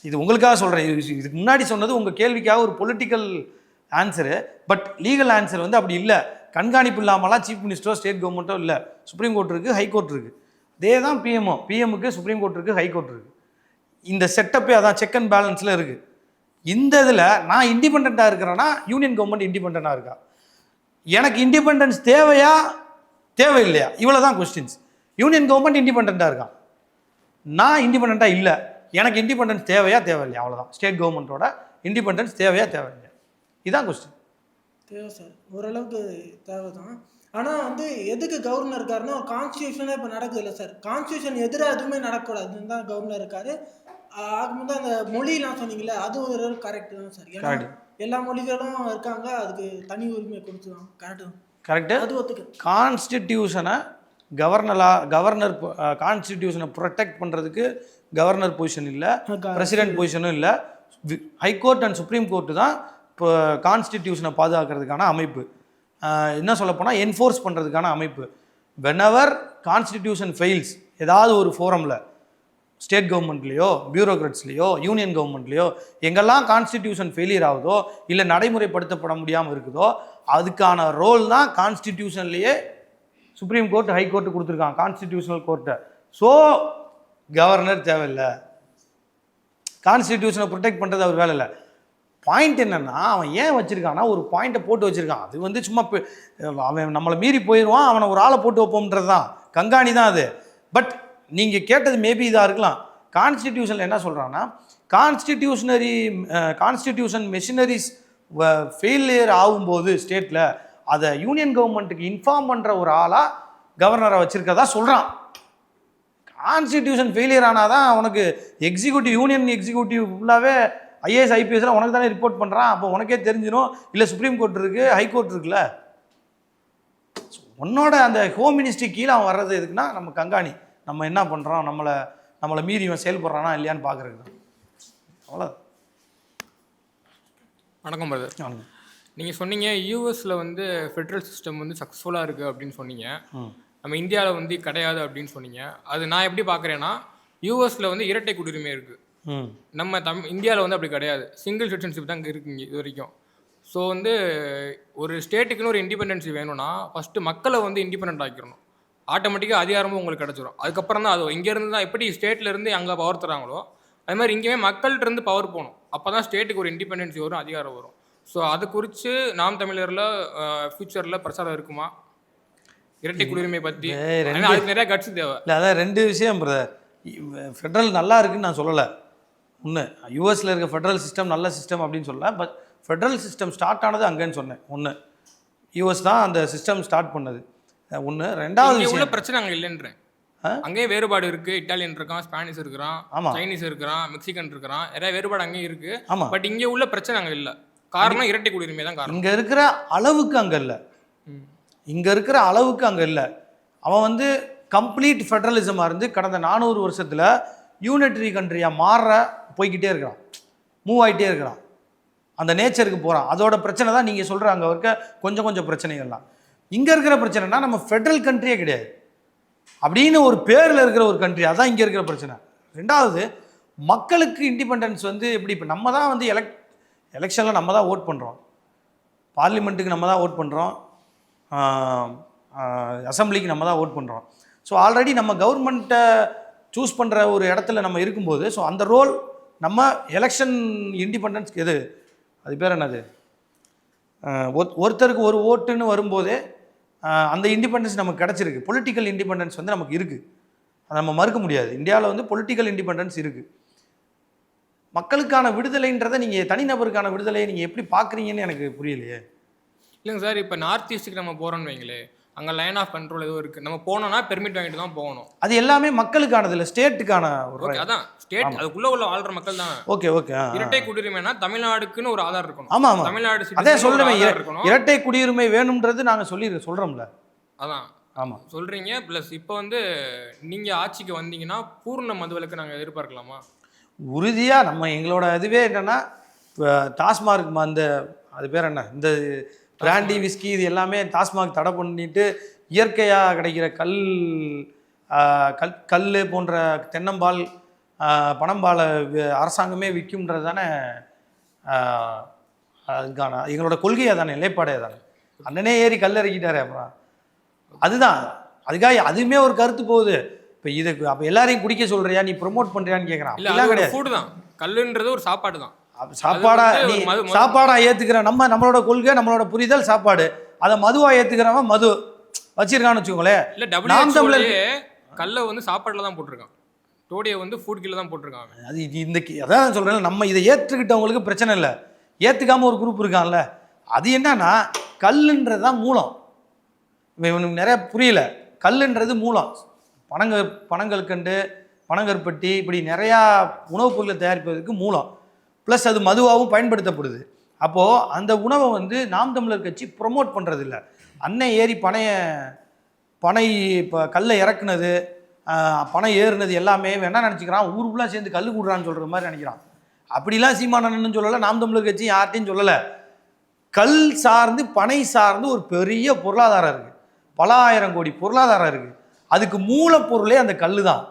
இது உங்களுக்காக சொல்கிறேன். இதுக்கு முன்னாடி சொன்னது உங்கள் கேள்விக்காக ஒரு political answer, but legal answer வந்து அப்படி இல்லை. கண்காணிப்பு இல்லாமலாம் சீஃப் மினிஸ்டரோ ஸ்டேட் கவர்மெண்ட்டோ இல்லை. சுப்ரீம் கோர்ட் இருக்குது, ஹைகோர்ட் இருக்குது. அதே தான் பிஎம்முக்கு சுப்ரீம் கோர்ட் இருக்குது, ஹைகோர்ட் இருக்குது. இந்த செட்டப்பே அதான் செக் அண்ட் பேலன்ஸில் இருக்குது. இந்த இதில் நான் இண்டிபெண்ட்டாக இருக்கிறேன்னா யூனியன் கவர்மெண்ட் இண்டிபெண்ட்டாக இருக்கா, எனக்கு இண்டிபெண்டன்ஸ் தேவையா தேவையில்லையா, இவ்வளோ தான் கொஸ்டின்ஸ். யூனியன் கவர்மெண்ட் இண்டிபெண்ட்டாக இருக்கான், நான் இண்டிபெண்ட்டாக இல்லை, எனக்கு இண்டிபெண்டன்ஸ் தேவையா தேவையில்லையா, அவ்வளோதான். ஸ்டேட் கவர்மெண்ட்டோட இண்டிபெண்டன்ஸ் தேவையா தேவையில்லையா, இதுதான் கொஸ்டின். தேவை சார், ஓரளவுக்கு தேவை தான். ஆனால் வந்து எதுக்கு கவர்னர் இருக்காருன்னா, ஒரு கான்ஸ்டியூஷனே இப்போ நடக்குது இல்லை சார், கான்ஸ்டியூஷன் எதிராக எதுவுமே நடக்கக்கூடாதுன்னு தான் கவர்னர் இருக்காரு. ஆகும்போது அந்த மொழிலாம் சொன்னீங்களே, அது ஒரு கரெக்டு தான் சார். ஏன்னா எல்லா மொழிகளும் இருக்காங்க, அதுக்கு தனி உரிமை கொடுத்துதான். கரெக்டு, அது ஒத்துக்கு. கான்ஸ்டிடியூஷனை கவர்னர் கான்ஸ்டிடியூஷனை ப்ரொடெக்ட் பண்ணுறதுக்கு கவர்னர் பொசிஷன் இல்லை, பிரசிடென்ட் பொசிஷனும் இல்லை. ஹைகோர்ட் அண்ட் சுப்ரீம் கோர்ட்டு தான் இப்போ கான்ஸ்டிடியூஷனை பாதுகாக்கிறதுக்கான அமைப்பு. என்ன சொல்லப்போனால் என்ஃபோர்ஸ் பண்ணுறதுக்கான அமைப்பு. வெனவர் கான்ஸ்டிடியூஷன் ஃபெயில்ஸ், ஏதாவது ஒரு ஃபோரமில், ஸ்டேட் கவர்மெண்ட்லேயோ பியூரோக்ராட்ஸ்லேயோ யூனியன் கவர்மெண்ட்லேயோ எங்கெல்லாம் கான்ஸ்டிடியூஷன் ஃபெயிலியர் ஆகுதோ இல்லை நடைமுறைப்படுத்தப்பட முடியாமல் இருக்குதோ அதுக்கான ரோல் தான் கான்ஸ்டிடியூஷன்லேயே சுப்ரீம் கோர்ட் ஹைகோர்ட்டு கொடுத்துருக்காங்க, கான்ஸ்டிடியூஷனல் கோர்ட்டை. ஸோ கவர்னர் தேவையில்லை, கான்ஸ்டிடியூஷனை ப்ரொடெக்ட் பண்ணுறது அவர் வேலை இல்லை. பாயிண்ட் என்னென்னா, அவன் ஏன் வச்சுருக்கான்னா ஒரு பாயிண்ட்டை போட்டு வச்சுருக்கான். அது வந்து சும்மா அவன் நம்மளை மீறி போயிடுவான், அவனை ஒரு ஆளை போட்டு வைப்போம்ன்றது தான், கண்காணி தான் அது. பட் நீங்கள் கேட்டது மேபி இதாக இருக்கலாம். கான்ஸ்டிடியூஷனில் என்ன சொல்கிறான்னா, கான்ஸ்டிடியூஷன் மெஷினரிஸ் ஃபெயிலியர் ஆகும்போது ஸ்டேட்டில் அதை யூனியன் கவர்மெண்ட்டுக்கு இன்ஃபார்ம் பண்ணுற ஒரு ஆளாக கவர்னரை வச்சுருக்கதா சொல்கிறான். கான்ஸ்டிடியூஷன் ஃபெயிலியர் ஆனால் தான் உனக்கு யூனியன் எக்ஸிக்யூட்டிவ் ஃபுல்லாகவே ஐஏஎஸ் ஐபிஎஸ்லாம் உனக்கு தானே ரிப்போர்ட் பண்ணுறான். அப்போ உனக்கே தெரிஞ்சிடும். இல்லை சுப்ரீம் கோர்ட் இருக்குது, ஹைகோர்ட் இருக்குல்ல, உன்னோட அந்த ஹோம் மினிஸ்ட்ரி கீழே அவன் வர்றது எதுக்குன்னா நம்ம கண்காணி, நம்ம என்ன பண்ணுறோம், நம்மளை மீறி இவன் செயல்படுறானா இல்லையான்னு பார்க்குறதுக்கு தான். அவ்வளோ. வணக்கம் பிரதர். நீங்கள் சொன்னீங்க யூஎஸில் வந்து ஃபெட்ரல் சிஸ்டம் வந்து சக்ஸஸ்ஃபுல்லாக இருக்குது அப்படின்னு சொன்னீங்க, நம்ம இந்தியாவில் வந்து கிடையாது அப்படின்னு சொன்னீங்க. அது நான் எப்படி பார்க்குறேன்னா, யூஎஸில் வந்து இரட்டை குடியுரிமை இருக்குது, நம்ம இந்தியாவில் வந்து அப்படி கிடையாது, சிங்கிள் சிட்டிசன்ஷிப் தான் இருக்குங்க இது வரைக்கும். ஸோ வந்து ஒரு ஸ்டேட்டுக்குன்னு ஒரு இண்டிபெண்டன்சி வேணும்னா ஃபஸ்ட்டு மக்களை வந்து இண்டிபெண்ட் ஆக்கிடணும். ஆட்டோமேட்டிக்காக அதிகாரமும் உங்களுக்கு கிடச்சிரும். அதுக்கப்புறம் தான் அது இங்கேருந்து தான் எப்படி ஸ்டேட்லேருந்து அங்கே பவர் தராங்களோ அது மாதிரி இங்கேயுமே மக்கள்கிட்ட இருந்து பவர் போகணும். அப்போ தான் ஸ்டேட்டுக்கு ஒரு இண்டிபெண்டன்சி வரும், அதிகாரம் வரும். ஸோ அது குறித்து நாம் தமிழரில் ஃப்யூச்சரில் பிரச்சாரம் இருக்குமா இரட்டை குடியுரிமை பற்றி? அதுக்கு நிறைய கட்சி தேவை. இல்லை அதான் 2 விஷயம் பிரதர். ஃபெட்ரல் நல்லா இருக்குன்னு நான் சொல்லலை. ஒன்று யூஎஸில் இருக்க ஃபெட்ரல் சிஸ்டம் நல்ல சிஸ்டம் அப்படின்னு சொல்லலை. பட் ஃபெட்ரல் சிஸ்டம் ஸ்டார்ட் ஆனது அங்கேன்னு சொன்னேன். ஒன்று யூஎஸ் தான் அந்த சிஸ்டம் ஸ்டார்ட் பண்ணது. ஒன்று. ரெண்டாவது உள்ள பிரச்சனை அங்கே இல்லைன்றேன். அங்கேயே வேறுபாடு இருக்குது. இட்டாலியன் இருக்கான், ஸ்பானிஷ் இருக்கிறான், சைனீஸ் இருக்கிறான், மெக்சிகன் இருக்கிறான், நிறைய வேறுபாடு அங்கேயும் இருக்குது. பட் இங்கே உள்ள பிரச்சனை அங்கே இல்லை. காரணம் இரட்டை குடியுரிமை தான் காரணம். இங்கே இருக்கிற அளவுக்கு அங்கே இல்லை. இங்கே இருக்கிற அளவுக்கு அங்கே இல்லை. அவன் வந்து கம்ப்ளீட் ஃபெட்ரலிசமாக இருந்து கடந்த 400 வருஷத்தில் யூனிட்டரி கண்ட்ரியாக போய்கிட்டே இருக்கிறான், மூவ் ஆகிட்டே இருக்கிறான், அந்த நேச்சருக்கு போகிறான். அதோட பிரச்சனை தான் நீங்கள் சொல்கிற அங்கே இருக்க கொஞ்சம் கொஞ்சம் பிரச்சனைகள்லாம். இங்கே இருக்கிற பிரச்சனைனா நம்ம ஃபெட்ரல் கண்ட்ரியே கிடையாது அப்படின்னு ஒரு பேரில் இருக்கிற ஒரு கண்ட்ரி. அதான் இங்கே இருக்கிற பிரச்சனை. ரெண்டாவது, மக்களுக்கு இண்டிபெண்டன்ஸ் வந்து எப்படி? இப்போ நம்ம தான் வந்து எலெக்ஷனில் நம்ம தான் ஓட் பண்ணுறோம், பார்லிமெண்ட்டுக்கு நம்ம தான் ஓட் பண்ணுறோம், அசம்பிளிக்கு நம்ம தான் ஓட் பண்ணுறோம். ஸோ ஆல்ரெடி நம்ம கவர்மெண்ட்டை சூஸ் பண்ணுற ஒரு இடத்துல நம்ம இருக்கும்போது, ஸோ அந்த ரோல் நம்ம எலெக்ஷன் இண்டிபெண்டன்ஸ் எது அது பேர் என்னது, ஒருத்தருக்கு ஒரு ஓட்டுன்னு வரும்போதே அந்த இண்டிபெண்டன்ஸ் நமக்கு கிடச்சிருக்கு. பொலிட்டிக்கல் இண்டிபெண்டன்ஸ் வந்து நமக்கு இருக்குது, அதை நம்ம மறுக்க முடியாது. இந்தியாவில் வந்து பொலிட்டிக்கல் இண்டிபெண்டன்ஸ் இருக்குது. மக்களுக்கான விடுதலைன்றதை நீங்கள் தனிநபருக்கான விடுதலையை நீங்கள் எப்படி பார்க்குறீங்கன்னு எனக்கு புரியலையே. இல்லைங்க சார், இப்போ நார்த் ஈஸ்ட்டுக்கு நம்ம போகிறோன்னு வைங்களே, அங்கே லைன் ஆஃப் கண்ட்ரோல் எதுவும் இருக்குது. நம்ம போனோம்னா பெர்மிட் வாங்கிட்டு தான் போகணும். அது எல்லாமே மக்களுக்கானது இல்லை, ஸ்டேட்டுக்கான ஒரு. அதான் ஸ்டேட், அதுக்குள்ளே உள்ள வாழ்கிற மக்கள் தான். Okay okay. இரட்டை குடியுரிமைனா தமிழ்நாடுக்குன்னு ஒரு ஆதார் இருக்கணும். ஆமாம் ஆமாம், தமிழ்நாடு அதே சொல்கிறேன். இரட்டை குடியுரிமை வேணும்ன்றது நாங்கள் சொல்கிறோம்ல. அதான் ஆமாம் சொல்கிறீங்க. ப்ளஸ் இப்போ வந்து நீங்கள் ஆட்சிக்கு வந்தீங்கன்னா பூர்ண மதுவிலக்கு நாங்கள் எதிர்பார்க்கலாமா? உறுதியாக நம்ம எங்களோட இதுவே என்னென்னா, டாஸ்மார்க் அந்த அது பேர் என்ன, இந்த பிராண்டி விஸ்கி இது எல்லாமே டாஸ்மாக் தடை பண்ணிட்டு இயற்கையாக கிடைக்கிற கல் போன்ற தென்னம்பால் பனம்பாலை அரசாங்கமே விற்கும்ன்றது தானே அதுக்கான எங்களோட கொள்கையாக தானே, நிலைப்பாடே தானே. அண்ணனே ஏறி கல் இறக்கிட்டாரு. அப்புறம் அதுதான் அதுக்காக அதுவுமே ஒரு கருத்து போகுது. இப்போ இதுக்கு அப்போ எல்லாரையும் குடிக்க சொல்கிறியா, நீ ப்ரொமோட் பண்ணுறியான்னு கேட்குறான். இல்லை கிடையாது, ஃபுட்டு தான். கல்லுன்றது ஒரு சாப்பாடு தான். சாப்பாடா நீ சாப்பாடா ஏத்துக்கிற நம்மளோட கொள்கை, நம்மளோட புரிதல் சாப்பாடு. அதை மதுவா ஏத்துக்கிறவன் மது வச்சிருக்கான்னு வச்சுக்கோங்களேன். நாம் தமிழர் கல்லை வந்து சாப்பாடுல தான் போட்டிருக்கான், டோடியை வந்து ஃபுட் கீழே தான் போட்டிருக்காங்க. அது இந்த அதான் சொல்றேன், நம்ம இதை ஏற்றுக்கிட்டவங்களுக்கு பிரச்சனை இல்லை. ஏத்துக்காம ஒரு குரூப் இருக்கான்ல, அது என்னன்னா கல்லுன்றதுதான் மூலம். இவனுக்கு நிறைய புரியல. கல்லுன்றது மூலம். பனங்கற்கண்டு, பனங்கற்பட்டி, இப்படி நிறையா உணவுப் பொருளை தயாரிப்பதற்கு மூலம். ப்ளஸ் அது மதுவாகவும் பயன்படுத்தப்படுது. அப்போது அந்த உணவை வந்து நாம் தமிழர் கட்சி ப்ரொமோட் பண்ணுறதில்ல. அன்னை ஏறி பனை இப்போ கல்லை இறக்குனது, பனை ஏறுனது எல்லாமே வேணா நினச்சிக்கிறான். ஊருக்குள்ளே சேர்ந்து கல் கூடுறான்னு சொல்கிற மாதிரி நினைக்கிறான். அப்படிலாம் சீமானன்னு சொல்லலை, நாம் தமிழர் கட்சி யார்ட்டையும் சொல்லலை. கல் சார்ந்து பனை சார்ந்து ஒரு பெரிய பொருளாதாரம் இருக்குது, பல ஆயிரம் கோடி பொருளாதாரம் இருக்குது. அதுக்கு மூலப்பொருளே அந்த கல் தான்.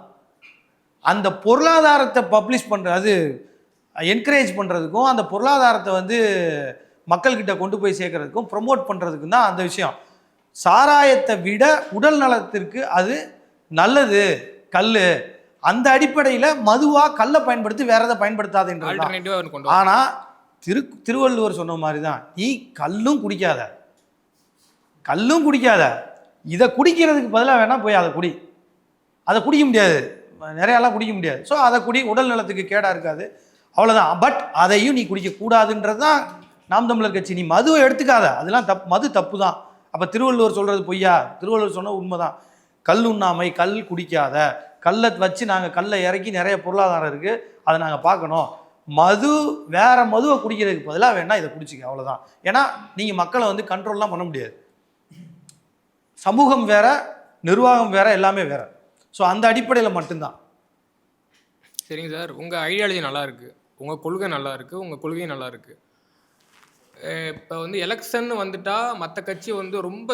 அந்த பொருளாதாரத்தை பப்ளிஷ் அது என்கரேஜ் பண்ணுறதுக்கும், அந்த பொருளாதாரத்தை வந்து மக்கள்கிட்ட கொண்டு போய் சேர்க்கறதுக்கும் ப்ரொமோட் பண்ணுறதுக்கும் தான் அந்த விஷயம். சாராயத்தை விட உடல் நலத்திற்கு அது நல்லது கல். அந்த அடிப்படையில் மதுவாக கல்லை பயன்படுத்தி வேற எதை பயன்படுத்தாதுன்றது. ஆனால் திருவள்ளுவர் சொன்ன மாதிரி தான், நீ கல்லும் குடிக்காத, இதை குடிக்கிறதுக்கு பதிலாக வேணால் போய் அதை குடிக்க முடியாது, நிறையாலாம் குடிக்க முடியாது. ஸோ அதை உடல் நலத்துக்கு கேடாக இருக்காது, அவ்வளோதான். பட் அதையும் நீ குடிக்கக்கூடாதுன்றது தான் நாம் தமிழர் கட்சி. நீ மதுவை எடுத்துக்காத, அதெல்லாம் மது தப்பு தான். அப்போ திருவள்ளுவர் சொல்கிறது பொய்யா? திருவள்ளுவர் சொன்ன உண்மை தான். கல் உண்ணாமை, கல் குடிக்காத, கல்லை வச்சு நாங்கள் கல்லை இறக்கி நிறைய பொருளாதாரம் இருக்குது, அதை நாங்கள் பார்க்கணும். வேற மதுவை குடிக்கிறதுக்கு பதிலாக வேணா இதை குடிச்சிக்க, அவ்வளோதான். ஏன்னா நீங்கள் மக்களை வந்து கண்ட்ரோல்லாம் பண்ண முடியாது. சமூகம் வேற, நிர்வாகம் வேற, எல்லாமே வேற. ஸோ அந்த அடிப்படையில் மட்டும்தான். சரிங்க சார், உங்கள் ஐடியாலஜி நல்லா இருக்குது, உங்கள் கொள்கை நல்லா இருக்குது, உங்கள் கொள்கையும் நல்லா இருக்குது. இப்போ வந்து எலெக்ஷன் வந்துட்டா மற்ற கட்சி வந்து ரொம்ப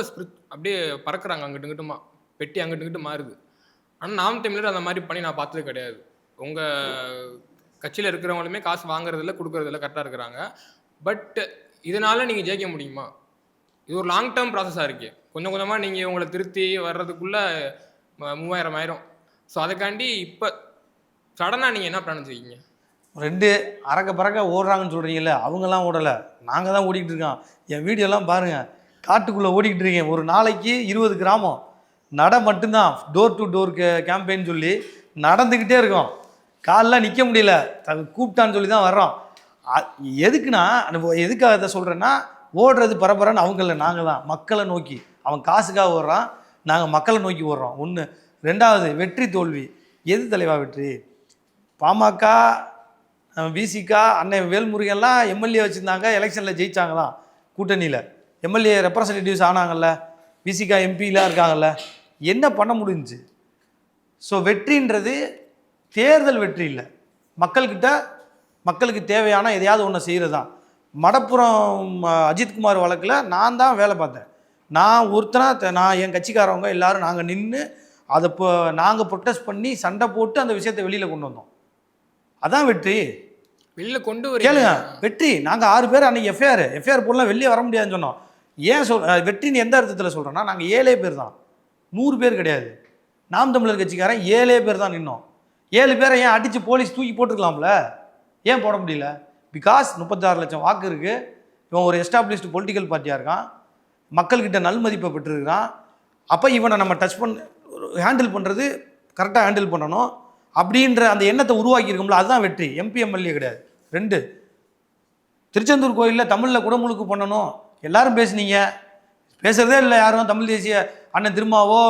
அப்படியே பறக்குறாங்க, அங்கிட்டு இங்கிட்டுமா பெட்டி அங்கிட்டு இங்கிட்டு மாறுது. ஆனால் நாம் தமிழர் அந்த மாதிரி பண்ணி நான் பார்த்தது கிடையாது. உங்கள் கட்சியில் இருக்கிறவங்களுமே காசு வாங்குறதில்ல, கொடுக்கறதில்ல, கரெக்டாக இருக்கிறாங்க. பட் இதனால நீங்கள் ஜெயிக்க முடியுமா? இது ஒரு லாங் டேர்ம் ப்ராசஸாக இருக்குது. கொஞ்சம் கொஞ்சமாக நீங்கள் உங்களை திருத்தி வர்றதுக்குள்ளே 3000 ஆயிரும். ஸோ அதுக்காண்டி இப்போ சடனாக நீங்கள் என்ன பிளான் வச்சுருக்கீங்க? 2 அறக்க பறக்க ஓடுறாங்கன்னு சொல்கிறீங்கல்ல, அவங்கெல்லாம் ஓடலை, நாங்கள் தான் ஓடிக்கிட்டு இருக்கோம். என் வீடியோலாம் பாருங்கள், காட்டுக்குள்ளே ஓடிக்கிட்டு இருக்கேன். ஒரு நாளைக்கு 20 கிராமம் மட்டும்தான், டோர் டு டோர் கேம்பெயின் சொல்லி நடந்துக்கிட்டே இருக்கோம். காலில் நிற்க முடியல, கூப்பிட்டான்னு சொல்லி தான் வர்றோம். எதுக்குன்னா, எதுக்காக இதை சொல்கிறேன்னா, ஓடுறது பரபரன்னு அவங்கள நாங்கள் தான் மக்களை நோக்கி. அவன் காசுக்காக ஓடுறான், நாங்கள் மக்களை நோக்கி ஓடுறோம். 1. 2வது வெற்றி தோல்வி. எது தலைவா வெற்றி? பாமக, விசிகா, அண்ணன் வேல்முருகன்லாம் எம்எல்ஏ வச்சுருந்தாங்க, எலெக்ஷனில் ஜெயிச்சாங்களாம். கூட்டணியில் எம்எல்ஏ ரெப்ரசன்டேட்டிவ்ஸ் ஆனாங்கல்ல, விசிகா எம்பிலாம் இருக்காங்கல்ல, என்ன பண்ண முடிஞ்சுச்சு? ஸோ வெற்றின்றது தேர்தல் வெற்றி இல்லை, மக்களுக்கு தேவையான எதையாவது ஒன்று செய்கிறது தான். மடப்புறம் அஜித்குமார் வழக்கில் நான் தான் வேலை பார்த்தேன். நான் ஒருத்தனா, நான் என் கட்சிக்காரவங்க எல்லாரும் நாங்கள் நின்று அதை இப்போ நாங்கள் ப்ரொட்டஸ்ட் பண்ணி சண்டை போட்டு அந்த விஷயத்தை வெளியில் கொண்டு வந்தோம். அதான் வெற்றி. வெளியில் கொண்டு கேளுங்க, வெற்றி. நாங்கள் 6 பேர் அன்றைக்கி எஃப்ஐஆர் போடலாம், வெளியே வர முடியாதுன்னு சொன்னோம். ஏன் வெற்றின்னு எந்த அர்த்தத்தில் சொல்கிறோன்னா, நாங்கள் 7 பேர் தான், 100 பேர் கிடையாது. நாம் தமிழர் கட்சிக்காரன் 7 பேர் தான் நின்னோம். 7 பேரை ஏன் அடித்து போலீஸ் தூக்கி போட்டுருக்கலாம்ல, ஏன் போட முடியல? பிகாஸ் 36 லட்சம் வாக்கு இருக்குது. இவன் ஒரு எஸ்டாப்ளிஷ்டு பொலிட்டிக்கல் பார்ட்டியாக இருக்கான், மக்கள்கிட்ட நல்மதிப்பை பெற்றிருக்கான். அப்போ இவனை நம்ம ஹேண்டில் பண்ணுறது கரெக்டாக ஹேண்டில் பண்ணணும் அப்படின்ற அந்த எண்ணத்தை உருவாக்கியிருக்கோம்ல, அதுதான் வெற்றி. எம்பி எம்எல்ஏ கிடையாது. 2, திருச்செந்தூர் கோயிலில் தமிழில் குடமுழுக்கு பண்ணணும் எல்லாரும் பேசுனீங்க, பேசுகிறதே இல்லை யாரும். தமிழ் தேசிய அண்ணன் திருமாவோ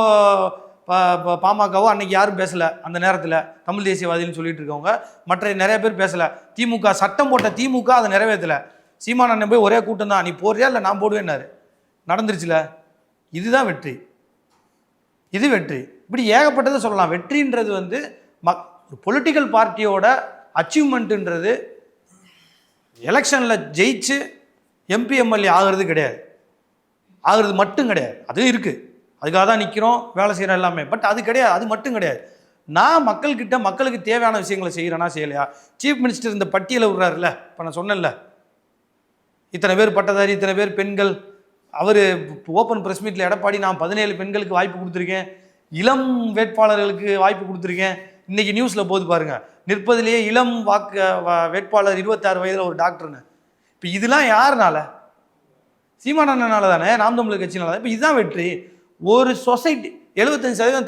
பாமகவோ அன்னைக்கு யாரும் பேசலை. அந்த நேரத்தில் தமிழ் தேசியவாதின்னு சொல்லிட்டு இருக்கவங்க மற்ற நிறைய பேர் பேசலை. திமுக சட்டம் போட்ட திமுக அதை நிறைவேற்றலை. சீமான் அண்ணன் போய் ஒரே கூட்டம் தான், நீ போறியா இல்லை நான் போடுவேன்னாரு, நடந்துருச்சுல. இதுதான் வெற்றி, இது வெற்றி. இப்படி ஏகப்பட்டதை சொல்லலாம். வெற்றின்றது வந்து ஒரு பொலிட்டிக்கல் பார்ட்டியோட அச்சீவ்மெண்ட்டுன்றது எலெக்ஷனில் ஜெயிச்சு எம்பி எம்எல்ஏ ஆகிறது கிடையாது, ஆகிறது மட்டும் கிடையாது. அதுவும் இருக்குது, அதுக்காக தான் நிற்கிறோம், வேலை செய்கிறோம் எல்லாமே. பட் அது கிடையாது, அது மட்டும் கிடையாது. நான் மக்களுக்கு தேவையான விஷயங்களை செய்கிறேன்னா செய்யலையா? சீஃப் மினிஸ்டர் இந்த பட்டியலை விடுறாருல்ல, இப்போ நான் சொன்னேன்ல, இத்தனை பேர் பட்டதாரி, இத்தனை பேர் பெண்கள். அவர் ஓப்பன் ப்ரெஸ் மீட்டில் எடப்பாடி, நான் 17 பெண்களுக்கு வாய்ப்பு கொடுத்துருக்கேன், இளம் வேட்பாளர்களுக்கு வாய்ப்பு கொடுத்துருக்கேன். இன்றைக்கி நியூஸில் போது பாருங்கள், நிற்பதிலேயே இளம் வேட்பாளர் 26 வயதில் ஒரு டாக்டர்னு. இப்போ இதெல்லாம் யாருனால? சீமானனால தானே, நாம் தமிழர் கட்சினால தான். இப்போ இதுதான் வெற்றி. ஒரு சொசைட்டி 75%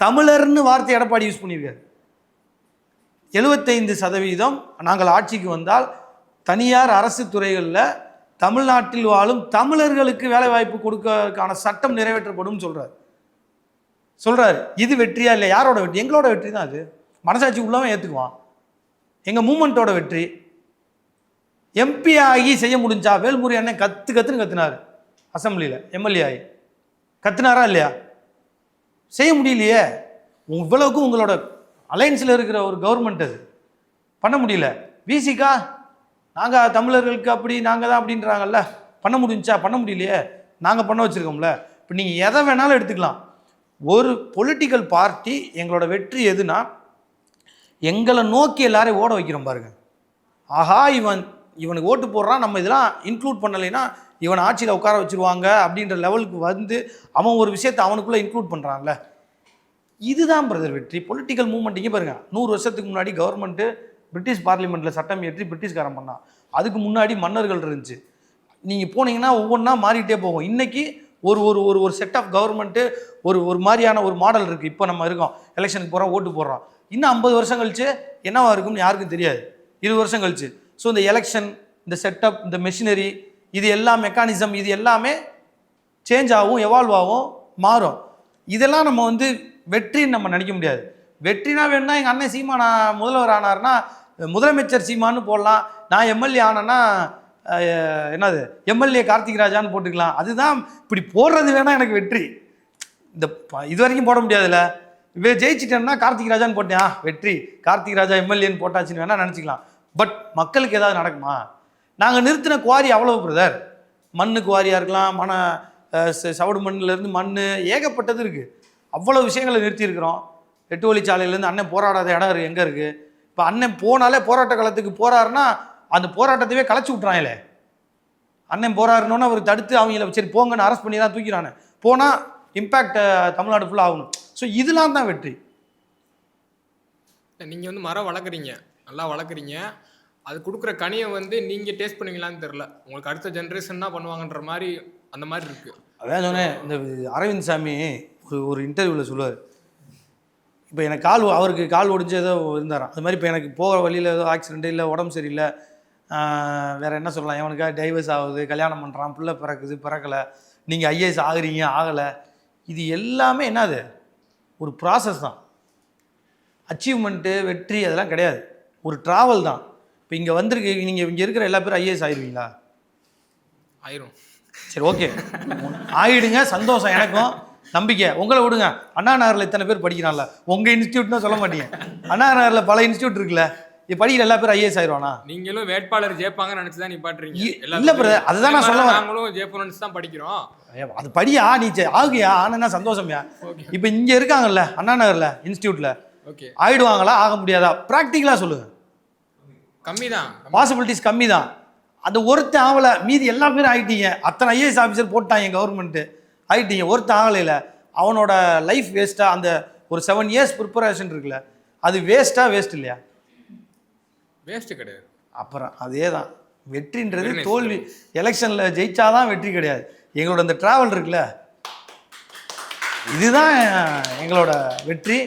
தமிழர்னு வார்த்தை எடப்பாடி யூஸ் பண்ணியிருக்காரு. 75% நாங்கள் ஆட்சிக்கு வந்தால் தனியார் அரசு துறைகளில் தமிழ்நாட்டில் வாழும் தமிழர்களுக்கு வேலை வாய்ப்பு கொடுக்கறதுக்கான சட்டம் நிறைவேற்றப்படும் சொல்றாரு. இது வெற்றியா இல்லை? யாரோட வெற்றி? எங்களோட வெற்றி தான். அது மனசாட்சி உள்ளவன் ஏற்றுக்குவான். எங்கள் மூமெண்ட்டோட வெற்றி. எம்பி ஆகி செய்ய முடிஞ்சா? வேல்முருகன் அண்ணன் கத்துன்னு கத்துனாரு அசம்பிளியில், எம்எல்ஏ ஆகி கத்துனாரா இல்லையா? செய்ய முடியலையே. இவ்வளவுக்கும் உங்களோட அலையன்ஸில் இருக்கிற ஒரு கவர்மெண்ட் அது பண்ண முடியல. விசிகா நாங்கள் தமிழர்களுக்கு அப்படி நாங்கள் தான் அப்படின்றாங்கல்ல, பண்ண முடிஞ்சா? பண்ண முடியலையே, நாங்கள் பண்ண வச்சுருக்கோம்ல. இப்போ நீங்கள் எதை வேணாலும் எடுத்துக்கலாம். ஒரு பொலிட்டிக்கல் பார்ட்டி எங்களோட வெற்றி எதுனா, எங்களை நோக்கி எல்லாரையும் ஓட வைக்கிறோம் பாருங்க. ஆஹா, இவனுக்கு ஓட்டு போடுறான், நம்ம இதெல்லாம் இன்க்ளூட் பண்ணலைன்னா இவனை ஆட்சியில் உட்கார வச்சுருவாங்க அப்படின்ற லெவலுக்கு வந்து அவன் ஒரு விஷயத்தை அவனுக்குள்ளே இன்க்ளூட் பண்ணுறான்ல, இதுதான் பிரதர் வெற்றி. பொலிட்டிக்கல் மூவ்மெண்ட்டிங்கே பாருங்கள், 100 வருஷத்துக்கு முன்னாடி கவர்மெண்ட்டு பிரிட்டிஷ் பார்லிமெண்ட்டில் சட்டம் ஏற்றி பிரிட்டிஷ்காரன் பண்ணான். அதுக்கு முன்னாடி மன்னர்கள் இருந்துச்சு. நீங்கள் போனீங்கன்னா ஒவ்வொன்றா மாறிட்டே போகும். இன்றைக்கி ஒரு ஒரு ஒரு ஒரு செட் ஆஃப் கவர்மெண்ட்டு ஒரு மாதிரியான ஒரு மாடல் இருக்குது. இப்போ நம்ம இருக்கோம், எலெக்ஷனுக்கு போகிறோம், ஓட்டு போடுறோம். இன்னும் 50 வருஷம் கழிச்சு என்னவா இருக்கும்னு யாருக்கும் தெரியாது. 20 வருஷம் கழிச்சு. ஸோ இந்த எலெக்ஷன், இந்த செட்டப், இந்த மெஷினரி, இது எல்லாம் மெக்கானிசம், இது எல்லாமே சேஞ்ச் ஆகும், எவால்வ் ஆகும், மாறும். இதெல்லாம் நம்ம வந்து வெற்றின்னு நம்ம நினைக்க முடியாது. வெற்றினா வேணும்னா எங்கள் அண்ணன் சீமான் முதல்வர் ஆனார்னா முதலமைச்சர் சீமான்னு போடலாம். நான் எம்எல்ஏ ஆனேன்னா என்னது எம்எல்ஏ கார்த்திக் ராஜான்னு போட்டுக்கலாம். அதுதான் இப்படி போடுறது வேணா எனக்கு வெற்றி. இது வரைக்கும் போட முடியாதுல்ல. இவன் ஜெயிச்சிட்டேன்னா கார்த்திக் ராஜான்னு போட்டேன், வெற்றி, கார்த்திக் ராஜா எம்எல்ஏன்னு போட்டாச்சுன்னு வேணா நினச்சிக்கலாம். பட் மக்களுக்கு ஏதாவது நடக்குமா? நாங்கள் நிறுத்தின குவாரி அவ்வளவு பிரதர். மண்ணு குவாரியாக இருக்கலாம், சவுடு மண்ணிலேருந்து மண் ஏகப்பட்டது இருக்குது. அவ்வளோ விஷயங்களை நிறுத்தியிருக்கிறோம். 8 வழிச்சாலையிலேருந்து அண்ணன் போராடாத இடம் எங்கே இருக்குது? இப்போ அண்ணன் போனாலே போராட்ட காலத்துக்கு போகிறாருன்னா அந்த போராட்டத்தையே கலைச்சி விட்றாங்களே. அண்ணன் போறாருன்னொன்னே அவர் தடுத்து அவங்கள சரி போங்கன்னு அரெஸ்ட் பண்ணி தான் தூக்கிறானே. போனால் இம்பேக்ட் தமிழ்நாடு ஃபுல்லாக ஆகணும். ஸோ இதெல்லாம் தான் வெற்றி. நீங்கள் வந்து மரம் வளர்க்குறீங்க, நல்லா வளர்க்குறீங்க, அது கொடுக்குற கனியை வந்து நீங்கள் டேஸ்ட் பண்ணுவீங்களான்னு தெரில. உங்களுக்கு அடுத்த ஜென்ரேஷன் தான் பண்ணுவாங்கன்ற மாதிரி அந்த மாதிரி இருக்குது. அதான் சொன்னேன், இந்த அரவிந்த் சாமி ஒரு இன்டர்வியூவில் சொல்லுவார், இப்போ எனக்கு அவருக்கு கால் ஒடிஞ்சு ஏதோ இருந்தாராம். அது மாதிரி இப்போ எனக்கு போகிற வழியில் ஏதோ ஆக்சிடென்ட் இல்லை உடம்பு சரியில்லை, வேறு என்ன சொல்லலாம், எவனுக்காக டைவர்ஸ் ஆகுது, கல்யாணம் பண்ணுறான், பிள்ளை பிறக்கலை, நீங்கள் ஐஏஎஸ் ஆகுறீங்க ஆகலை, இது எல்லாமே என்னது ஒரு ப்ராசஸ் தான். அச்சீவ்மெண்ட்டு வெற்றி அதெல்லாம் கிடையாது, ஒரு ட்ராவல் தான். இப்போ இங்கே வந்திருக்கு, நீங்கள் இங்கே இருக்கிற எல்லா பேரும் ஐஏஎஸ் ஆயிடுவீங்களா? ஆயிரும். சரி ஓகே, ஆயிடுங்க, சந்தோஷம், எனக்கும் நம்பிக்கை. உங்களை விடுங்க, அண்ணா நகரில் இத்தனை பேர் படிக்கிறான்ல, உங்கள் இன்ஸ்டியூட்னு சொல்ல மாட்டீங்க, அண்ணா நகரில் பல இன்ஸ்டியூட் இருக்குல்ல, படிக்கிற எல்லா பேரும் ஐஏஎஸ் ஆயிடுவானா? நீங்களும் வேட்பாளர் ஜெயிப்பாங்கன்னு நினச்சி தான் நிப்பாட்டுறீங்க. இல்லை பிரதர், அதுதான் நான் சொல்ல வரேன். நாங்களும் ஜெயிப்போம்னு நினச்சி தான் படிக்கிறோம். அது படியா, நீ ஆகுயா, ஆனா சந்தோஷம்யா. இப்போ இங்கே இருக்காங்கல்ல அண்ணா நகரில் இன்ஸ்டியூட்டில், ஓகே ஆயிடுவாங்களா ஆக முடியாதா? ப்ராக்டிக்கலாக சொல்லுங்க. கம்மி தான், பாசிபிலிட்டிஸ் கம்மி தான். அது ஒருத்தன் ஆகலை, மீதி எல்லா பேரும் ஆகிட்டீங்க. அத்தனை ஐஏஎஸ் ஆஃபீஸர் போட்டாங்க கவர்மெண்ட்டு, ஆகிட்டீங்க. ஒருத்தன் ஆகலையில் அவனோட லைஃப் வேஸ்ட்டாக, அந்த ஒரு 7 years ப்ரிப்பரேஷன் இருக்குல்ல, அது வேஸ்ட் இல்லையா? வேஸ்ட்டு கிடையாது. அப்புறம் அதே தான் வெற்றின்றது. தோல்வி எலெக்ஷனில் ஜெயிச்சாதான் வெற்றி கிடையாது. எங்களோட இந்த ட்ராவல் இருக்குல்ல, இதுதான் எங்களோட வெற்றி.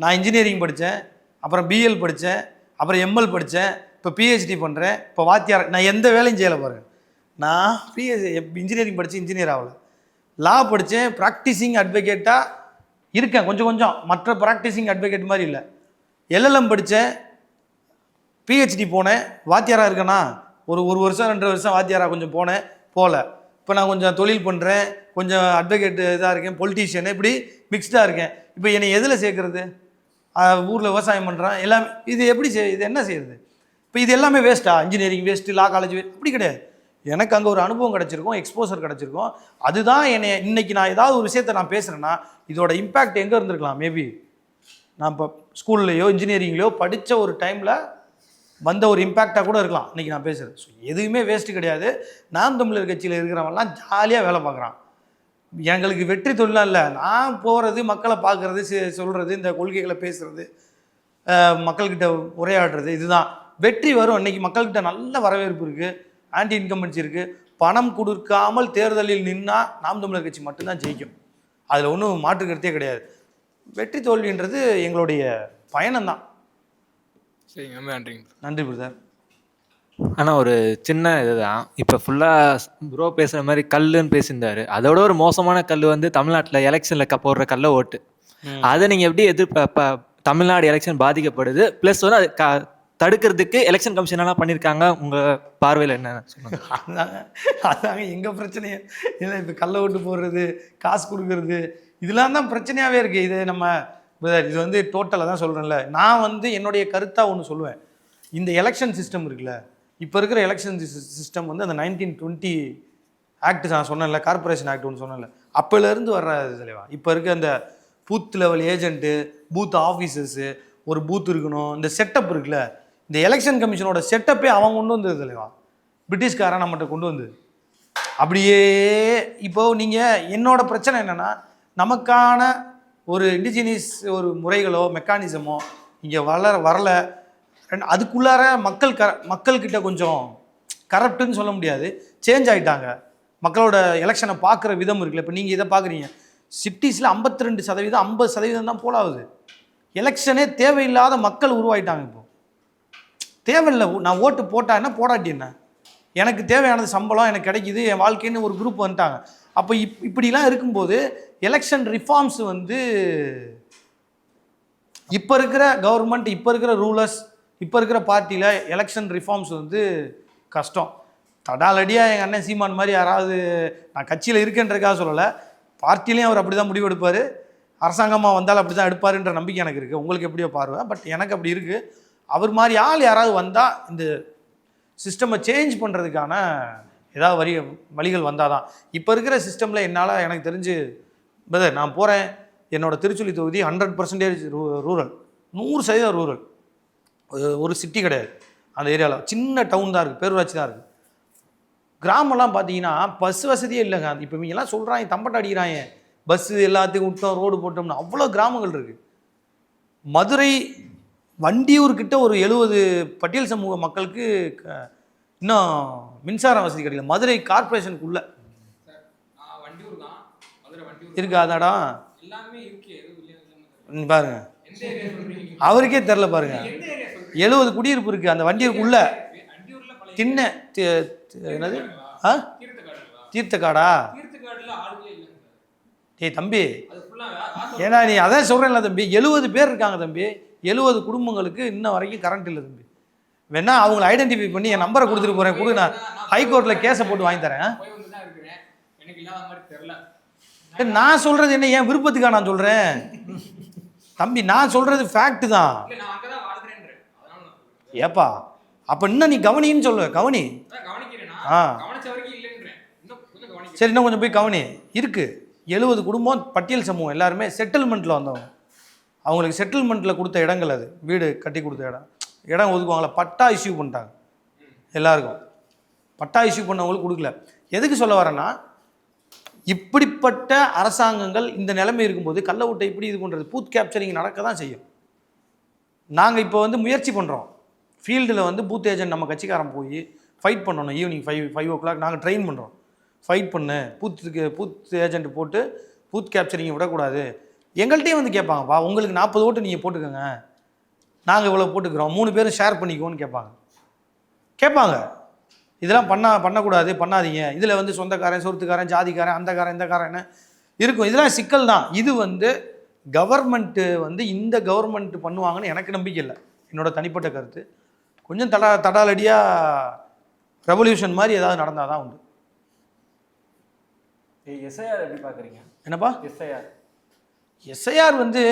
நான் இன்ஜினியரிங் படித்தேன், அப்புறம் பிஎல் படித்தேன், அப்புறம் எம்எல் படித்தேன், இப்போ பிஹெச்டி பண்ணுறேன், இப்போ வாத்தியார். நான் எந்த வேலையும் செய்யலை பாருங்க. நான் இன்ஜினியரிங் படித்து இன்ஜினியர் ஆகலை, லா படித்தேன், ப்ராக்டிசிங் அட்வொகேட்டாக இருக்கேன் கொஞ்சம், மற்ற ப்ராக்டிசிங் அட்வொகேட் மாதிரி இல்லை. எல்எல்எம் படித்தேன், பிஹெச்டி போனேன், வாத்தியாராக இருக்கேன்னா ஒரு வருஷம் 2 வருஷம் வாத்தியாராக கொஞ்சம் போனேன், போகல. இப்போ நான் கொஞ்சம் தொழில் பண்ணுறேன், கொஞ்சம் அட்வொகேட்டு இதாக இருக்கேன், பொலிட்டீஷியன், இப்படி மிக்ஸ்டாக இருக்கேன். இப்போ என்னை எதில் சேர்க்குறது? ஊரில் விவசாயம் பண்ணுறான் எல்லாமே. இது எப்படி இது என்ன செய்யுது? இப்போ இது எல்லாமே வேஸ்ட்டா? இன்ஜினியரிங் வேஸ்ட்டு, லா காலேஜ் வேஸ்ட்? அப்படி கிடையாது. எனக்கு அங்கே ஒரு அனுபவம் கிடச்சிருக்கும், எக்ஸ்போசர் கிடச்சிருக்கும். அதுதான் என்னை இன்னைக்கு நான் ஏதாவது ஒரு விஷயத்தை நான் பேசுகிறேன்னா இதோட இம்பேக்ட் எங்கே இருந்திருக்கலாம். மேபி நான் இப்போ ஸ்கூல்லையோ இன்ஜினியரிங்லையோ படித்த ஒரு டைமில் வந்த ஒரு இம்பேக்டாக கூட இருக்கலாம் இன்றைக்கி நான் பேசுகிறேன். ஸோ எதுவுமே வேஸ்ட்டு கிடையாது. நாம் தமிழர் கட்சியில் இருக்கிறவங்கலாம் ஜாலியாக வேலை பார்க்குறான். எங்களுக்கு வெற்றி தொழிலாம் இல்லை. நான் போகிறது, மக்களை பார்க்குறது, சொல்கிறது, இந்த கொள்கைகளை பேசுகிறது, மக்கள்கிட்ட உரையாடுறது, இதுதான் வெற்றி வரும். இன்றைக்கி மக்கள்கிட்ட நல்ல வரவேற்பு இருக்குது, ஆன்டி இன்கம்பன்சி இருக்குது. பணம் கொடுக்காமல் தேர்தலில் நின்னால் நாம் தமிழர் கட்சி மட்டும்தான் ஜெயிக்கும். அதில் ஒன்றும் மாற்று கருத்தே கிடையாது. வெற்றி தோல்வின்றது எங்களுடைய பயணம்தான். சரிங்க, ரொம்ப நன்றிங்க. நன்றி பிரதர். ஆனால் ஒரு சின்ன இதுதான், இப்போ ஃபுல்லாக ப்ரோ பேசுகிற மாதிரி கல்லுன்னு பேசியிருந்தாரு. அதோட ஒரு மோசமான கல் வந்து தமிழ்நாட்டில் எலெக்ஷனில் போடுற கல்ல ஓட்டு. அதை நீங்கள் எப்படி தமிழ்நாடு எலெக்ஷன் பாதிக்கப்படுது, ப்ளஸ் வந்து அது தடுக்கிறதுக்கு எலெக்ஷன் கமிஷன் எல்லாம் பண்ணியிருக்காங்க, உங்கள் பார்வையில் என்ன சொல்லுங்க? அதாங்க எங்கள் பிரச்சனையே இல்லை. இப்போ கல்லை ஓட்டு போடுறது, காசு கொடுக்கறது, இதெல்லாம் தான் பிரச்சனையாகவே இருக்குது. இது நம்ம இது வந்து டோட்டலாக தான் சொல்கிறேன்ல. நான் வந்து என்னுடைய கருத்தாக ஒன்று சொல்லுவேன். இந்த எலெக்ஷன் சிஸ்டம் இருக்குல்ல, இப்போ இருக்கிற எலெக்ஷன் சிஸ்டம் வந்து அந்த 1920 ஆக்ட் நான் சொன்னேன்ல, கார்பரேஷன் ஆக்ட் ஒன்று சொன்னேன்ல, அப்போலேருந்து வர்ற தலைவா. இப்போ இருக்க அந்த booth level agent, booth officers, ஒரு பூத் இருக்கணும், இந்த செட்டப் இருக்குல்ல, இந்த எலெக்ஷன் கமிஷனோட செட்டப்பே அவன் கொண்டு வந்தது தலைவா. பிரிட்டிஷ்காரன் நம்மகிட்ட கொண்டு வந்தது. அப்படியே இப்போது நீங்கள் என்னோட பிரச்சனை என்னென்னா, நமக்கான ஒரு இண்டிஜினியஸ் ஒரு முறைகளோ மெக்கானிசமோ இங்கே வரல. அதுக்குள்ளார மக்கள்கிட்ட கொஞ்சம் கரப்டுன்னு சொல்ல முடியாது, சேஞ்ச் ஆகிட்டாங்க. மக்களோட எலெக்ஷனை பார்க்குற விதம் இருக்குல்ல. இப்போ நீங்கள் இதை பார்க்குறீங்க, சிட்டிஸில் 52%, 50% தான் போலாகுது. எலெக்ஷனே தேவையில்லாத மக்கள் உருவாயிட்டாங்க. இப்போ தேவையில்லை, நான் ஓட்டு போட்டா என்ன போடாட்டி என்ன, எனக்கு தேவையானது சம்பளம் எனக்கு கிடைக்கிது, என் வாழ்க்கைன்னு ஒரு குரூப் வந்துட்டாங்க. அப்போ இப்படிலாம் இருக்கும்போது எலெக்ஷன் ரிஃபார்ம்ஸ் வந்து இப்போ இருக்கிற கவர்மெண்ட், இப்போ இருக்கிற ரூலர்ஸ், இப்போ இருக்கிற பார்ட்டியில் எலெக்ஷன் ரிஃபார்ம்ஸ் வந்து கஷ்டம். தடாலடியாக எங்கள் அண்ணன் சீமான் மாதிரி யாராவது, நான் கட்சியில் இருக்கேன்றதுக்காக சொல்லலை, பார்ட்டிலையும் அவர் அப்படி தான் முடிவு எடுப்பார், அரசாங்கமாக வந்தால் அப்படி தான் எடுப்பாருன்ற நம்பிக்கை எனக்கு இருக்குது. உங்களுக்கு எப்படியோ பார்வை, பட் எனக்கு அப்படி இருக்குது. அவர் மாதிரி ஆள் யாராவது வந்தால் இந்த சிஸ்டமை சேஞ்ச் பண்ணுறதுக்கான ஏதாவது வழிகள் வந்தால் தான். இப்போ இருக்கிற சிஸ்டமில் என்னால் எனக்கு தெரிஞ்சு பிரதர், நான் போகிறேன், என்னோடய திருச்சுழி தொகுதி 100% ரூரல், 100% ரூரல், ஒரு சிட்டி கிடையாது அந்த ஏரியாவில், சின்ன டவுன் தான் இருக்குது, பேரூராட்சி தான் இருக்குது. கிராமம்லாம் பார்த்தீங்கன்னா பஸ் வசதியே இல்லைங்க. இப்போ இவங்கெல்லாம் சொல்கிறாங்க தம்பட்டை அடிக்கிறாங்க, பஸ்ஸு எல்லாத்தையும் விட்டோம் ரோடு போட்டோம்னு. அவ்வளோ கிராமங்கள் இருக்குது. மதுரை வண்டியூர்கிட்ட ஒரு 70 பட்டியல் சமூக மக்களுக்கு இன்னும் மின்சார வசதி கிடைக்கல. மதுரை கார்பரேஷனுக்குள்ள வண்டியூர் தான், மதுரை வண்டியூர் இருக்கு அதாடா. எல்லாமே இருக்கு, எதுவும் இல்லைன்னு பாருங்க, எந்த ஏரியா சொல்றீங்க? அவருக்கே தெரில பாருங்க. எந்த ஏரியா சொல்றீங்க? 70 குடியிருப்பு இருக்குது அந்த வண்டியூருக்குள்ள. வண்டியூர்ல பழைய தின்ன என்னது தீர்த்தக்காடுங்களா? தீர்த்தக்காடா? தீர்த்தக்காடுல ஆளுங்களே இல்லைங்க சார். ஏய் தம்பி, அது ஃபுல்லா ஏன்னா நீ அதான் சொல்கிறேன்ல தம்பி, 70 பேர் இருக்காங்க தம்பி. 70 குடும்பங்களுக்கு இன்ன வரைக்கும் கரண்ட் இல்லை தம்பி. வேணா அவங்களை ஐடென்டிஃபை பண்ணி என் நம்பரை கொடுத்துட்டு போகிறேன், கொடு, நான் ஹைகோர்ட்டில் கேஸை போட்டு வாங்கி தரேன். போய் வந்து தான் இருக்கிறேன், எனக்கு இல்லாத மாதிரி தெரியல. நான் சொல்கிறது என்ன, என் விருப்பத்துக்காக நான் சொல்கிறேன் தம்பி. நான் சொல்கிறது ஃபேக்ட் தான். இல்ல நான் அங்கதான் வாழ்றேன்றேன், அதனால நான் சொல்றேன். ஏப்பா அப்போ இன்னும் நீ கவனின்னு சொல்லுவ. கவனி. அதான் கவனிக்கிறேன்னா ஆ கவனிச்ச வரைக்கும் இல்லைன்றேன், இன்னும் கொஞ்சம் கவனிக்கிறேன். சரி, இன்னும் கொஞ்சம் போய் கவனி. இருக்குது 70 குடும்பம் பட்டியல் சமூகம், எல்லாருமே செட்டில்மெண்ட்டில் வந்தவங்க. அவங்களுக்கு செட்டில்மெண்ட்டில் கொடுத்த இடங்கள், அது வீடு கட்டி கொடுத்த இடம் ஒதுக்குவாங்களா, பட்டா இஷ்யூ பண்ணிட்டாங்க எல்லாருக்கும். பட்டா இஷ்யூ பண்ணவங்களுக்கு கொடுக்கல. எதுக்கு சொல்ல வரேன்னா, இப்படிப்பட்ட அரசாங்கங்கள் இந்த நிலைமை இருக்கும்போது கள்ள ஓட்டை இப்படி இது பண்ணுறது, பூத் கேப்சரிங் நடக்க தான் செய்யும். நாங்கள் இப்போ வந்து முயற்சி பண்ணுறோம். ஃபீல்டில் வந்து பூத் ஏஜென்ட் நம்ம கட்சிக்காரன் போய் ஃபைட் பண்ணணும். ஈவினிங் 5 o'clock நாங்கள் ட்ரெயின் பண்ணுறோம். ஃபைட் பண்ணு, பூத் ஏஜென்ட் போட்டு பூத் கேப்சரிங்கை விடக்கூடாது. எங்கள்கிட்டையும் வந்து கேட்பாங்க, வா உங்களுக்கு 40 ஓட்டு நீங்கள் போட்டுக்கோங்க, நாங்கள் இவ்வளோ போட்டுக்கிறோம், 3 பேரும் ஷேர் பண்ணிக்கோன்னு கேட்பாங்க. இதெல்லாம் பண்ணக்கூடாது, பண்ணாதீங்க. இதில் வந்து சொந்தக்காரன், சொத்துக்காரன், ஜாதிக்காரன், அந்த காரன், இந்த காரன் இருக்கும். இதெல்லாம் சிக்கல் தான். இது வந்து கவர்மெண்ட்டு வந்து இந்த கவர்மெண்ட் பண்ணுவாங்கன்னு எனக்கு நம்பிக்கை இல்லை, என்னோட தனிப்பட்ட கருத்து. கொஞ்சம் தடாலடியாக ரெவல்யூஷன் மாதிரி ஏதாவது நடந்தால் தான் உண்டு. எஸ்ஐஆர் எப்படி பார்க்குறீங்க? என்னப்பா எஸ்ஐஆர் வந்து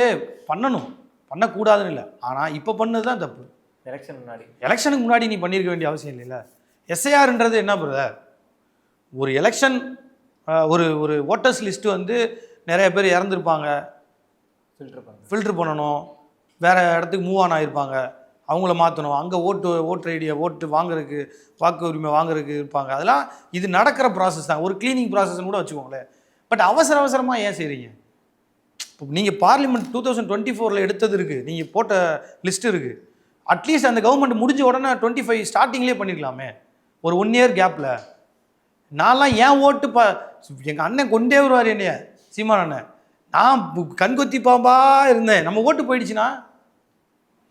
பண்ணணும், பண்ணக்கூடாதுன்னு இல்லை. ஆனால் இப்போ பண்ணது தான் தப்பு. எலெக்ஷனுக்கு முன்னாடி நீ பண்ணியிருக்க வேண்டிய அவசியம் இல்லைல்ல. எஸ்ஐஆர்ன்றது என்ன பிரதர், ஒரு எலெக்ஷன், ஒரு ஓட்டர்ஸ் லிஸ்ட்டு வந்து நிறைய பேர் இறந்துருப்பாங்க, ஃபில்ட்ரு பண்ணணும், வேறு இடத்துக்கு மூவ் ஆன் ஆகிருப்பாங்க, அவங்கள மாற்றணும், அங்கே ஓட்டர் ஐடியா ஓட்டு வாங்குறதுக்கு, வாக்கு உரிமை வாங்குறதுக்கு இருப்பாங்க. அதெல்லாம் இது நடக்கிற ப்ராசஸ் தான், ஒரு க்ளீனிங் ப்ராசஸ்ன்னு கூட வச்சுக்கோங்களேன். பட் அவசரமாக ஏன் செய்கிறீங்க? இப்போ நீங்கள் பார்லிமெண்ட் 2024 எடுத்தது இருக்குது, நீங்கள் போட்ட லிஸ்ட் இருக்குது. அட்லீஸ்ட் அந்த கவர்மெண்ட் முடிஞ்ச உடனே 25 ஸ்டார்டிங்லேயே பண்ணிக்கலாமே, ஒரு 1 year கேப்பில். நான்லாம் ஏன் ஓட்டு எங்கள் அண்ணன் கொண்டே வருவார் என்னைய, சீமான் அண்ணன். நான் கண்கொத்தி பாம்பா இருந்தேன். நம்ம ஓட்டு போயிடுச்சுன்னா,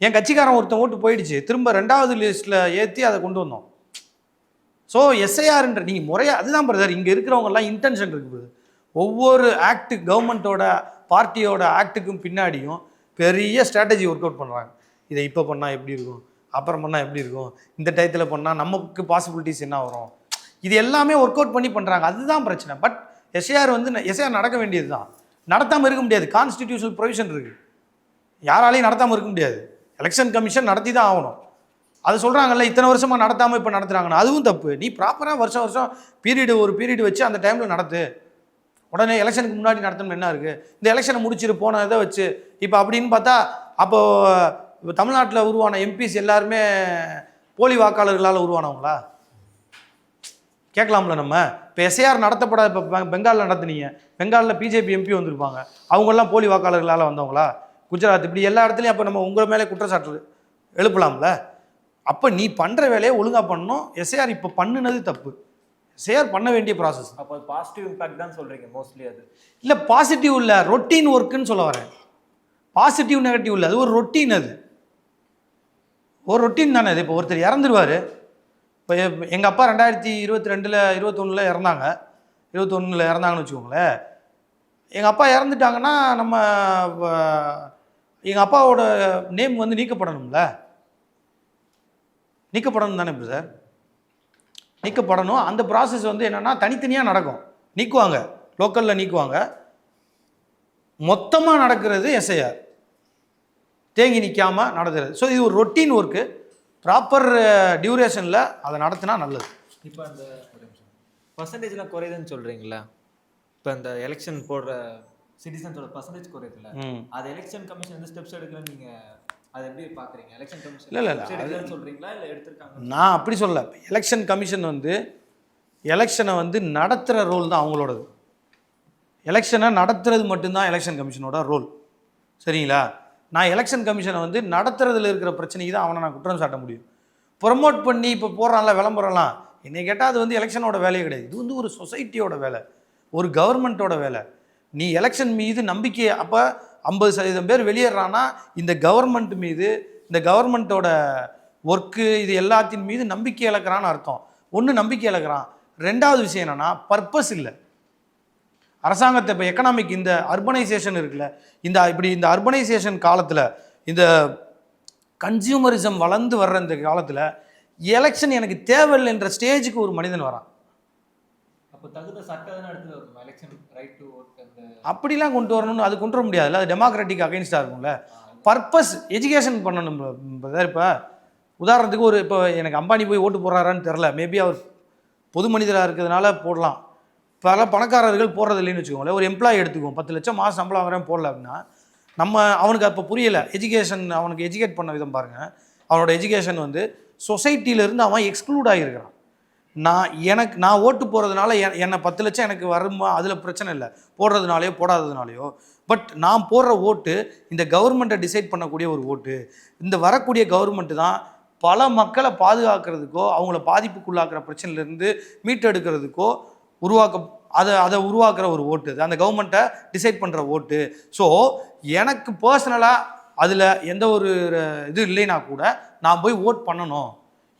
என் கட்சிக்காரன் ஒருத்தன் ஓட்டு போயிடுச்சு, திரும்ப 2வது லிஸ்ட்டில் ஏற்றி அதை கொண்டு வந்தோம். ஸோ எஸ்ஐஆர்ன்ற நீங்கள் முறையாக அதுதான் பிரதர். இங்கே இருக்கிறவங்கெல்லாம் இன்டென்ஷன் இருக்குது பிரதர். ஒவ்வொரு ஆக்டு, கவர்மெண்ட்டோட பார்ட்டியோட ஆக்டுக்கும் பின்னாடியும் பெரிய ஸ்ட்ராட்டஜி ஒர்க் அவுட் பண்ணுறாங்க. இதை இப்போ பண்ணால் எப்படி இருக்கும், அப்புறம் பண்ணால் எப்படி இருக்கும், இந்த டயத்தில் பண்ணால் நமக்கு பாசிபிலிட்டிஸ் என்ன வரும், இது எல்லாமே ஒர்க் அவுட் பண்ணி பண்ணுறாங்க. அதுதான் பிரச்சனை. பட் எஸ்ஐஆர் வந்து எஸ்ஐஆர் நடக்க வேண்டியது தான், நடத்தாமல் இருக்க முடியாது. கான்ஸ்டிடியூஷனல் ப்ரொவிஷன் இருக்குது, யாராலையும் நடத்தாமல் இருக்க முடியாது. எலெக்ஷன் கமிஷன் நடத்தி தான் ஆகணும். அது சொல்கிறாங்கல்ல, இத்தனை வருஷமாக நடத்தாமல் இப்போ நடத்துகிறாங்கன்னு, அதுவும் தப்பு. நீ ப்ராப்பராக வருஷம் ஒரு பீரியடு வச்சு அந்த டைமில் நடத்து. உடனே எலெக்ஷனுக்கு முன்னாடி நடத்தணும்னு என்ன இருக்குது? இந்த எலெக்ஷனை முடிச்சுட்டு போன இதை வச்சு இப்போ அப்படின்னு பார்த்தா, அப்போது தமிழ்நாட்டில் உருவான எம்பிஸ் எல்லாருமே போலி வாக்காளர்களால் உருவானவங்களா? கேட்கலாம்ல நம்ம. இப்போ எஸ்ஐஆர் நடத்தப்பட, இப்போ பெங்காலில் நடத்துனீங்க, பெங்காலில் பிஜேபி எம்பி வந்திருப்பாங்க, அவங்கெல்லாம் போலி வாக்காளர்களால் வந்தவங்களா? குஜராத், இப்படி எல்லா இடத்துலையும் அப்போ நம்ம உங்கள் மேலே குற்றச்சாட்டு எழுப்பலாம்ல. அப்போ நீ பண்ணுற வேலையை ஒழுங்காக பண்ணணும். எஸ்ஐஆர் இப்போ பண்ணினது தப்பு. எஸ்ஐஆர் பண்ண வேண்டிய ப்ராசஸ். அப்போ பாசிட்டிவ் இம்பாக்ட் தான் சொல்கிறீங்க மோஸ்ட்லி. அது இல்லை, பாசிட்டிவ் இல்லை, ரொட்டீன் ஒர்க்குன்னு சொல்ல வரேன். பாசிட்டிவ் நெகட்டிவ் இல்லை, அது ஒரு ரொட்டீன். அது ஒரு ரொட்டீன் தானே. அது இப்போ ஒருத்தர் இறந்துருவார். இப்போ எங்கள் அப்பா 2021 இறந்தாங்க, 21 இறந்தாங்கன்னு வச்சுக்கோங்களேன். எங்கள் அப்பா இறந்துட்டாங்கன்னா நம்ம எங்கள் அப்பாவோட நேம் வந்து நீக்கப்படணும்ல, நீக்கப்படணும் தானே இப்போ சார், நீக்கப்படணும். அந்த ப்ராசஸ் வந்து என்னென்னா தனித்தனியாக நடக்கும். நீக்குவாங்க, லோக்கலில் நீக்குவாங்க. மொத்தமாக நடக்கிறது எஸ்ஐஆர், தேங்கி நிற்காமல் நடக்கிறது. ஸோ இது ஒரு ரொட்டீன் ஒர்க்கு, ப்ராப்பர் டியூரேஷனில் அதை நடத்தினா நல்லது. இப்போ அந்த பர்சன்டேஜ்லாம் குறையுதுன்னு சொல்கிறீங்களா? இப்போ இந்த எலெக்ஷன் போடுற சிட்டிசன்ஸோட பர்சன்டேஜ் குறையுதுல, அது எலெக்ஷன் கமிஷன் எந்த ஸ்டெப்ஸ் எடுக்கலன்னு நீங்கள் அதை எப்படி பார்க்குறீங்க? எலெக்ஷன் கமிஷன் இல்லை சொல்கிறீங்களா இல்லை எடுத்திருக்காங்க? நான் அப்படி சொல்ல. எலெக்ஷன் கமிஷன் வந்து எலெக்ஷனை வந்து நடத்துகிற ரோல் தான் அவங்களோடது. எலெக்ஷனை நடத்துறது மட்டும்தான் எலெக்ஷன் கமிஷனோட ரோல். சரிங்களா? நான் எலெக்ஷன் கமிஷனை வந்து நடத்துறதுல இருக்கிற பிரச்சனைக்கு தான் அவனை நான் குற்றம் சாட்ட முடியும். ப்ரொமோட் பண்ணி இப்போ போடுறான்ல விளம்பரம்லாம், என்னை கேட்டால் அது வந்து எலெக்ஷனோட வேலையே கிடையாது. இது வந்து ஒரு சொசைட்டியோட வேலை, ஒரு கவர்மெண்ட்டோட வேலை. நீ எலெக்ஷன் மீது நம்பிக்கை, அப்போ 50% பேர் வெளியேறான்னா இந்த கவர்மெண்ட் மீது, இந்த கவர்மெண்ட்டோட ஒர்க்கு இது எல்லாத்தின் மீது நம்பிக்கை இழக்கிறான்னு அர்த்தம். ஒன்று நம்பிக்கை இழக்கிறான், ரெண்டாவது விஷயம் என்னென்னா பர்பஸ் இல்லை. அரசாங்கத்தை இப்போ எக்கனாமிக் இந்த அர்பனைசேஷன் இருக்குல்ல, இந்த அர்பனைசேஷன் காலத்தில், இந்த கன்சியூமரிசம் வளர்ந்து வர்ற இந்த காலத்தில் எலெக்ஷன் எனக்கு தேவையில்லை என்ற ஸ்டேஜுக்கு ஒரு மனிதன் வரான். அப்போ தகுந்த சட்டம் எடுத்து வரணும், எலெக்ஷன் ரைட் டு ஓட் அப்படிலாம் கொண்டு வரணும்னு அது கொண்டு வர முடியாதுல்ல, அது டெமோக்ராட்டிக் அகைன்ஸ்டாக இருக்கும்ல. பர்பஸ் எஜுகேஷன் பண்ணணும். இப்போ உதாரணத்துக்கு இப்போ எனக்கு அம்பானி போய் ஓட்டு போடுறாரான்னு தெரில, மேபி அவர் பொது மனிதராக இருக்கிறதுனால போடலாம். பல பணக்காரர்கள் போடுறது இல்லைன்னு வச்சுக்கோங்களேன். ஒரு எம்ப்ளாயி எடுத்துக்குவோம், 10 லட்சம் மாதம் சம்பளம் வாங்குறேன் போடல அப்படின்னா, அவனுக்கு அப்போ புரியலை எஜுகேஷன், அவனுக்கு எஜுகேட் பண்ண விதம் பாருங்கள். அவனோட எஜுகேஷன் வந்து சொசைட்டியிலேருந்து அவன் எக்ஸ்க்ளூட் ஆகியிருக்கிறான். நான் ஓட்டு போகிறதுனால என்னை 10 லட்சம் எனக்கு வருமா, அதில் பிரச்சனை இல்லை, போடுறதுனாலையோ போடாததுனாலையோ. பட் நான் போடுற ஓட்டு இந்த கவர்மெண்ட்டை டிசைட் பண்ணக்கூடிய ஒரு ஓட்டு. இந்த வரக்கூடிய கவர்மெண்ட்டு தான் பல மக்களை பாதுகாக்கிறதுக்கோ அவங்கள பாதிப்புக்குள்ளாக்குற பிரச்சனையிலேருந்து மீட்டெடுக்கிறதுக்கோ அதை உருவாக்குற ஒரு ஓட்டு, அந்த கவர்மெண்ட்டை டிசைட் பண்ணுற ஓட்டு. ஸோ எனக்கு பர்சனலாக அதில் எந்த ஒரு இது இல்லைன்னா கூட நான் போய் ஓட் பண்ணணும்,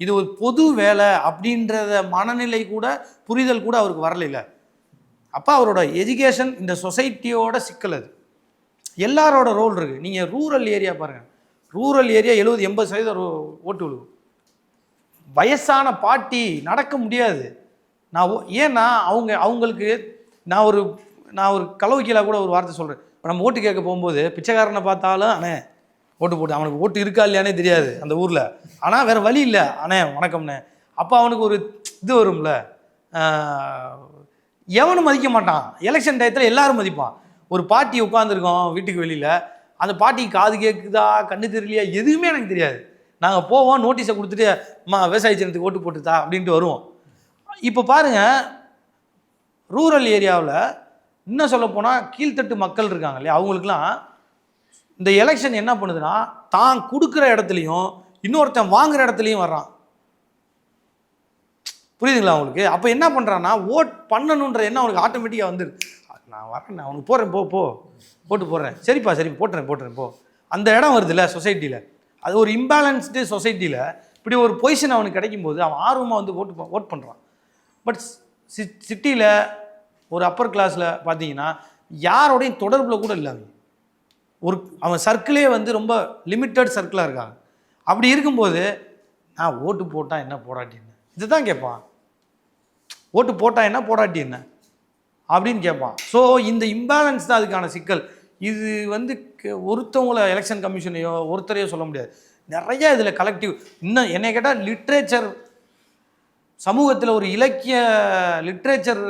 இது ஒரு பொது வேலை அப்படின்றத மனநிலை கூட, புரிதல் கூட அவருக்கு வரல. அப்போ அவரோட எஜுகேஷன் இந்த சொசைட்டியோட சிக்கல். அது எல்லாரோட ரோல் இருக்குது. நீங்கள் ரூரல் ஏரியா பாருங்கள், ரூரல் ஏரியா 70-80% ஓட்டு விழுவும். வயசான பாட்டி நடக்க முடியாது. ஏன்னா அவங்களுக்கு நான் ஒரு கலவைக்கீழாக கூட ஒரு வார்த்தை சொல்கிறேன். நம்ம ஓட்டு கேட்க போகும்போது பிச்சைக்காரனை பார்த்தாலும் அண்ணே ஓட்டு போட்டு, அவனுக்கு ஓட்டு இருக்கா இல்லையானே தெரியாது அந்த ஊரில், ஆனால் வேறு வழி இல்லை, அண்ணே வணக்கம்ண்ணே. அப்போ அவனுக்கு ஒரு இது வரும்ல, எவனும் மதிக்க மாட்டான். எலெக்ஷன் டயத்தில் எல்லாரும் மதிப்பான். ஒரு பாட்டி உட்காந்துருக்கோம் வீட்டுக்கு வெளியில், அந்த பாட்டிக்கு காது கேட்குதா கண்ணு தெரியலையா எதுவுமே எனக்கு தெரியாது. நாங்கள் போவோம், நோட்டீஸை கொடுத்துட்டு விவசாய சின்னத்துக்கு ஓட்டு போட்டுதா அப்படின்ட்டு வருவோம். இப்போ பாருங்கள், ரூரல் ஏரியாவில் இன்னும் சொல்லப்போனால் கீழ்த்தட்டு மக்கள் இருக்காங்க இல்லையா, அவங்களுக்குலாம் இந்த எலெக்ஷன் என்ன பண்ணுதுன்னா, தான் கொடுக்குற இடத்துலையும் இன்னொருத்தன் வாங்குற இடத்துலையும் வர்றான். புரியுதுங்களா அவங்களுக்கு? அப்போ என்ன பண்ணுறான்னா, ஓட் பண்ணணுன்ற எண்ணம் அவனுக்கு ஆட்டோமேட்டிக்காக வந்துடுது. நான் வரேன், நான் அவனுக்கு போடுறேன், போ போட்டு போடுறேன், சரிப்பா சரி போட்டுறேன் போ. அந்த இடம் வருதுல்ல சொசைட்டியில், அது ஒரு இம்பேலன்ஸ்டு சொசைட்டியில் இப்படி ஒரு பொசிஷன் அவனுக்கு கிடைக்கும்போது அவன் ஆர்வமாக வந்து ஓட் பண்ணுறான். பட் சிட்டியில் ஒரு அப்பர் கிளாஸில் பார்த்தீங்கன்னா யாரோடையும் தொடர்பில் கூட இல்லை. அவன் சர்க்கிளே வந்து ரொம்ப லிமிட்டட் சர்க்கிளாக இருக்காங்க. அப்படி இருக்கும்போது நான் ஓட்டு போட்டால் என்ன போராட்டி என்ன, இதுதான் கேட்பான். ஓட்டு போட்டால் என்ன போராட்டி என்ன அப்படின்னு கேட்பான். ஸோ இந்த இம்பேலன்ஸ் தான் அதுக்கான சிக்கல். இது வந்து ஒருத்தவங்கள எலெக்ஷன் கமிஷனையோ ஒருத்தரையோ சொல்ல முடியாது. நிறைய இதில் கலெக்டிவ். இன்னும் என்னை கேட்டால் லிட்ரேச்சர், சமூகத்தில் ஒரு இலக்கிய லிட்ரேச்சர்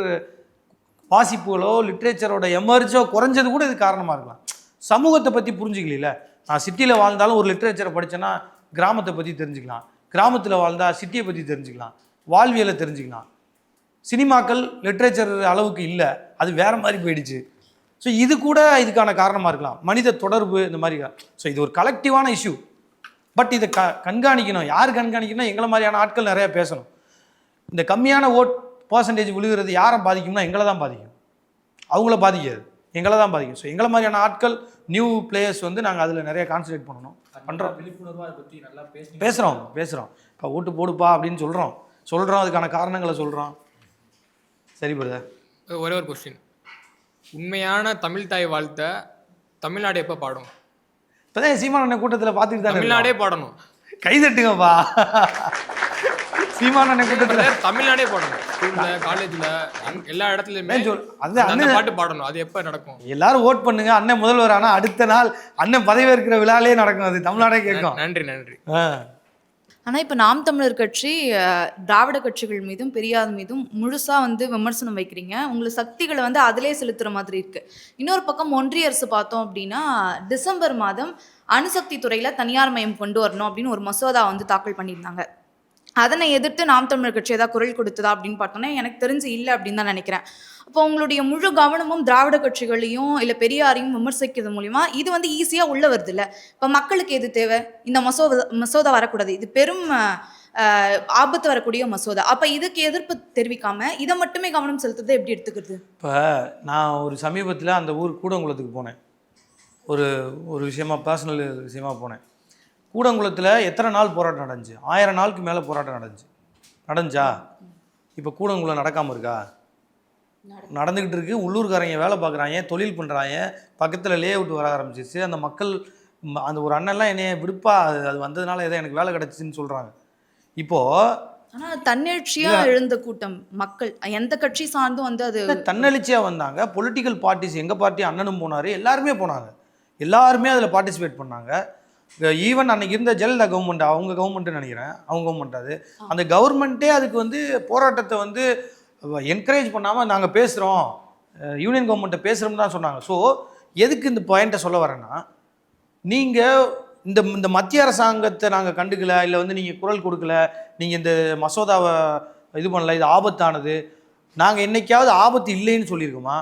வாசிப்புகளோ லிட்ரேச்சரோட எமர்ஜோ குறைஞ்சது கூட இது காரணமாக இருக்கலாம். சமூகத்தை பற்றி புரிஞ்சுக்கல. நான் சிட்டியில் வாழ்ந்தாலும் ஒரு லிட்ரேச்சரை படித்தேன்னா கிராமத்தை பற்றி தெரிஞ்சுக்கலாம், கிராமத்தில் வாழ்ந்தால் சிட்டியை பற்றி தெரிஞ்சுக்கலாம், வாழ்வியலை தெரிஞ்சுக்கலாம். சினிமாக்கள் லிட்ரேச்சர் அளவுக்கு இல்லை, அது வேறு மாதிரி போயிடுச்சு. ஸோ இது கூட இதுக்கான காரணமாக இருக்கலாம், மனித தொடர்பு இந்த மாதிரி. ஸோ இது ஒரு கலெக்டிவான இஷ்யூ. பட் இதை கண்காணிக்கணும். யார் கண்காணிக்கணும்? எங்களை மாதிரியான ஆட்கள் நிறையா பேசணும். இந்த கம்மியான பர்சன்டேஜ் விழுகிறது யாரை பாதிக்கும்னா எங்களை தான் பாதிக்கும், அவங்கள பாதிக்காது, எங்களை தான் பாதிக்கும். ஸோ எங்களை மாதிரியான ஆட்கள், நியூ பிளேயர்ஸ் வந்து நாங்கள் அதில் நிறைய கான்சன்ட்ரேட் பண்ணுறோம். விழிப்புணர்வாக அதை பற்றி நல்லா பேசுகிறோம். இப்போ ஓட்டு போடுப்பா அப்படின்னு சொல்கிறோம், அதுக்கான காரணங்களை சொல்கிறோம். சரி பிரதர், ஒரே ஒரு கொஸ்டின். உண்மையான தமிழ் தாய் வாழ்த்த தமிழ்நாடு எப்போ பாடும்? இப்போதான் சீமானண்ண கூட்டத்தில் பார்த்துட்டு தான் தமிழ்நாடே பாடணும். கைதட்டுங்கப்பா. சீமானண்ண கூட்டத்தில் தமிழ்நாடே பாடணும். ஸ்கூல்ல, காலேஜ்ல, எல்லா இடத்துலையுமே அந்த பாட்டு பாடணும். அது எப்போ நடக்கும்? எல்லாரும் ஓட் பண்ணுங்க, அண்ணன் முதல்வர். ஆனால் அடுத்த நாள் அண்ணன் பதவியேற்கிற விழாலே நடக்கும், அது தமிழ்நாடே கேட்கும். நன்றி. ஆனால் இப்போ நாம் தமிழர் கட்சி திராவிட கட்சிகள் மீதும் பெரியார் மீதும் முழுசாக வந்து விமர்சனம் வைக்கிறீங்க. உங்களுக்கு சக்திகளை வந்து அதிலே செலுத்துகிற மாதிரி இருக்குது. இன்னொரு பக்கம் ஒன்றிய அரசு பார்த்தோம் அப்படின்னா டிசம்பர் மாதம் அணுசக்தி துறையில் தனியார் மயம் கொண்டு வரணும் அப்படின்னு ஒரு மசோதா வந்து தாக்கல் பண்ணியிருந்தாங்க. அதனை எதிர்த்து நாம் தமிழர் கட்சி ஏதாவது குரல் கொடுத்ததா அப்படின்னு பார்த்தோன்னா எனக்கு தெரிஞ்சு இல்லை அப்படின்னு தான் நினைக்கிறேன். அப்போ உங்களுடைய முழு கவனமும் திராவிட கட்சிகளையும் இல்லை பெரியாரையும் விமர்சிக்கிறது மூலிமா இது வந்து ஈஸியாக உள்ள வருது இல்லை. இப்போ மக்களுக்கு எது தேவை? இந்த மசோதா வரக்கூடாது, இது பெரும் ஆபத்து வரக்கூடிய மசோதா. அப்போ இதுக்கு எதிர்ப்பு தெரிவிக்காம இதை மட்டுமே கவனம் செலுத்துறது எப்படி எடுத்துக்கிறது? இப்போ நான் ஒரு சமீபத்தில் அந்த ஊர் கூடங்குளத்துக்கு போனேன். ஒரு விஷயமா, பர்சனல் விஷயமா போனேன். கூடங்குளத்தில் எத்தனை நாள் போராட்டம் நடந்துச்சு? 1000 நாளுக்கு மேலே போராட்டம் நடந்துச்சா? இப்போ கூடங்குளம் நடக்காமல் இருக்கா? நடந்துக்கிட்டு இருக்கு. உள்ளூர்காரங்க வேலை பார்க்குறாங்க, தொழில் பண்ணுறாங்க, பக்கத்தில் லே அவுட் வர ஆரம்பிச்சிச்சு. அந்த மக்கள், அந்த ஒரு அண்ணன்லாம் என்னைய விடுப்பா, அது வந்ததுனால ஏதோ எனக்கு வேலை கிடச்சிச்சின்னு சொல்கிறாங்க. இப்போது ஆனால் தன்னெழுச்சியாக எழுந்த கூட்டம் மக்கள் எந்த கட்சி சார்ந்தும் வந்து அது தன்னெழுச்சியாக வந்தாங்க. பொலிட்டிக்கல் பார்ட்டிஸ், எங்கள் பார்ட்டி அண்ணனும் போனார், எல்லாருமே போனாங்க, எல்லாருமே அதில் பார்ட்டிசிபேட் பண்ணாங்க. ஈவன் அன்னைக்கு இருந்த ஜெயலலிதா கவர்மெண்ட், அவங்க கவர்மெண்ட்டுன்னு நினைக்கிறேன், அவங்க கவர்மெண்ட், அது அந்த கவர்மெண்ட்டே அதுக்கு வந்து போராட்டத்தை வந்து என்கரேஜ் பண்ணாமல் நாங்கள் பேசுகிறோம், யூனியன் கவர்மெண்ட்டை பேசுகிறோம்னு தான் சொன்னாங்க. ஸோ எதுக்கு இந்த பாயிண்ட்டை சொல்ல வரேன்னா, நீங்கள் இந்த மத்திய அரசாங்கத்தை நாங்கள் கண்டுக்கல, இல்லை வந்து நீங்கள் குரல் கொடுக்கல, நீங்கள் இந்த மசோதாவை இது பண்ணல, இது ஆபத்தானது, நாங்கள் என்னைக்காவது ஆபத்து இல்லைன்னு சொல்லியிருக்கோமா?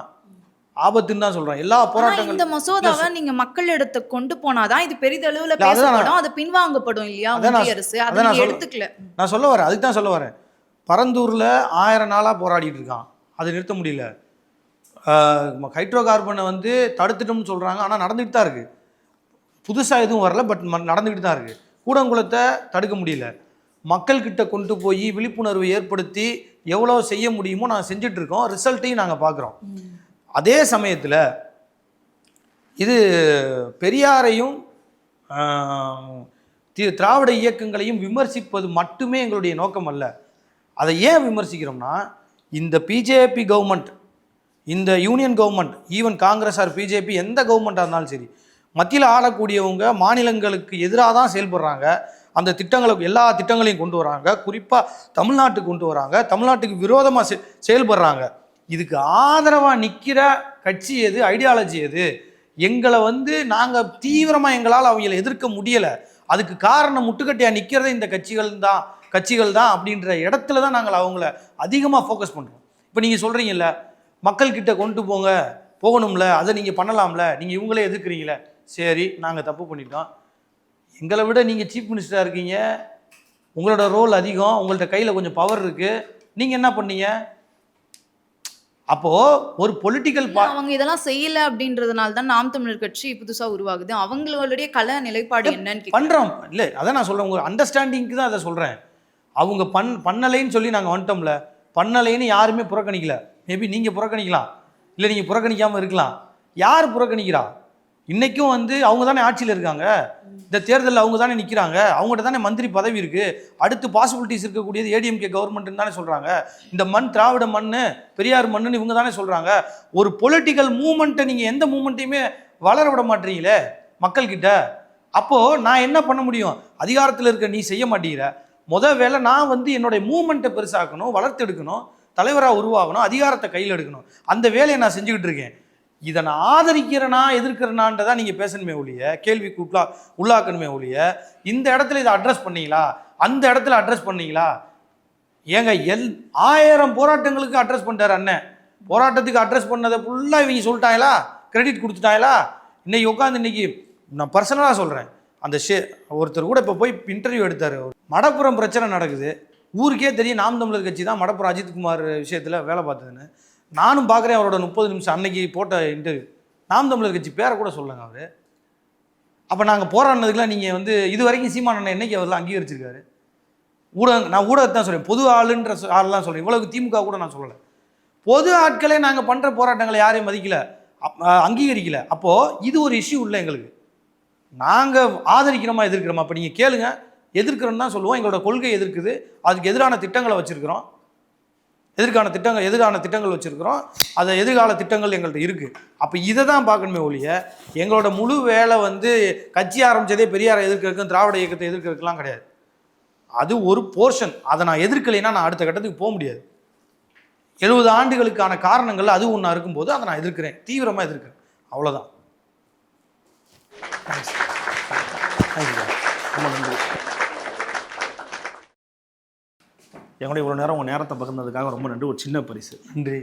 ஆபத்துன்னு தான் சொல்கிறோம். எல்லா போராட்டங்களும் இந்த மசோதாவை நீங்க மக்கள் இடத்தை கொண்டு போனாதான் இது பெரிதளவுல பேசப்படும், அது பின்வாங்கப்படும் இல்லையா ஒன்றிய அரசு? அதை நீங்க எடுத்துக்கல. நான் சொல்ல வரேன், அதுக்கு தான் சொல்ல வரேன். பரந்தூரில் 1000 நாளாக போராடிட்டு இருக்கான், அதை நிறுத்த முடியல. ஹைட்ரோ கார்பனை வந்து தடுத்துட்டோம்னு சொல்கிறாங்க, ஆனால் நடந்துகிட்டு தான் இருக்குது. புதுசாக எதுவும் வரல, பட் நடந்துக்கிட்டு தான் இருக்குது. கூடங்குளத்தை தடுக்க முடியல. மக்கள்கிட்ட கொண்டு போய் விழிப்புணர்வு ஏற்படுத்தி எவ்வளோ செய்ய முடியுமோ நாங்கள் செஞ்சிட்ருக்கோம், ரிசல்ட்டையும் நாங்கள் பார்க்குறோம். அதே சமயத்தில் இது பெரியாரையும் திராவிட இயக்கங்களையும் விமர்சிப்பது மட்டுமே எங்களுடைய நோக்கம் அல்ல. அதை ஏன் விமர்சிக்கிறோம்னா, இந்த பிஜேபி கவர்மெண்ட், இந்த union government, even Congress or BJP, எந்த கவர்மெண்ட்டாக இருந்தாலும் சரி, மத்தியில் ஆளக்கூடியவங்க மாநிலங்களுக்கு எதிராக தான் செயல்படுறாங்க. அந்த திட்டங்களுக்கு, எல்லா திட்டங்களையும் கொண்டு வராங்க, குறிப்பாக தமிழ்நாட்டுக்கு கொண்டு வராங்க, தமிழ்நாட்டுக்கு விரோதமாக செயல்படுறாங்க. இதுக்கு ஆதரவாக நிற்கிற கட்சி எது, ஐடியாலஜி எது? எங்களை வந்து நாங்கள் தீவிரமாக எங்களால் அவங்கள எதிர்க்க முடியலை, அதுக்கு காரணம் முட்டுக்கட்டையாக நிற்கிறதே இந்த கட்சிகள் தான் அப்படின்ற இடத்துல தான் நாங்கள் அவங்கள அதிகமாக ஃபோக்கஸ் பண்ணுறோம். இப்போ நீங்கள் சொல்கிறீங்கல்ல, மக்கள்கிட்ட கொண்டு போகணும்ல, அதை நீங்கள் பண்ணலாம்ல, நீங்கள் இவங்களே எதிர்க்கிறீங்களே. சரி, நாங்கள் தப்பு பண்ணிட்டோம், எங்களை விட நீங்கள் சீஃப் மினிஸ்டராக இருக்கீங்க, உங்களோட ரோல் அதிகம், உங்கள்கிட்ட கையில் கொஞ்சம் பவர் இருக்குது, நீங்கள் என்ன பண்ணீங்க? அப்போது ஒரு பொலிட்டிக்கல் அவங்க இதெல்லாம் செய்யலை அப்படின்றதுனால தான் நாம் தமிழர் கட்சி புதுசாக உருவாகுது. அவங்களுடைய கல நிலைப்பாடு என்னன்னு பண்ணுறோம் இல்லை, அதான் நான் சொல்கிறேன், உங்கள் அண்டர்ஸ்டாண்டிங்க்கு தான் அதை சொல்கிறேன். அவங்க பண்ணலைன்னு சொல்லி நாங்கள் வந்துட்டோம்ல, பண்ணலைன்னு யாருமே புறக்கணிக்கல. மேபி நீங்கள் புறக்கணிக்கலாம், இல்லை நீங்கள் புறக்கணிக்காமல் இருக்கலாம். யார் புறக்கணிக்கிறா? இன்றைக்கும் வந்து அவங்க தானே ஆட்சியில் இருக்காங்க, இந்த தேர்தலில் அவங்க தானே நிற்கிறாங்க, அவங்கள்ட்ட தானே மந்திரி பதவி இருக்குது, அடுத்து பாசிபிலிட்டிஸ் இருக்கக்கூடியது ஏடிஎம்கே கவர்மெண்ட்டுன்னு தானே சொல்கிறாங்க. இந்த மண் திராவிட மண், பெரியார் மண்ணுன்னு இவங்க தானே சொல்கிறாங்க. ஒரு பொலிட்டிக்கல் மூமெண்ட்டை நீங்கள் எந்த மூமெண்ட்டையுமே வளர விட மாட்டீங்களே மக்கள்கிட்ட. அப்போது நான் என்ன பண்ண முடியும்? அதிகாரத்தில் இருக்க நீ செய்ய மாட்டேங்கிற. வேலை நான் வந்து என்னுடைய மூமெண்ட்டை பெருசாக்கணும், வளர்த்தெடுக்கணும், தலைவராக உருவாகணும், அதிகாரத்தை கையில் எடுக்கணும். அந்த வேலையை நான் செஞ்சுக்கிட்டு இருக்கேன். இதை நான் ஆதரிக்கிறேனா எதிர்க்கிறேனான்றதான் நீங்கள் பேசணுமே ஒழிய, கேள்விக்கு உள்ளாக்கணுமே ஒழிய, இந்த இடத்துல இதை அட்ரஸ் பண்ணீங்களா, அந்த இடத்துல அட்ரஸ் பண்ணீங்களா? ஏங்க 1000 போராட்டங்களுக்கு அட்ரஸ் பண்ணிட்டார் அண்ணன். போராட்டத்துக்கு அட்ரஸ் பண்ணதை ஃபுல்லாக இவங்க சொல்லிட்டாங்களா, கிரெடிட் கொடுத்துட்டாங்களா? இன்னைக்கு உட்காந்து, இன்னைக்கு நான் பர்சனலாக சொல்கிறேன், அந்த ஒருத்தர் கூட இப்போ போய் இன்டர்வியூ எடுத்தார். மடப்புறம் பிரச்சனை நடக்குது, ஊருக்கே தெரியும் நாம் தமிழர் கட்சி தான் மடப்புறம் அஜித்குமார் விஷயத்தில் வேலை பார்த்ததுன்னு. நானும் பார்க்குறேன் அவரோட 30 நிமிஷம் அன்னைக்கு போட்ட இன்டர்வியூ. நாம் தமிழர் கட்சி பேரை கூட சொல்லுங்க அவர். அப்போ நாங்கள் போராடினதுக்குலாம் நீங்கள் வந்து இது வரைக்கும் சீமான் அண்ணன் என்னைக்கு அவர்லாம் அங்கீகரிச்சிருக்காரு? நான் ஊடகத்தை தான் சொல்கிறேன், பொது ஆளுன்ற ஆள்லாம் சொல்கிறேன். இவ்வளவு திமுக கூட நான் சொல்லலை. பொது ஆட்களே நாங்கள் பண்ணுற போராட்டங்களை யாரையும் மதிக்கலை, அங்கீகரிக்கலை. அப்போது இது ஒரு இஷ்யூ இல்லை எங்களுக்கு. நாங்கள் ஆதரிக்கிறோமா எதிர்க்கிறோமா? அப்போ நீங்கள் கேளுங்க, எதிர்க்கிறோன்னு தான் சொல்லுவோம். எங்களோட கொள்கை எதிர்க்குது, அதுக்கு எதிரான திட்டங்களை வச்சுருக்கிறோம், எதிரான திட்டங்கள் வச்சுருக்கிறோம், அதை எதிர்கால திட்டங்கள் எங்கள்கிட்ட இருக்குது. அப்போ இதை தான் பார்க்கணுமே ஒழிய, எங்களோட முழு வேலை வந்து கட்சி ஆரம்பித்ததே பெரியாரை எதிர்க்கிறதுக்கும் திராவிட இயக்கத்தை எதிர்க்கிறதுக்கெலாம் கிடையாது. அது ஒரு போர்ஷன். அதை நான் எதிர்க்கலைன்னா நான் அடுத்த கட்டத்துக்கு போக முடியாது. 70 ஆண்டுகளுக்கான காரணங்கள் அது ஒன்றா இருக்கும்போது அதை நான் எதிர்க்கிறேன், தீவிரமாக எதிர்க்கிறேன், அவ்வளோதான். ரொம்ப நன்றி. எங்களுடைய இவ்வளோ நேரம் உங்கள் நேரத்தை பகிர்ந்ததுக்காக ரொம்ப நன்றி. ஒரு சின்ன பரிசு. நன்றி.